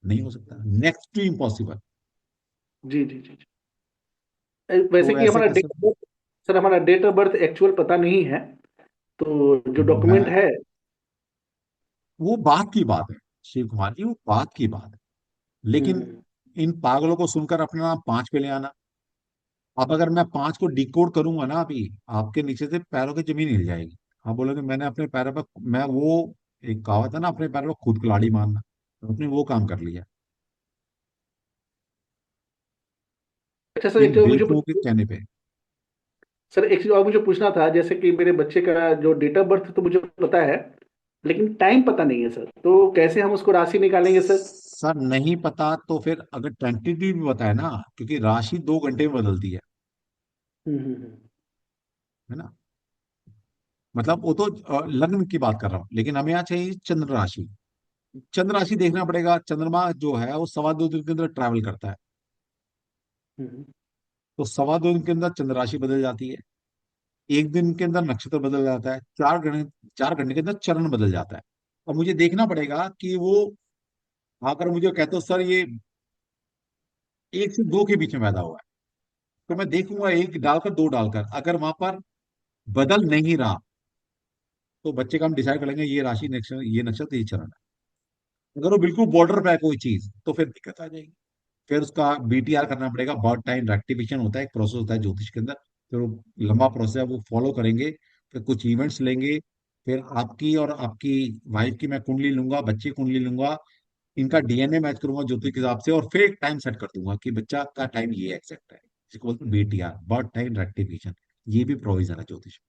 नहीं हो सकता, नेक्स्ट टू इम्पॉसिबल। जी जी जी जी। वैसे तो कि ऐसे हमारा कैसे? डेट ऑफ बर्थ, सर हमारा डेट ऑफ बर्थ एक्चुअल पता नहीं है, तो जो डॉक्यूमेंट मैं है। वो बात की बात है शिव कुमार जी, वो बात की बात है। लेकिन हम्म। इन पागलों को सुनकर अपना नाम 5 पे ले आना। अब अगर मैं 5 को डिकोड करूंगा ना अभी, आपके नीचे से पैरों की जमीन हिल जाएगी। आप बोलोगे मैंने अपने पैरों पर, मैं वो, एक कहावत है ना, अपने पैरों पर खुद कुल्हाड़ी मारना, तो आपने वो काम कर लिया अच्छा सर, एक इन चीज और मुझे बेवकूफों के कहने पे। सर एक चीज और मुझे पूछना था, जैसे कि मेरे बच्चे का जो डेट ऑफ बर्थ तो मुझे पता है, लेकिन टाइम पता नहीं है सर, तो कैसे हम उसको राशि निकालेंगे सर? सर नहीं पता तो फिर अगर टेंटेटिव भी बताए ना, क्योंकि राशि 2 घंटे में बदलती है ना। मतलब वो तो लग्न की बात कर रहा हूँ, लेकिन हमें यहाँ चाहिए चंद्र राशि। चंद्र राशि देखना पड़ेगा, चंद्रमा जो है वो 2.25 दिन के अंदर ट्रैवल करता है, हम्म। तो 2.25 दिन के अंदर चंद्र राशि बदल जाती है। एक दिन के अंदर नक्षत्र बदल जाता है, 4 घंटे के अंदर चरण बदल जाता है। और मुझे देखना पड़ेगा कि वो, अगर मुझे कहते हो सर ये 1 से 2 के बीच में पैदा हुआ है, तो मैं देखूंगा 1 डालकर 2 डालकर, अगर वहां पर बदल नहीं रहा तो बच्चे का हम डिसाइड कर लेंगे ये राशि नक्षत्र, ये नक्षत्र, ये चरण है। अगर वो बिल्कुल बॉर्डर पे है कोई चीज, तो फिर दिक्कत आ जाएगी। फिर उसका BTR करना पड़ेगा, बर्थ टाइम रेक्टिफिकेशन होता है, एक प्रोसेस होता है ज्योतिष के अंदर। फिर वो लंबा प्रोसेस है, वो फॉलो करेंगे। फिर कुछ इवेंट्स लेंगे, फिर आपकी और आपकी वाइफ की मैं कुंडली लूंगा, बच्ची की कुंडली लूंगा, इनका DNA मैच करूंगा ज्योतिष के हिसाब से, और फिर एक टाइम सेट कर दूंगा कि बच्चा का टाइम ये एग्जैक्ट है, जिसको बोलते हैं BTR, बर्थ टाइम रेक्टिफिकेशन। ये भी प्रोविजन है ज्योतिष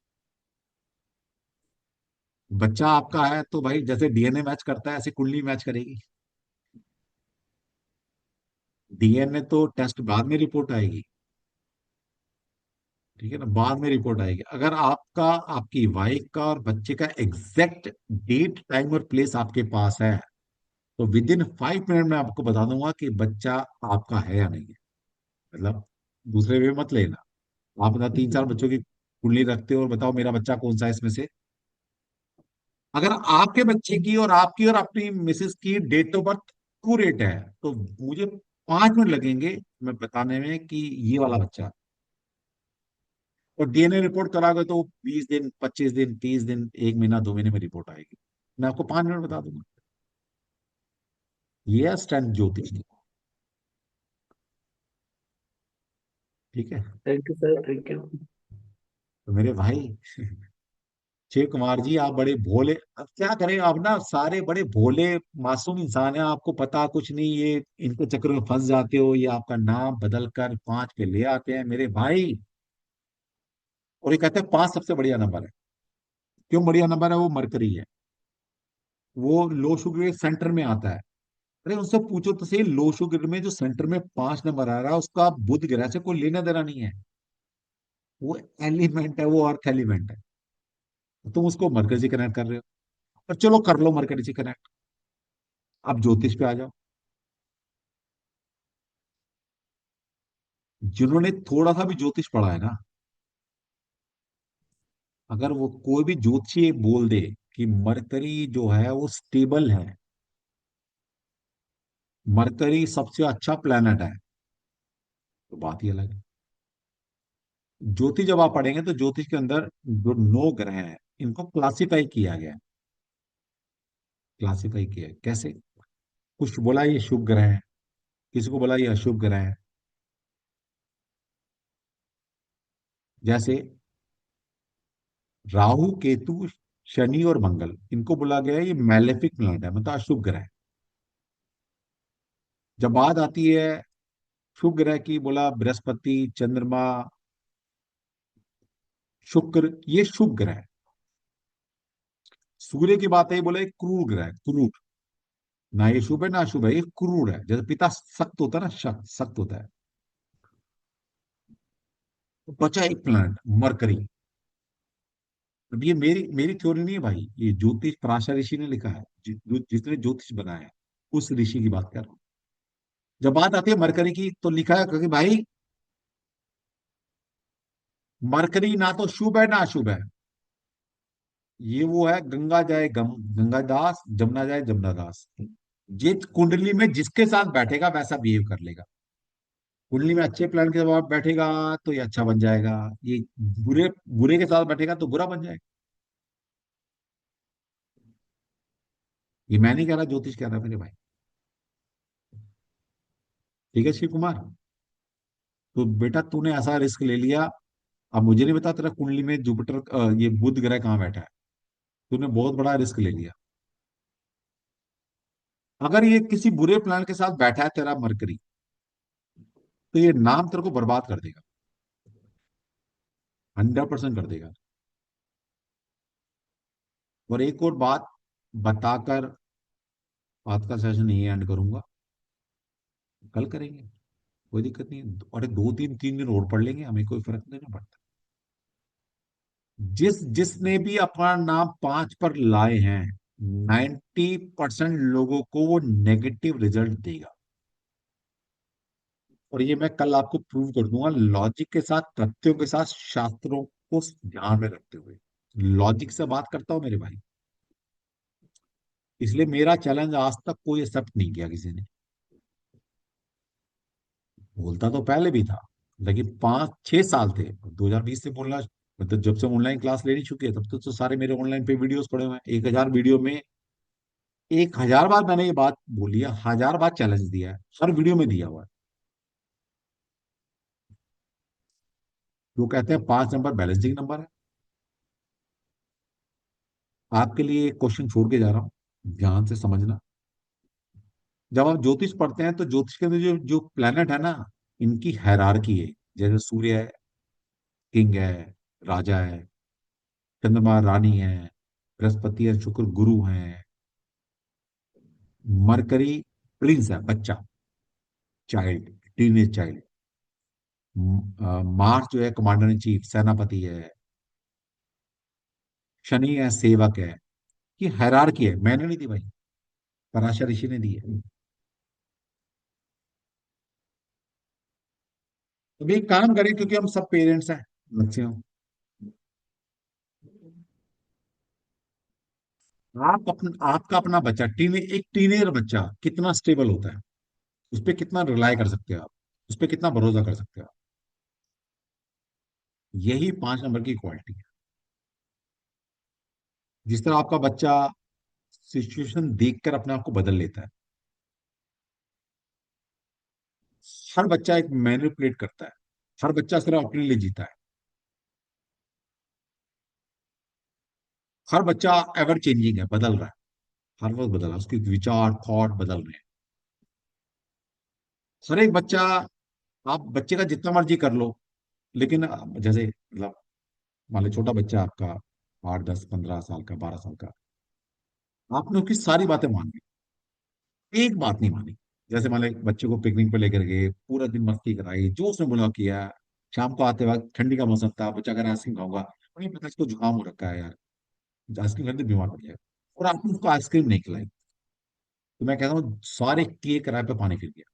में। बच्चा आपका है तो भाई जैसे DNA मैच करता है ऐसे कुंडली मैच करेगी। DNA तो टेस्ट बाद में रिपोर्ट आएगी, ठीक है ना, बाद में रिपोर्ट आएगी। अगर आपका, आपकी वाइफ का और बच्चे का एग्जैक्ट डेट टाइम और प्लेस आपके पास है, तो विद इन 5 मिनट में आपको बता दूंगा कि बच्चा आपका है या नहीं है। मतलब दूसरे वे मत लेना। आप बता 3-4 बच्चों की कुंडली रखते हो और बताओ मेरा बच्चा कौन सा है इसमें से। अगर आपके बच्चे की और अपनी मिसेस की डेट ऑफ बर्थ एक्यूरेट है, तो मुझे 5 मिनट लगेंगे मैं बताने में कि ये वाला बच्चा है। और DNA रिपोर्ट कराओगे तो 20 दिन, 25 दिन, 30 दिन, 1 महीना, 2 महीने में रिपोर्ट आएगी। मैं आपको 5 मिनट बता दूंगा। ये स्टैंड ज्योतिष की, ठीक है। Thank you sir, thank you. तो मेरे भाई शिव कुमार जी, आप बड़े भोले, अब क्या करें, आप ना सारे बड़े भोले मासूम इंसान हैं, आपको पता कुछ नहीं, ये इनके चक्कर में फंस जाते हो, ये आपका नाम बदल कर 5 पे ले आते हैं मेरे भाई। और ये कहते हैं 5 सबसे बढ़िया नंबर है। क्यों बढ़िया नंबर है? वो मरकरी है, वो लो शुगर के सेंटर में आता है। अरे उनसे पूछो तो सही, लो शुगर में जो सेंटर में 5 नंबर आ रहा है उसका बुध ग्रह से कोई लेना देना नहीं है। वो एलिमेंट है, वो अर्थ एलिमेंट है। तुम उसको मरकरी से कनेक्ट कर रहे हो, और चलो कर लो मरकरी से कनेक्ट। अब ज्योतिष पे आ जाओ। जिन्होंने थोड़ा सा भी ज्योतिष पढ़ा है ना, अगर वो कोई भी ज्योतिषी बोल दे कि मरकरी जो है वो स्टेबल है, मरकरी सबसे अच्छा प्लेनेट है, तो बात ही अलग है। ज्योतिष जब आप पढ़ेंगे तो ज्योतिष के अंदर जो 9 ग्रह हैं इनको क्लासिफाई किया गया है। क्लासिफाई किया है कैसे? कुछ बोला ये शुभ ग्रह है, किसी को बोला ये अशुभ ग्रह है। जैसे राहु, केतु, शनि और मंगल, इनको बोला गया है ये मैलेफिक प्लैनेट है, मतलब अशुभ ग्रह है। जब बात आती है शुभ ग्रह की, बोला बृहस्पति, चंद्रमा, शुक्र, ये शुभ ग्रह है। सूर्य की बात है, बोले क्रूर ग्रह है, क्रूर। ना ये शुभ है ना अशुभ है, ये क्रूर है। जैसे पिता सख्त होता है ना, सख्त होता है। तो बचा एक प्लैनेट मरकरी। अब ये मेरी मेरी थ्योरी नहीं है भाई, ये ज्योतिष पराशर ऋषि ने लिखा है, जिसने ज्योतिष बनाया है उस ऋषि की बात कर रहा हूं। जब बात आती है मरकरी की तो लिखा है, क्योंकि भाई मरकरी ना तो शुभ है ना अशुभ है। ये वो है, गंगा जाए गंगा दास, जमुना जाए जमुना दास। जिस कुंडली में जिसके साथ बैठेगा वैसा बिहेव कर लेगा। कुंडली में अच्छे प्लान के साथ बैठेगा तो ये अच्छा बन जाएगा, ये बुरे बुरे के साथ बैठेगा तो बुरा बन जाएगा। ये मैं नहीं कह रहा, ज्योतिष कह रहा मेरे भाई। ठीक है शिव कुमार, तो बेटा तूने ऐसा रिस्क ले लिया। अब मुझे नहीं पता तेरा कुंडली में जुपिटर, ये बुध ग्रह कहाँ बैठा है। तूने बहुत बड़ा रिस्क ले लिया। अगर ये किसी बुरे प्लान के साथ बैठा है तेरा मरकरी, तो ये नाम तेरे को बर्बाद कर देगा, 100% कर देगा। और एक और बात बताकर आज का सेशन यही एंड करूंगा। कल करेंगे, कोई दिक्कत नहीं है। और 2 3 दिन और पढ़ लेंगे, हमें कोई फर्क नहीं पड़ता। जिसने भी अपना नाम 5 पर लाए हैं, 90% लोगों को वो नेगेटिव रिजल्ट देगा। और ये मैं कल आपको प्रूव कर दूंगा, लॉजिक के साथ, तथ्यों के साथ, शास्त्रों को ध्यान में रखते हुए। लॉजिक से बात करता हूं मेरे भाई। इसलिए मेरा चैलेंज आज तक कोई एक्सेप्ट नहीं किया किसी ने। बोलता तो पहले भी था, लेकिन 5 6 साल थे 2020 से बोलना, मतलब जब से ऑनलाइन क्लास लेनी चुकी है तब तो सारे मेरे ऑनलाइन पे वीडियोस पड़े हुए हैं। 1000 वीडियो में 1000 बार मैंने ये बात बोली है, 1000 बार चैलेंज दिया है, हर वीडियो में दिया हुआ है। वो कहते हैं 5 नंबर बैलेंसिंग नंबर है। आपके लिए एक क्वेश्चन छोड़ के जा रहा हूँ, ध्यान से समझना। जब आप ज्योतिष पढ़ते हैं तो ज्योतिष के अंदर जो जो प्लेनेट है ना, इनकी हायरार्की है। जैसे सूर्य है, किंग है, राजा है, चंद्रमा रानी है, बृहस्पति और शुक्र गुरु हैं, मरकरी प्रिंस है, बच्चा, चाइल्ड, टीनेज चाइल्ड। मार्स जो है कमांडर इन चीफ, सेनापति है। शनि है, सेवक है। ये हायरार्की है, मैंने नहीं दी भाई, पराशर ऋषि ने दी है। तो एक काम करें, क्योंकि हम सब पेरेंट्स हैं, मैक्सिमम। आपका अपना बच्चा, एक टीनेजर बच्चा कितना स्टेबल होता है, उस पर कितना रिलाय कर सकते हो आप, उस पर कितना भरोसा कर सकते हो आप। यही 5 नंबर की क्वालिटी है। जिस तरह आपका बच्चा सिचुएशन देखकर अपने आप को बदल लेता है, हर बच्चा एक मैनिपुलेट करता है, हर बच्चा सिर्फ अपने लिए जीता है। हर बच्चा एवर चेंजिंग है, बदल रहा है, हर वक्त बदल रहा है, उसके विचार थॉट बदल रहे हैं। हर एक बच्चा, आप बच्चे का जितना मर्जी कर लो, लेकिन जैसे मतलब मान लो छोटा बच्चा आपका 8 10 15 साल का, 12 साल का, आपने उसकी सारी बातें मान ली, एक बात नहीं मानी। जैसे मान लो एक बच्चे को पिकनिक पे लेकर गए, पूरा दिन मस्ती कराई, जो उसने बोला किया। शाम को आते वक्त ठंडी का मौसम था, बच्चा अगर आइसक्रीम खाऊंगा, नहीं पता इसको जुकाम हो रखा है यार, आइसक्रीम खाते बीमार पड़ जाएगा, और आपने उसको आइसक्रीम नहीं खिलाई। तो मैं कहता हूँ सारे किए किराए पे पानी फिर गया।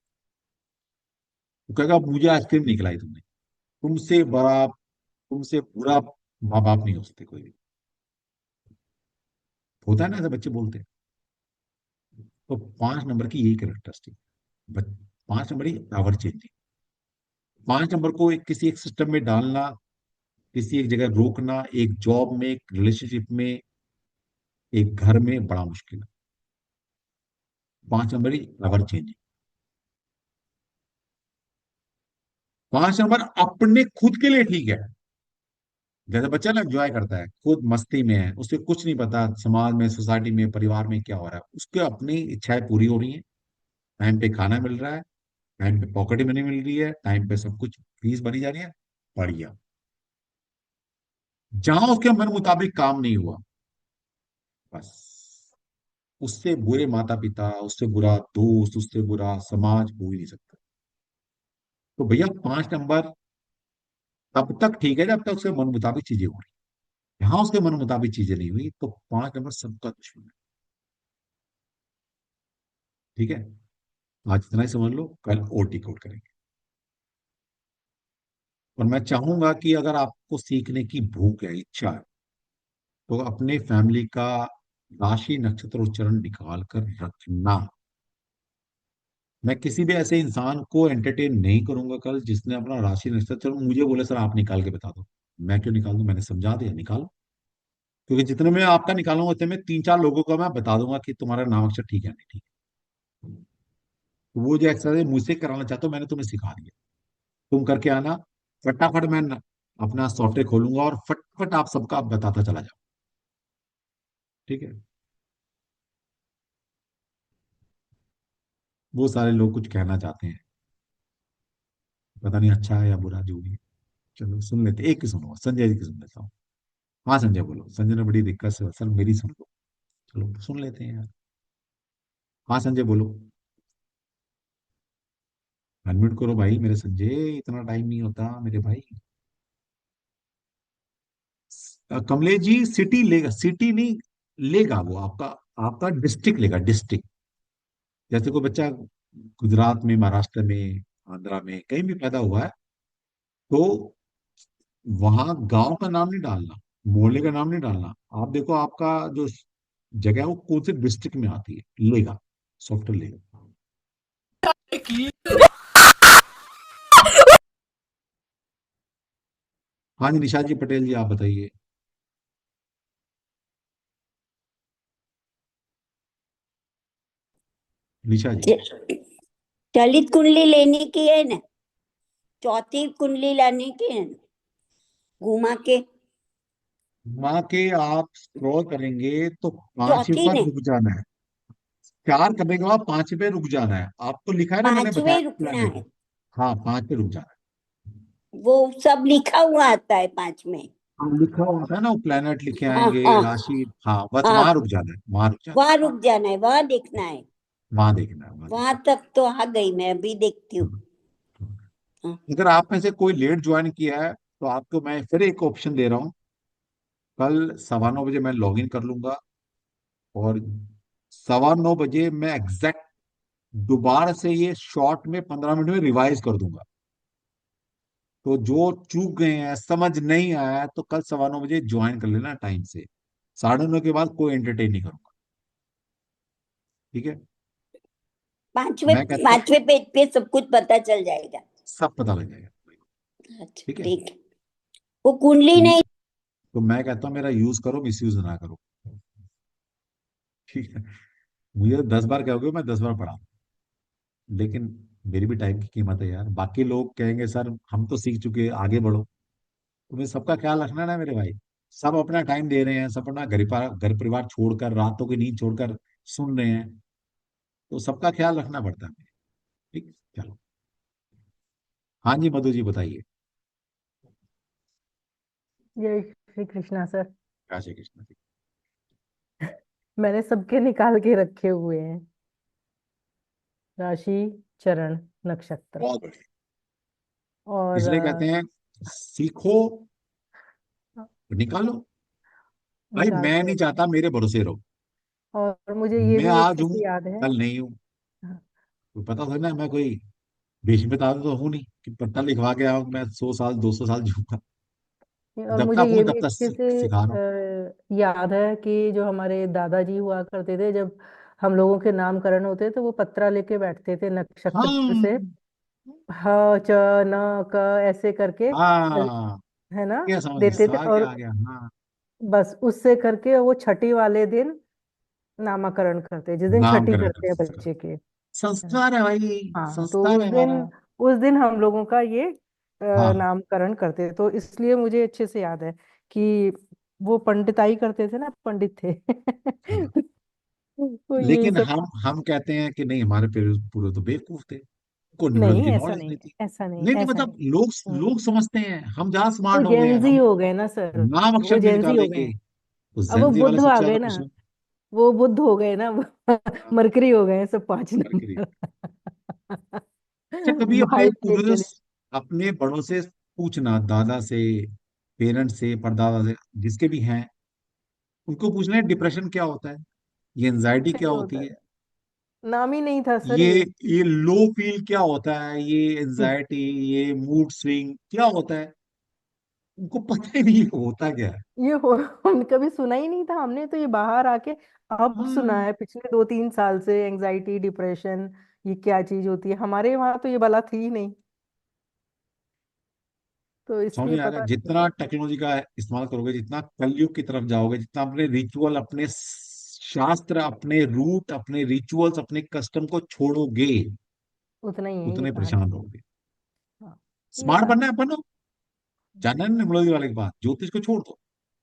वो कहेगा मुझे आइसक्रीम नहीं खिलाई तुमने, तुमसे बड़ा, तुमसे बुरा माँ बाप नहीं हो सकते कोई भी। होता है ना, ऐसे बच्चे बोलते हैं। तो 5 नंबर की यही कैरेक्टरिस्टिक। 5 नंबर ही आवर चेंजिंग। 5 नंबर को किसी एक सिस्टम में डालना, किसी एक जगह रोकना, एक जॉब में, एक रिलेशनशिप में, एक घर में, बड़ा मुश्किल है। 5 नंबर ही आवर चेंजिंग। 5 नंबर अपने खुद के लिए ठीक है। जैसे बच्चा ना एंजॉय करता है, खुद मस्ती में है, उसे कुछ नहीं पता समाज में, सोसाइटी में, परिवार में क्या हो रहा है, उसके अपनी इच्छाएं पूरी हो रही हैं, टाइम पे खाना मिल रहा है, टाइम पे पॉकेट मनी मिल रही है, टाइम पे सब कुछ फीस भरी जा रही है, बढ़िया। जहां उसके मन मुताबिक काम नहीं हुआ, बस उससे बुरे माता पिता, उससे बुरा दोस्त, उससे बुरा समाज हो ही नहीं सकता। तो भैया 5 नंबर तब तक ठीक है जब तक उसके मन मुताबिक चीजें हो रही। यहाँ उसके मन मुताबिक चीजें नहीं हुई तो 5 नंबर सबका दुश्मन है। ठीक है, आज इतना ही समझ लो, कल और टी कोड करेंगे। और मैं चाहूंगा कि अगर आपको सीखने की भूख है, इच्छा है, तो अपने फैमिली का राशि नक्षत्र उच्चारण निकाल कर रखना। मैं किसी भी ऐसे इंसान को एंटरटेन नहीं करूंगा कल जिसने अपना राशि नक्षत्र मुझे बोले सर आप निकाल के बता दो। मैं क्यों निकाल दूं, मैंने समझा दिया, निकालो। क्योंकि जितने में आपका निकालूंगा उतने में 3-4 लोगों का मैं बता दूंगा कि तुम्हारा नाम अक्षर ठीक है नहीं ठीक है। तो वो जो एक्सरसाइज मुझसे कराना चाहते हो मैंने तुम्हें सिखा दिया, तुम करके आना। फटाफट मैं अपना सॉफ्टवेयर खोलूंगा और फटाफट आप सबका बताता चला जाऊँ। ठीक है। वो सारे लोग कुछ कहना चाहते हैं, पता नहीं अच्छा है या बुरा, जो भी है। चलो सुन लेते, एक की सुनो, संजय जी की सुन लेता हूँ। हाँ संजय बोलो, संजय ने बड़ी दिक्कत से, सर मेरी सुन लो। चलो सुन लेते हैं यार। हाँ संजय बोलो। अनम्यूट करो भाई मेरे संजय, इतना टाइम नहीं होता मेरे भाई। कमलेश जी सिटी लेगा, सिटी नहीं लेगा वो आपका, आपका डिस्ट्रिक्ट लेगा, डिस्ट्रिक्ट। जैसे कोई बच्चा गुजरात में, महाराष्ट्र में, आंध्रा में कहीं भी पैदा हुआ है, तो वहां गांव का नाम नहीं डालना, मोहल्ले का नाम नहीं डालना। आप देखो आपका जो जगह है वो कौन से डिस्ट्रिक्ट में आती है, लेगा, सॉफ्टवेयर लेगा। हाँ जी निशा जी पटेल जी आप बताइए। निशा जी। ललित कुंडली लेने की है ना, चौथी कुंडली लाने की है ना, घुमा के माँ के आप स्क्रॉल करेंगे तो 5वें चौथी पर ने रुक जाना है। 4 करने के बाद 5 पे रुक जाना है, आपको लिखा है ना, मैंने बताया 5वें रुकना प्लान है। को। हाँ 5 पे रुक जाना वो सब लिखा हुआ आता है 5 में। है। लिखा होता है ना, वो प्लैनेट लिखे हाँ आएंगे, हाँ राशि, हाँ बस हाँ, वहां रुक जाना है, वहां रुक जाना वहां रुक जाना है, वहां देखना है। है, वहां देखना है, वहां वहां देखना तक तो आ गई, मैं अभी देखती हूँ। हाँ, है। अगर आप में से कोई लेट ज्वाइन किया है तो आपको मैं फिर एक ऑप्शन दे रहा हूँ। कल 9:15 बजे मैं लॉग इन कर लूंगा, और 9:15 बजे मैं एग्जैक्ट दोबारा से ये शॉर्ट में 15 मिनट में रिवाइज कर दूंगा। तो जो चूक गए हैं, समझ नहीं आया है, तो कल 9:15 बजे ज्वाइन कर लेना टाइम से। 9:30 के बाद कोई एंटरटेन नहीं करूंगा। ठीक है। पांचवें मैं कहता हूँ पांचवें पेज पे सब कुछ पता चल जाएगा। सब पता लग जाएगा। अच्छा ठीक है। ठीक है। वो कुंडली तो, नहीं। तो मैं कहता हूँ मेरा यूज करो, मिस यूज ना करो। ठीक है। मुझे 10 बार कहोगे मैं 10 बार पढ़ा, लेकिन मेरी भी टाइम की कीमत है यार। बाकी लोग कहेंगे सर हम तो सीख चुके, आगे बढ़ो। तुम्हें सबका ख्याल रखना है ना मेरे भाई। सब अपना टाइम दे रहे हैं, सब अपना घर परिवार छोड़कर, रातों की नींद छोड़कर सुन रहे हैं, तो सबका ख्याल रखना पड़ता है। ठीक। चलो। हाँ जी मधु जी बताइए। जय श्री कृष्णा सर। जय श्री कृष्ण जी। मैंने सबके निकाल के रखे हुए हैं, राशि, चरण, नक्षत्र। बहुत बढ़िया। और इसलिए कहते हैं सीखो, निकालो। भाई निकाल मैं के नहीं रखे। चाहता मेरे भरोसे रहो। और मुझे ये मैं भी आज अच्छे हूँ, से याद है। कल नहीं हूँ। हाँ, तो पता था ना, मैं कोई भीष्म पितामह तो हूँ नहीं कि पट्टा लिखवा के आऊँ मैं 100 साल 200 साल जीऊंगा। और जब मुझे तक ये हूँ भी तब तक अच्छे से सिखा रहा हूँ। याद है कि जो हमारे दादाजी हुआ करते थे, जब हम लोगों के नामकरण होते तो वो पत्रा लेके बैठते थे नक्षत्र से, हाँ ह च न क ऐसे करके हाँ, है ना, क्या समझ गए, देते थे। आ और गया आ गया, हाँ। बस उससे करके वो छठी वाले दिन नामकरण करते हैं, जिस दिन छठी नामकरण करते हैं कर, बच्चे के। संस्कार है भाई, हाँ, तो संस्कार उस है दिन हमारा। उस दिन हम लोगों का ये हाँ नामकरण करते हैं, तो इसलिए मुझे अच्छे से याद है कि वो पंडिताई करते थे ना, पंडित थे। हाँ। तो यही लेकिन सब। हम कहते हैं कि नहीं, हमारे पूरे तो बेवकूफ थे, को न्यूमरोलॉजी नहीं, की ऐसा नॉलेज नहीं नहीं है, थी। ऐसा नहीं, नहीं नहीं, ऐसा मतलब नहीं। लोग हम्म, लोग समझते हैं हम ज्यादा वो स्मार्ट हो गए हैं, जेंजी हम हो गए ना सर, नाम वो अक्षर नहीं जेंजी हो गए निकालेंगे। हैं। तो अब वो जेनजी वाले बुद्ध सबसे आ ज्यादा गए ना, पूछो। वो बुद्ध हो गए ना, वो हाँ, मरकरी हो गए हैं सब, 5 नंबर। मरकरी। अच्छा, कभी अपने वाइट प्लेट पूर्वजों के लिए। अपने बड़ों से पूछना, दादा से, पेरेंट्स से, परदादा से, जिसके भी हैं, उनको पूछना है डिप्रेशन क्या होता है, ये एंजाइटी क्या सही होती होता है, है, नाम ही नहीं था सर ये ये। ये लो फील क्या होता है, ये एंजाइटी, ये मूड स्विंग क्या होता है, उनको पता ही नहीं होता क्या है। ये हो हमने कभी सुना ही नहीं था, हमने तो ये बाहर आके अब सुना हाँ, है, पिछले 2-3 साल से एंजाइटी डिप्रेशन ये क्या चीज होती है। हमारे वहां तो ये बला थी ही नहीं, तो समझ इसलिए में आ रहा है, पता नहीं जितना था। टेक्नोलॉजी का इस्तेमाल करोगे, जितना कलयुग की तरफ जाओगे, जितना अपने रिचुअल, अपने शास्त्र, अपने रूट, अपने रिचुअल्स, अपने कस्टम को छोड़ोगे, उतना ही है ये उतने कहानी। परेशान रहोगे। हाँ, ये स्मार्ट बनना कहानी। है, बनो। जानना है न्यूमरोलॉजी वाले के पास, ज्योतिष को छोड़ दो,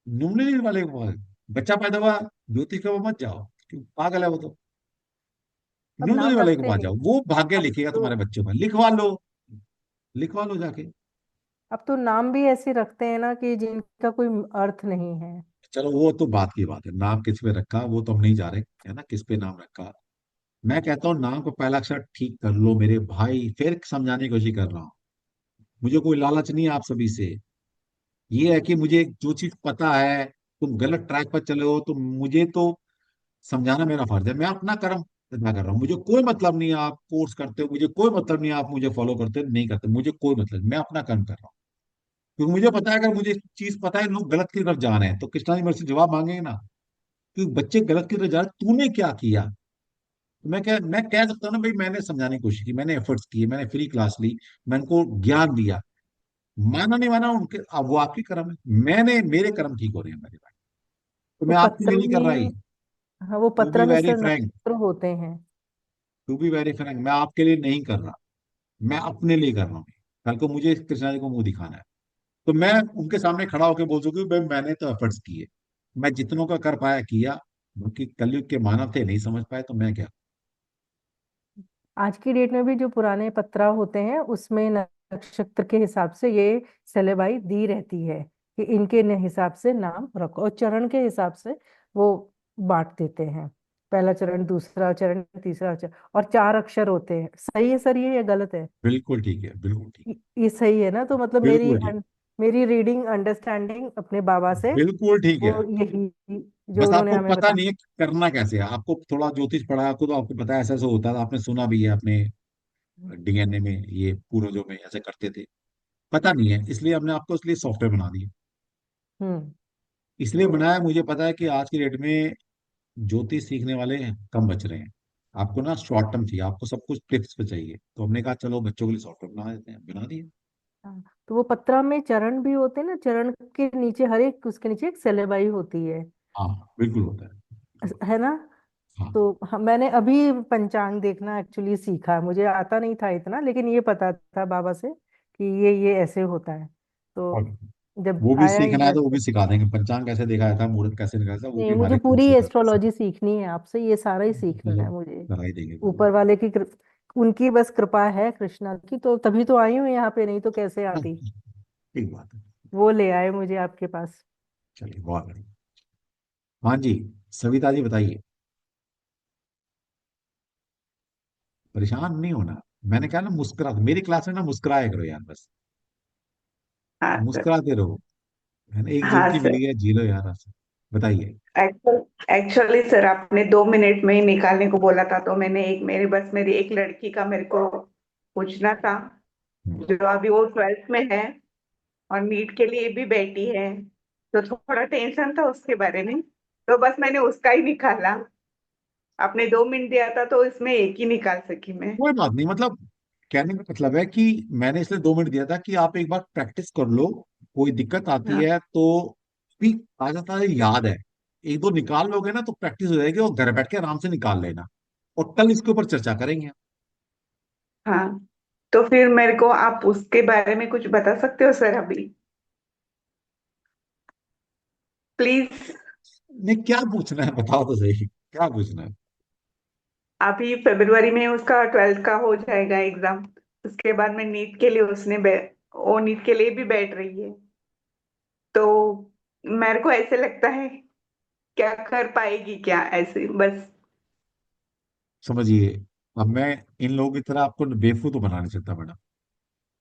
न्यूमरोलॉजी वाले के पास। बच्चा पैदा हुआ, ज्योतिष के पास मत जाओ, क्यों, पागल है वो तो। अब न्यूमरोलॉजी नाम वाले के रखते पास नहीं, जाओ, वो भाग्य अब लिखेगा तो तुम्हारे बच्चों का, लिखवा लो, लिखवा लो जाके। अब तो नाम भी ऐसे रखते हैं ना कि जिनका कोई अर्थ नहीं है। चलो वो तो बात की बात है, नाम किस पे रखा वो तो हम नहीं जा रहे, है ना, किस पे नाम रखा। मैं कहता हूँ नाम को पहला अक्षर ठीक कर लो मेरे भाई, फिर समझाने की कोशिश कर रहा हूँ। मुझे कोई लालच नहीं है आप सभी से, ये है कि मुझे जो चीज पता है, तुम गलत ट्रैक पर चले हो, तो मुझे तो समझाना मेरा फर्ज है, मैं अपना कर्म अदा कर रहा हूँ। मुझे कोई मतलब नहीं है आप कोर्स करते हो, मुझे कोई मतलब नहीं है आप मुझे फॉलो करते हो नहीं करते, मुझे कोई मतलब नहीं, मैं अपना कर्म कर रहा हूँ। क्योंकि मुझे पता है, अगर मुझे चीज पता है लोग गलत की तरफ जा रहे हैं, तो कृष्णा जी मेरे से जवाब मांगेंगे ना, क्योंकि बच्चे गलत की तरफ जा रहे हैं, तूने क्या किया। मैं कह सकता हूँ ना भाई, मैंने समझाने की कोशिश की, मैंने एफर्ट्स किए, मैंने फ्री क्लास ली, मैंने उनको ज्ञान दिया, माना नहीं माना उनके, अब वो आपकी कर्म है, मैंने मेरे कर्म ठीक हो रहे हैं मेरे भाई, तो वो मैं आपके लिए पत्र नहीं कर रहा में, ये। हाँ वो टू बी पत्र में वेरी सर फ्रैंक, नक्षत्र होते हैं। टू बी वेरी फ्रैंक, मैं आपके लिए नहीं कर रहा, मैं अपने लिए कर रहा हूँ। कल को मुझे कृष्णा जी को मुंह दिखाना है, तो मैं उनके सामने खड़ा होकर बोल सकूँ भाई मैंने तो एफर्ट्स किए, मैं जितनों का कर पाया किया, बाकी कलयुग के मानव थे नहीं समझ पाए, तो मैं क्या। आज की डेट में भी जो पुराने पत्रा होते हैं उसमें नक्षत्र के हिसाब से ये सलेबाई दी रहती है कि इनके हिसाब से नाम रखो, और चरण के हिसाब से वो बांट देते हैं, पहला चरण, दूसरा चरण, तीसरा चरण, और 4 अक्षर होते हैं। सही है सर ये या गलत है? बिल्कुल ठीक है, बिल्कुल ठीक, ये सही है ना? तो मतलब बिल्कुल ठीक, मेरी रीडिंग अंडरस्टैंडिंग अपने बाबा से बिल्कुल ठीक वो है। यही जो बस उन्होंने आपको हमें पता बताया। नहीं है कि करना कैसे है, आपको थोड़ा ज्योतिष पढ़ा आपको, तो आपको पता है ऐसा ऐसा होता है, आपने सुना भी है अपने डीएनए में, ये पूर्वजों में ऐसे करते थे, पता नहीं है, इसलिए हमने आपको इसलिए सॉफ्टवेयर बना दिया, हम्म। इसलिए बनाया। मुझे पता है कि आज की डेट में ज्योतिष सीखने वाले कम बच रहे हैं, आपको ना शॉर्ट टर्म चाहिए, आपको सब कुछ टिप्स पे चाहिए, तो हमने कहा चलो बच्चों के लिए सॉफ्टवेयर बना देते हैं, बना दिए। हाँ, तो वो पत्रा में चरण भी होते हैं ना, चरण के नीचे हर एक, उसके नीचे एक सेलेबाई होती हाँ बिल्कुल होता है, बिल्कुल होता है ना? है। हाँ, तो मैंने अभी पंचांग देखना एक्चुअली सीखा, मुझे आता नहीं था इतना, लेकिन ये पता था बाबा से कि ये ऐसे होता है, और तो जब वो भी आया सीखना है इधर तो वो से। भी सिखा देंगे, पंचांग कैसे देखा जाता है, मुहूर्त कैसे निकाला जाता है, वो नहीं, भी मुझे हमारे पूरी कोर्स में एस्ट्रोलॉजी सीखनी है आपसे, ये सारा ही सीखना चलो है मुझे। करा ही देंगे बिल्कुल। ऊपर वाले की उनकी बस कृपा है, कृष्णा की, तो तभी तो आई हूँ यहाँ पे, नहीं तो कैसे आती। ठीक बात है, वो ले आए मुझे आपके पास। चलिए बहुत बढ़िया। हाँ जी, सविता जी बताइए। परेशान नहीं होना, मैंने कहा ना, मुस्कुरा, मेरी क्लास में ना मुस्कुराया करो यार, बस हाँ सर। मुस्कुराते रहो, है ना, एक हाँ जिंदगी सर। मिली है, जी लो यार आपसे। बताइए। एक्चुअली सर आपने 2 मिनट में ही निकालने को बोला था, तो मैंने मेरी एक लड़की का मेरे को पूछना था, हम्म, जो अभी वो 12th में है, और नीट के लिए भी बैठी है, तो थोड़ा टेंशन था उसके बारे में, तो बस मैंने उसका ही निकाला। आपने 2 मिनट दिया था तो इसमें एक ही निकाल सकी मैं। कोई बात नहीं, मतलब कहने का मतलब है कि मैंने इसलिए 2 मिनट दिया था कि आप एक बार प्रैक्टिस कर लो। कोई दिक्कत आती हाँ है तो भी आ जाता है, याद है। एक दो निकाल लोगे ना तो प्रैक्टिस हो जाएगी, और घर बैठ के आराम से निकाल लेना। और कल इसके ऊपर चर्चा करेंगे। हाँ, तो फिर मेरे को आप उसके बारे में कुछ बता सकते हो सर अभी, प्लीज? नहीं, क्या पूछना है बताओ तो सही, क्या पूछना है? अभी फरवरी में उसका 12th का हो जाएगा एग्जाम, उसके बाद में नीट के लिए वो नीट के लिए भी बैठ रही है, तो मेरे को ऐसे लगता है क्या कर पाएगी क्या, ऐसे बस। समझिए, अब मैं इन लोगों की तरह आपको बेवकूफ तो बना नहीं सकता मैडम।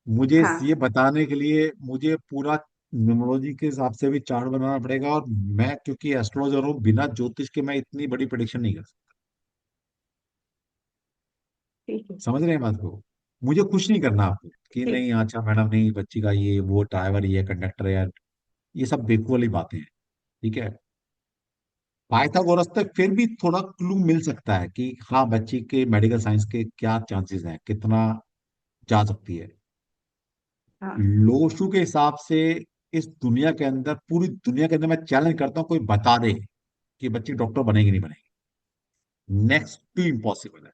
मुझे ये हाँ बताने के लिए मुझे पूरा न्यूमरोलॉजी के हिसाब से भी चार्ट बनाना पड़ेगा, और मैं क्योंकि एस्ट्रोलॉजर हूँ, बिना ज्योतिष के मैं इतनी बड़ी प्रेडिक्शन नहीं कर सकता। ठीक है। समझ रहे हैं बात को? मुझे खुश नहीं करना आपको कि ठीक। नहीं अच्छा मैडम, नहीं बच्ची का ये वो ड्राइवर, ये कंडक्टर है यार। ये सब बेवकूफ वाली बातें हैं। ठीक है, पाइथागोरस तक फिर भी थोड़ा क्लू मिल सकता है कि हाँ बच्ची के मेडिकल साइंस के क्या चांसेस हैं, कितना जा सकती है। हाँ लोशु के हिसाब से इस दुनिया के अंदर, पूरी दुनिया के अंदर मैं चैलेंज करता हूँ, कोई बता दे कि बच्ची डॉक्टर बनेगी नहीं बनेगी। नेक्स्ट टू इम्पॉसिबल है।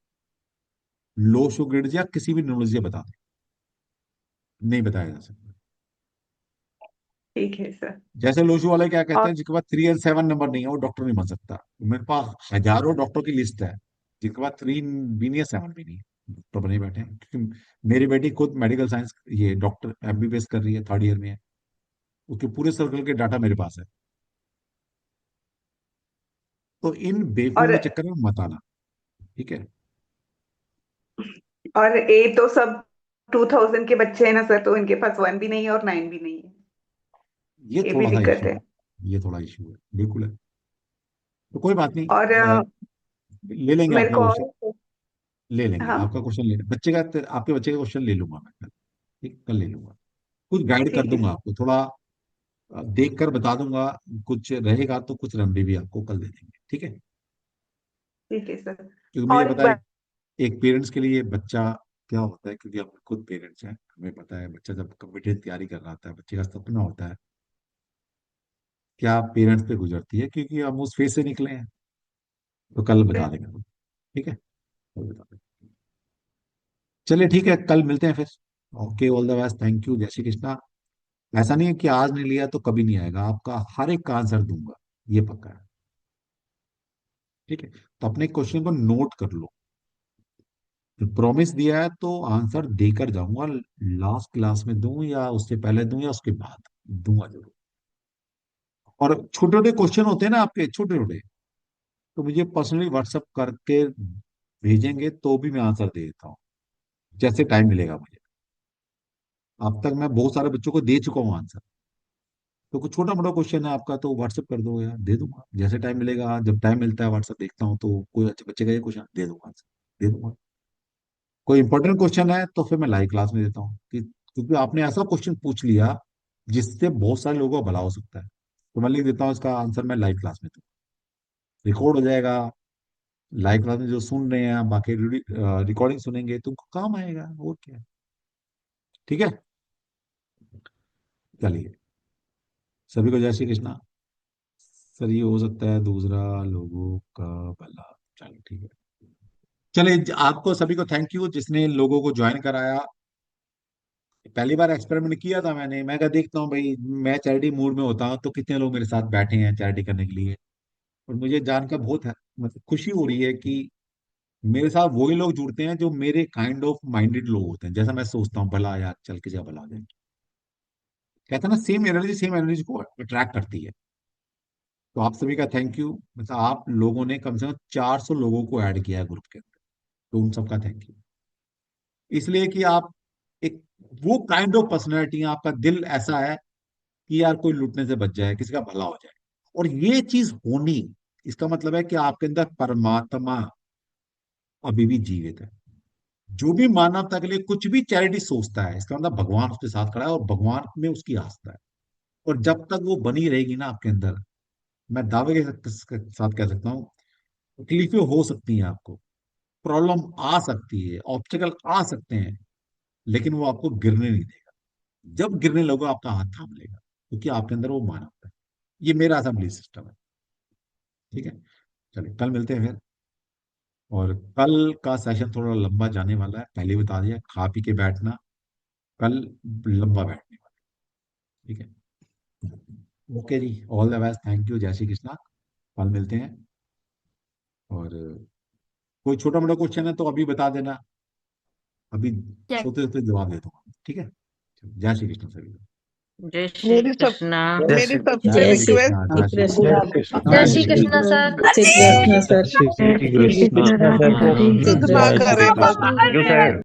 लोशु ग्रिड या किसी भी न्यूमरोलॉजी बता दे, नहीं बताया जा सकता। ठीक है सर। जैसे लोशु वाले क्या कहते और हैं, जिसके पास 3 और 7 नंबर नहीं है वो डॉक्टर नहीं बन सकता। मेरे पास हजारों डॉक्टर की लिस्ट है जिनके पास 3 भी नहीं है, 7 भी नहीं है, डॉक्टर बने बैठे हैं। क्योंकि मेरी बेटी खुद मेडिकल साइंस, ये डॉक्टर एमबीबीएस कर रही है, 3rd ईयर में है। उसके पूरे सर्कल के डाटा मेरे पास है। तो इन बेवकूफ और के चक्कर में मत आना। ठीक है। और ये तो सब 2000 के बच्चे हैं ना सर, तो इनके पास 1 भी नहीं है और 9 भी नहीं है, ये ये भी थोड़ा सा दिक्कत इशू है। है। ये थोड़ा इशू है, बिल्कुल है। तो कोई बात नहीं, और ले लेंगे मेरे आपका को क्वेश्चन। और ले लेंगे हाँ आपका क्वेश्चन, ले बच्चे का, आपके बच्चे का क्वेश्चन ले लूंगा मैं कल। ठीक, कल ले लूंगा। कुछ गाइड कर ठीक है। दूंगा आपको थोड़ा, देख कर बता दूंगा। कुछ रहेगा तो कुछ रंबे भी आपको कल दे देंगे। ठीक है। ठीक है सर। क्योंकि मुझे और एक पता है बात, एक पेरेंट्स के लिए बच्चा क्या होता है, क्योंकि हम खुद पेरेंट्स हैं, हमें पता है बच्चा जब कॉम्पिटेटिव तैयारी कर रहा होता है, बच्चे का सपना होता है क्या पेरेंट्स पे गुजरती है, क्योंकि हम उस फेज से निकले हैं। तो कल बता देंगे आपको, ठीक है, कल बता देंगे। चलिए ठीक है, कल मिलते हैं फिर। Okay, all the best, thank you, जय श्री कृष्णा। ऐसा नहीं है कि आज नहीं लिया तो कभी नहीं आएगा, आपका हर एक का आंसर दूंगा, ये पक्का है। ठीक है, तो अपने क्वेश्चन को नोट कर लो। प्रॉमिस दिया है तो आंसर देकर जाऊंगा। लास्ट क्लास में दूं या उससे पहले दूं या उसके बाद, दूंगा जरूर। और छोटे छोटे क्वेश्चन होते हैं ना आपके, छोटे छोटे, तो मुझे पर्सनली व्हाट्सअप करके भेजेंगे तो भी मैं आंसर दे देता हूँ, जैसे टाइम मिलेगा मुझे। अब तक मैं बहुत सारे बच्चों को दे चुका हूँ आंसर। तो कुछ छोटा मोटा क्वेश्चन है आपका तो व्हाट्सअप कर दो यार, दे दूंगा जैसे टाइम मिलेगा। जब टाइम मिलता है व्हाट्सअप देखता हूँ तो कोई अच्छे बच्चे का ये क्वेश्चन दे दूंगा आंसर, दे दूंगा। कोई इंपॉर्टेंट क्वेश्चन है तो फिर मैं लाइव क्लास में देता हूँ कि, क्योंकि आपने ऐसा क्वेश्चन पूछ लिया जिससे बहुत सारे लोगों का भला हो सकता है, तो मैं लिख देता हूँ इसका आंसर मैं लाइव क्लास में दूँ। रिकॉर्ड हो जाएगा। लाइव क्लास में जो सुन रहे हैं, बाकी रिकॉर्डिंग सुनेंगे तो उनको काम आएगा, और क्या है। ठीक है, चलिए, सभी को जय श्री कृष्णा। सर ये हो सकता है दूसरा लोगों का भला। चलो ठीक है। चलिए, आपको सभी को थैंक यू जिसने लोगों को ज्वाइन कराया। पहली बार एक्सपेरिमेंट किया था मैंने, मैं कहा देखता हूँ भाई, मैं चैरिटी मूड में होता हूँ तो कितने लोग मेरे साथ बैठे हैं चैरिटी करने के लिए। और मुझे जानकर बहुत मतलब खुशी हो रही है कि मेरे साथ वही लोग जुड़ते हैं जो मेरे काइंड ऑफ माइंडेड लोग होते हैं, जैसा मैं सोचता हूँ भला यार चल के जा भला हो जाए। कहते हैं ना, सेम एनर्जी को अट्रैक्ट करती है। तो आप सभी का थैंक यू, मतलब आप लोगों ने कम से कम 400 लोगों को ऐड किया है ग्रुप के अंदर, तो उन सबका थैंक यू। इसलिए कि आप एक वो काइंड ऑफ पर्सनैलिटी है, आपका दिल ऐसा है कि यार कोई लूटने से बच जाए, किसी का भला हो जाए। और ये चीज होनी, इसका मतलब है कि आपके अंदर परमात्मा अभी भी जीवित है। जो भी मानवता के लिए कुछ भी चैरिटी सोचता है, इसका मतलब भगवान उसके साथ खड़ा है और भगवान में उसकी आस्था है। और जब तक वो बनी रहेगी ना आपके अंदर, मैं दावे के साथ कह सकता हूँ, तकलीफें हो सकती हैं आपको, प्रॉब्लम आ सकती है, ऑब्स्टिकल आ सकते हैं, लेकिन वो आपको गिरने नहीं देगा। जब गिरने लगो आपका हाथ थाम लेगा, क्योंकि आपके अंदर वो मानवता है। ये मेरा ऐसा बिलीफ सिस्टम है। ठीक है, चलिए कल मिलते हैं फिर। और कल का सेशन थोड़ा लंबा जाने वाला है, पहले ही बता दिया, खा पी के बैठना, कल लंबा बैठने वाला है। ठीक है, ओके जी, all the best, thank you, जय श्री कृष्णा, कल मिलते हैं। और कोई छोटा मोटा क्वेश्चन है तो अभी बता देना, अभी क्या सोते सोते जवाब दे दूंगा। ठीक है, जय श्री कृष्ण सभी को। जय श्री मेरी सब कृष्णा। मेरी सबसे जय श्री रिक्वेस्ट कृष्णा, जय श्री कृष्णा। जय श्री कृष्ण सर। जय श्री कृष्ण सर। जय श्री कृष्ण सर। शुद्ध माँ करे बस। Thank you sir.